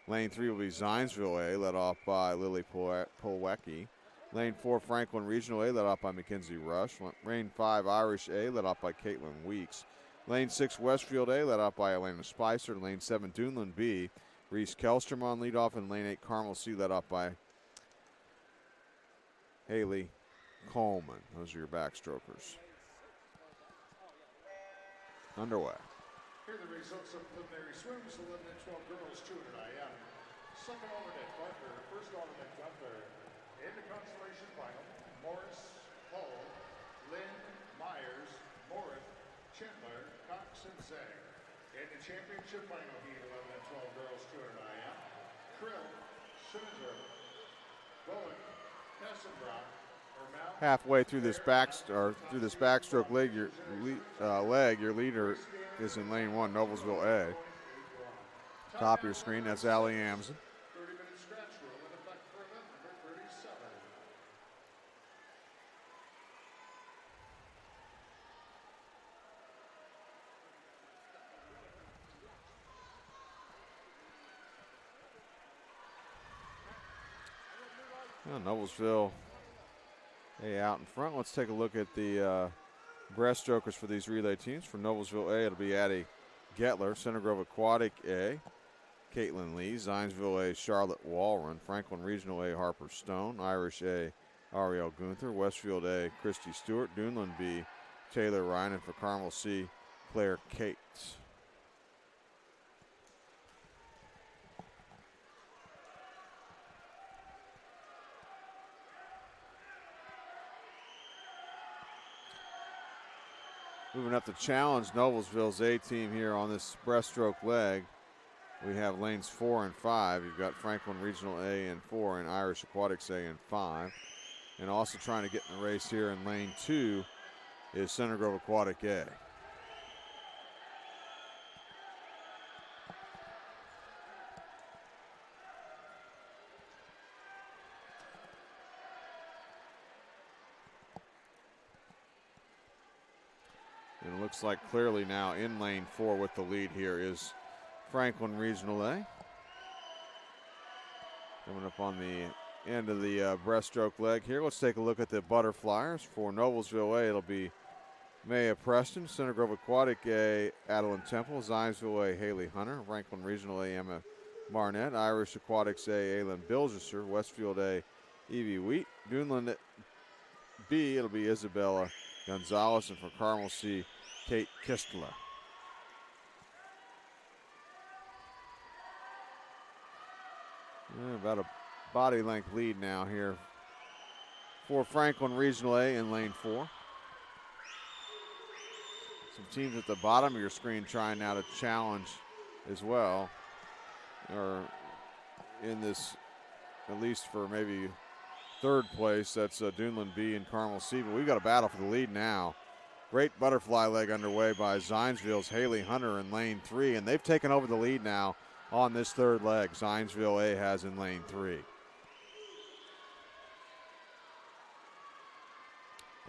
Lane 3 will be Zionsville A led off by Lily Polwecki. Lane 4, Franklin Regional A led off by Mackenzie Rush. Lane 5, Irish A led off by Caitlin Weeks. Lane 6, Westfield A led off by Elena Spicer. Lane 7, Duneland B, Reese Kelstrom on leadoff. And lane 8, Carmel C led off by Haley Coleman. Those are your backstrokers. Underway. Here are the results of preliminary swims. 11 and 12 girls, 200 IM. Second alternate butler, first alternate butler. In the consolation final, Morris, Hull, Lynn, Myers, Morris, Chandler, Cox, and Zay. In the championship final heat, 11 and 12 girls, 200 IM. Krill, Schmizer, Bowen, Nessenbrock, halfway through this backstroke leg, your leader is in lane 1, Noblesville A. Top of your screen, that's Allie Amson. Noblesville out in front. Let's take a look at the breaststrokers for these relay teams. For Noblesville A, it'll be Addie Getler. Center Grove Aquatic A, Caitlin Lee. Zionsville A, Charlotte Walren. Franklin Regional A, Harper Stone. Irish A, Ariel Gunther. Westfield A, Christy Stewart. Duneland B, Taylor Ryan. And for Carmel C, Claire Cates. Moving up the challenge, Noblesville's A team here on this breaststroke leg. We have lanes 4 and 5. You've got Franklin Regional A and 4 and Irish Aquatics A and 5. And also trying to get in the race here in lane 2 is Center Grove Aquatic A. And it looks like clearly now in lane 4 with the lead here is Franklin Regional A. Coming up on the end of the breaststroke leg here. Let's take a look at the butterflyers. For Noblesville A, it'll be Maya Preston. Center Grove Aquatic A, Adeline Temple. Zionsville A, Haley Hunter. Franklin Regional A, Emma Barnett. Irish Aquatics A, Aylin Bilgesser. Westfield A, Evie Wheat. Duneland B, it'll be Isabella Gonzalez. And for Carmel C, Kate Kistler. About a body length lead now here for Franklin Regional A in lane 4. Some teams at the bottom of your screen trying now to challenge as well, or in this, at least for maybe third place. That's Duneland B and Carmel C, but we've got a battle for the lead now. Great butterfly leg underway by Zionsville's Haley Hunter in lane 3, and they've taken over the lead now on this third leg. Zionsville A has in lane 3.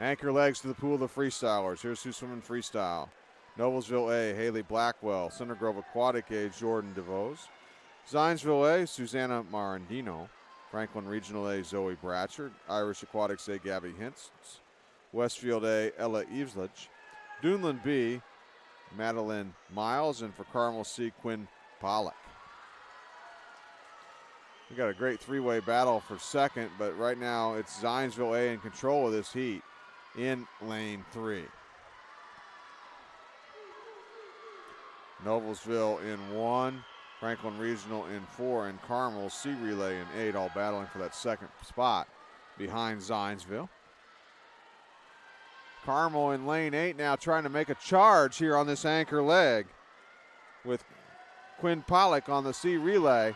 Anchor legs to the pool of the freestylers. Here's who's swimming freestyle. Noblesville A, Haley Blackwell. Center Grove Aquatic A, Jordan DeVos. Zionsville A, Susanna Marandino. Franklin Regional A, Zoe Bratchard. Irish Aquatics A, Gabby Hintz. Westfield A, Ella Eveslich. Duneland B, Madeline Miles. And for Carmel C, Quinn Pollock. We got a great three-way battle for second, but right now it's Zionsville A in control of this heat in lane 3. Noblesville in 1, Franklin Regional in 4, and Carmel C Relay in 8, all battling for that second spot behind Zionsville. Carmel in lane 8 now trying to make a charge here on this anchor leg with Quinn Pollock on the C Relay.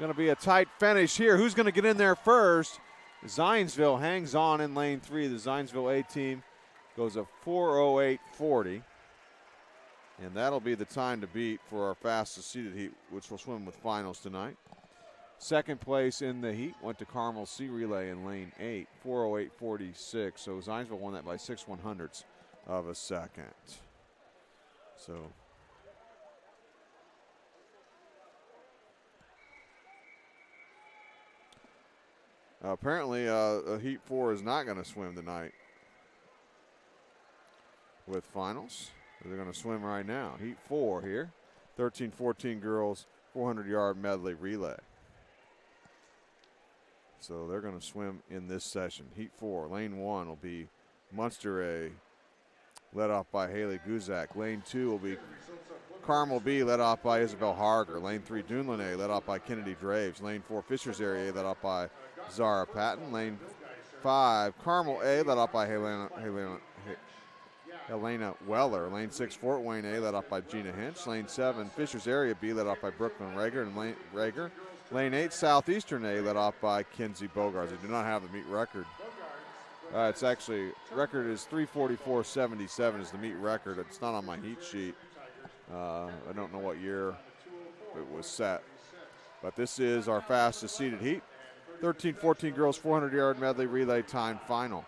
Going to be a tight finish here. Who's going to get in there first? Zionsville hangs on in lane 3. The Zionsville A team goes a 4:08.40. And that'll be the time to beat for our fastest seeded heat, which will swim with finals tonight. Second place in the heat went to Carmel C Relay in lane 8, 4:08.46. So Zionsville won that by 6/100ths of a second. So apparently, Heat 4 is not going to swim tonight with finals. They're going to swim right now. Heat 4 here, 13-14 girls, 400-yard medley relay. So they're going to swim in this session. Heat 4, lane 1 will be Munster A, led off by Haley Guzak. Lane 2 will be Carmel B, led off by Isabel Harger. Lane 3, Duneland A, led off by Kennedy Draves. Lane 4, Fishers Area A, led off by Zara Patton. Lane 5, Carmel A, led off by Helena Weller. Lane 6, Fort Wayne A, led off by Gina Hinch. Lane 7, Fishers Area B, led off by Brooklyn Rager. And Lane 8, Southeastern A, led off by Kinsey Bogarts. They do not have the meet record. It's actually, record is 3:44.77 is the meet record. It's not on my heat sheet. I don't know what year it was set. But this is our fastest seeded heat. 13-14 girls 400-yard medley relay time final.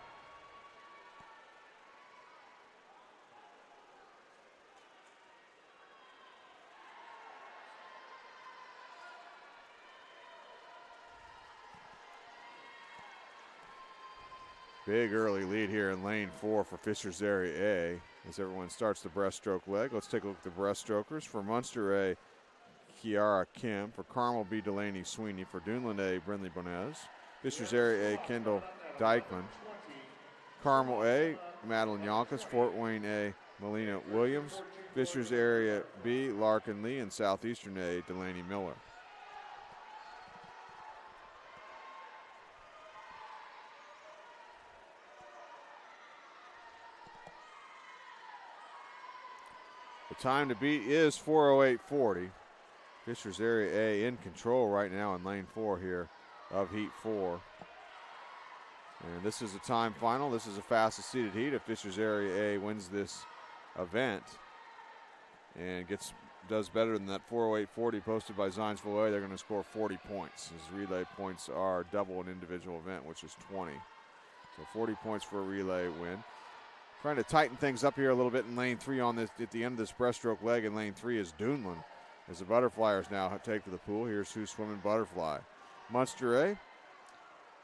Big early lead here in lane 4 for Fishers Area A as everyone starts the breaststroke leg. Let's take a look at the breaststrokers. For Munster A, Kiara Kim. For Carmel B, Delaney Sweeney. For Duneland A, Brindley Bonez. Fishers Area A, Kendall Dykeman. Carmel A, Madeline Yonkers. Fort Wayne A, Melina Williams. Fishers Area B, Larkin Lee. And Southeastern A, Delaney Miller. The time to beat is 4:08:40. Fishers Area A in control right now in lane 4 here of heat 4. And this is a time final. This is the fastest seeded heat. If Fishers Area A wins this event and does better than that 4:08:40 posted by Zionsville A, they're going to score 40 points. As relay points are double an individual event, which is 20. So 40 points for a relay win. Trying to tighten things up here a little bit in lane 3 on this at the end of this breaststroke leg in lane 3 is Duneland. As the butterflyers now take to the pool, here's who's swimming butterfly. Munster A,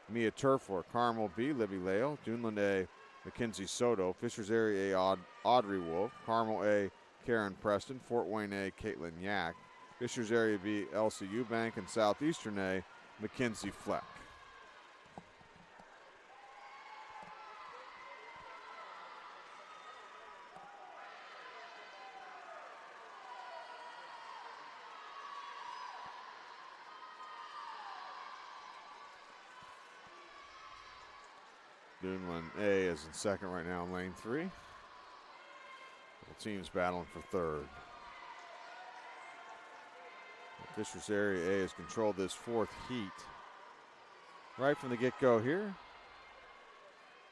Mia Turfler. Carmel B, Libby Lale. Duneland A, Mackenzie Soto. Fishers Area A, Audrey Wolf. Carmel A, Karen Preston. Fort Wayne A, Caitlin Yak. Fishers Area B, Elsie Eubank. And Southeastern A, Mackenzie Fleck. Duneland A is in second right now in lane 3. Both teams battling for third. Fishers Area A has controlled this 4th heat right from the get-go here.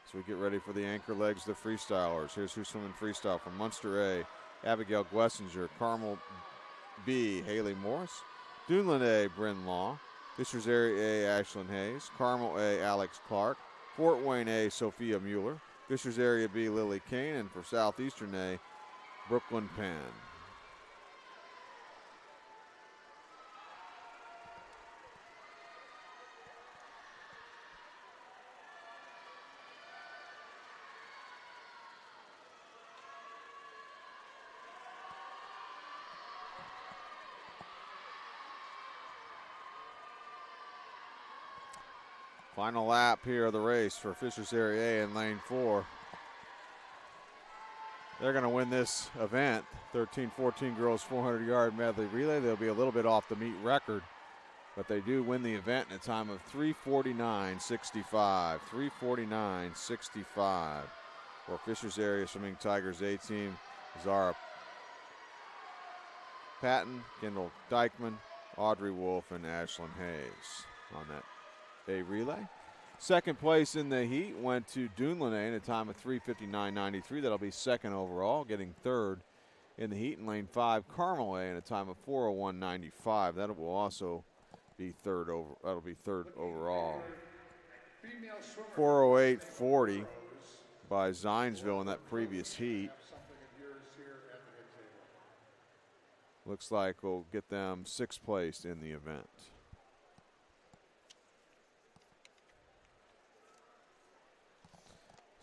So we get ready for the anchor legs, the freestylers. Here's who's swimming freestyle from Munster A, Abigail Glessinger. Carmel B, Haley Morris. Duneland A, Bryn Law. Fishers Area A, Ashlyn Hayes. Carmel A, Alex Clark. Fort Wayne A, Sophia Mueller. Fishers Area B, Lily Kane. And for Southeastern A, Brooklyn Penn. Final lap here of the race for Fishers Area A in lane 4. They're going to win this event, 13-14 girls 400-yard medley relay. They'll be a little bit off the meet record, but they do win the event in a time of 3:49.65. 3:49.65 for Fishers Area Swimming Tigers A team. Zara Patton, Kendall Dykeman, Audrey Wolf, and Ashlyn Hayes on that A relay. Second place in the heat went to Duneland A in a time of 3:59.93. That'll be second overall. Getting third in the heat in lane 5, Carmel A in a time of 4:01.95. That will also be third overall. 4:08.40 by Zionsville in that previous heat. Looks like we'll get them 6th place in the event.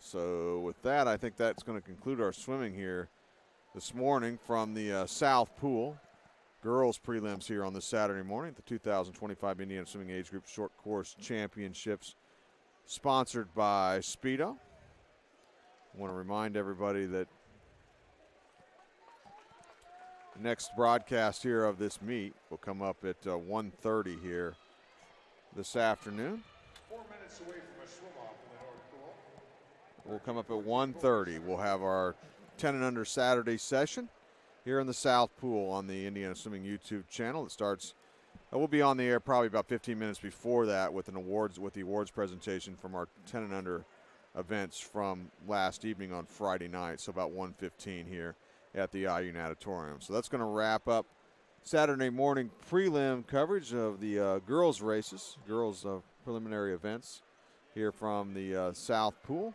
So with that, I think that's going to conclude our swimming here this morning from the South Pool. Girls prelims here on this Saturday morning. The 2025 Indiana Swimming Age Group Short Course Championships sponsored by Speedo. I want to remind everybody that the next broadcast here of this meet will come up at 1:30 here this afternoon. 4 minutes away from a swim-off in the North Pool. Will come up at 1:30. We'll have our 10 and under Saturday session here in the South Pool on the Indiana Swimming YouTube channel. It starts. We'll be on the air probably about 15 minutes before that with the awards presentation from our 10 and under events from last evening on Friday night. So about 1:15 here at the IU Natatorium. So that's going to wrap up Saturday morning prelim coverage of the girls races, girls preliminary events here from the South Pool.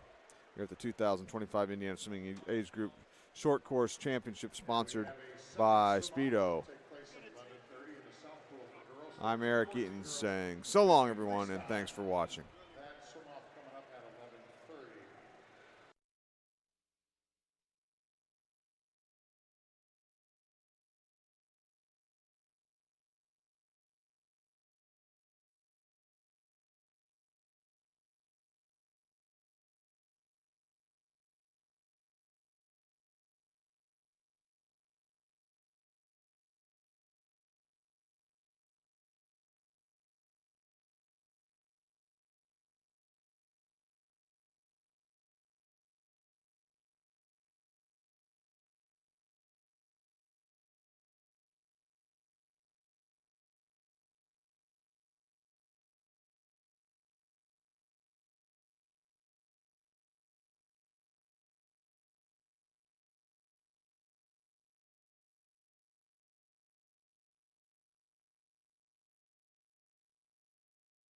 Here at the 2025 Indiana Swimming Age Group Short Course Championship sponsored by Speedo. I'm Eric Eaton saying so long, everyone, and thanks for watching.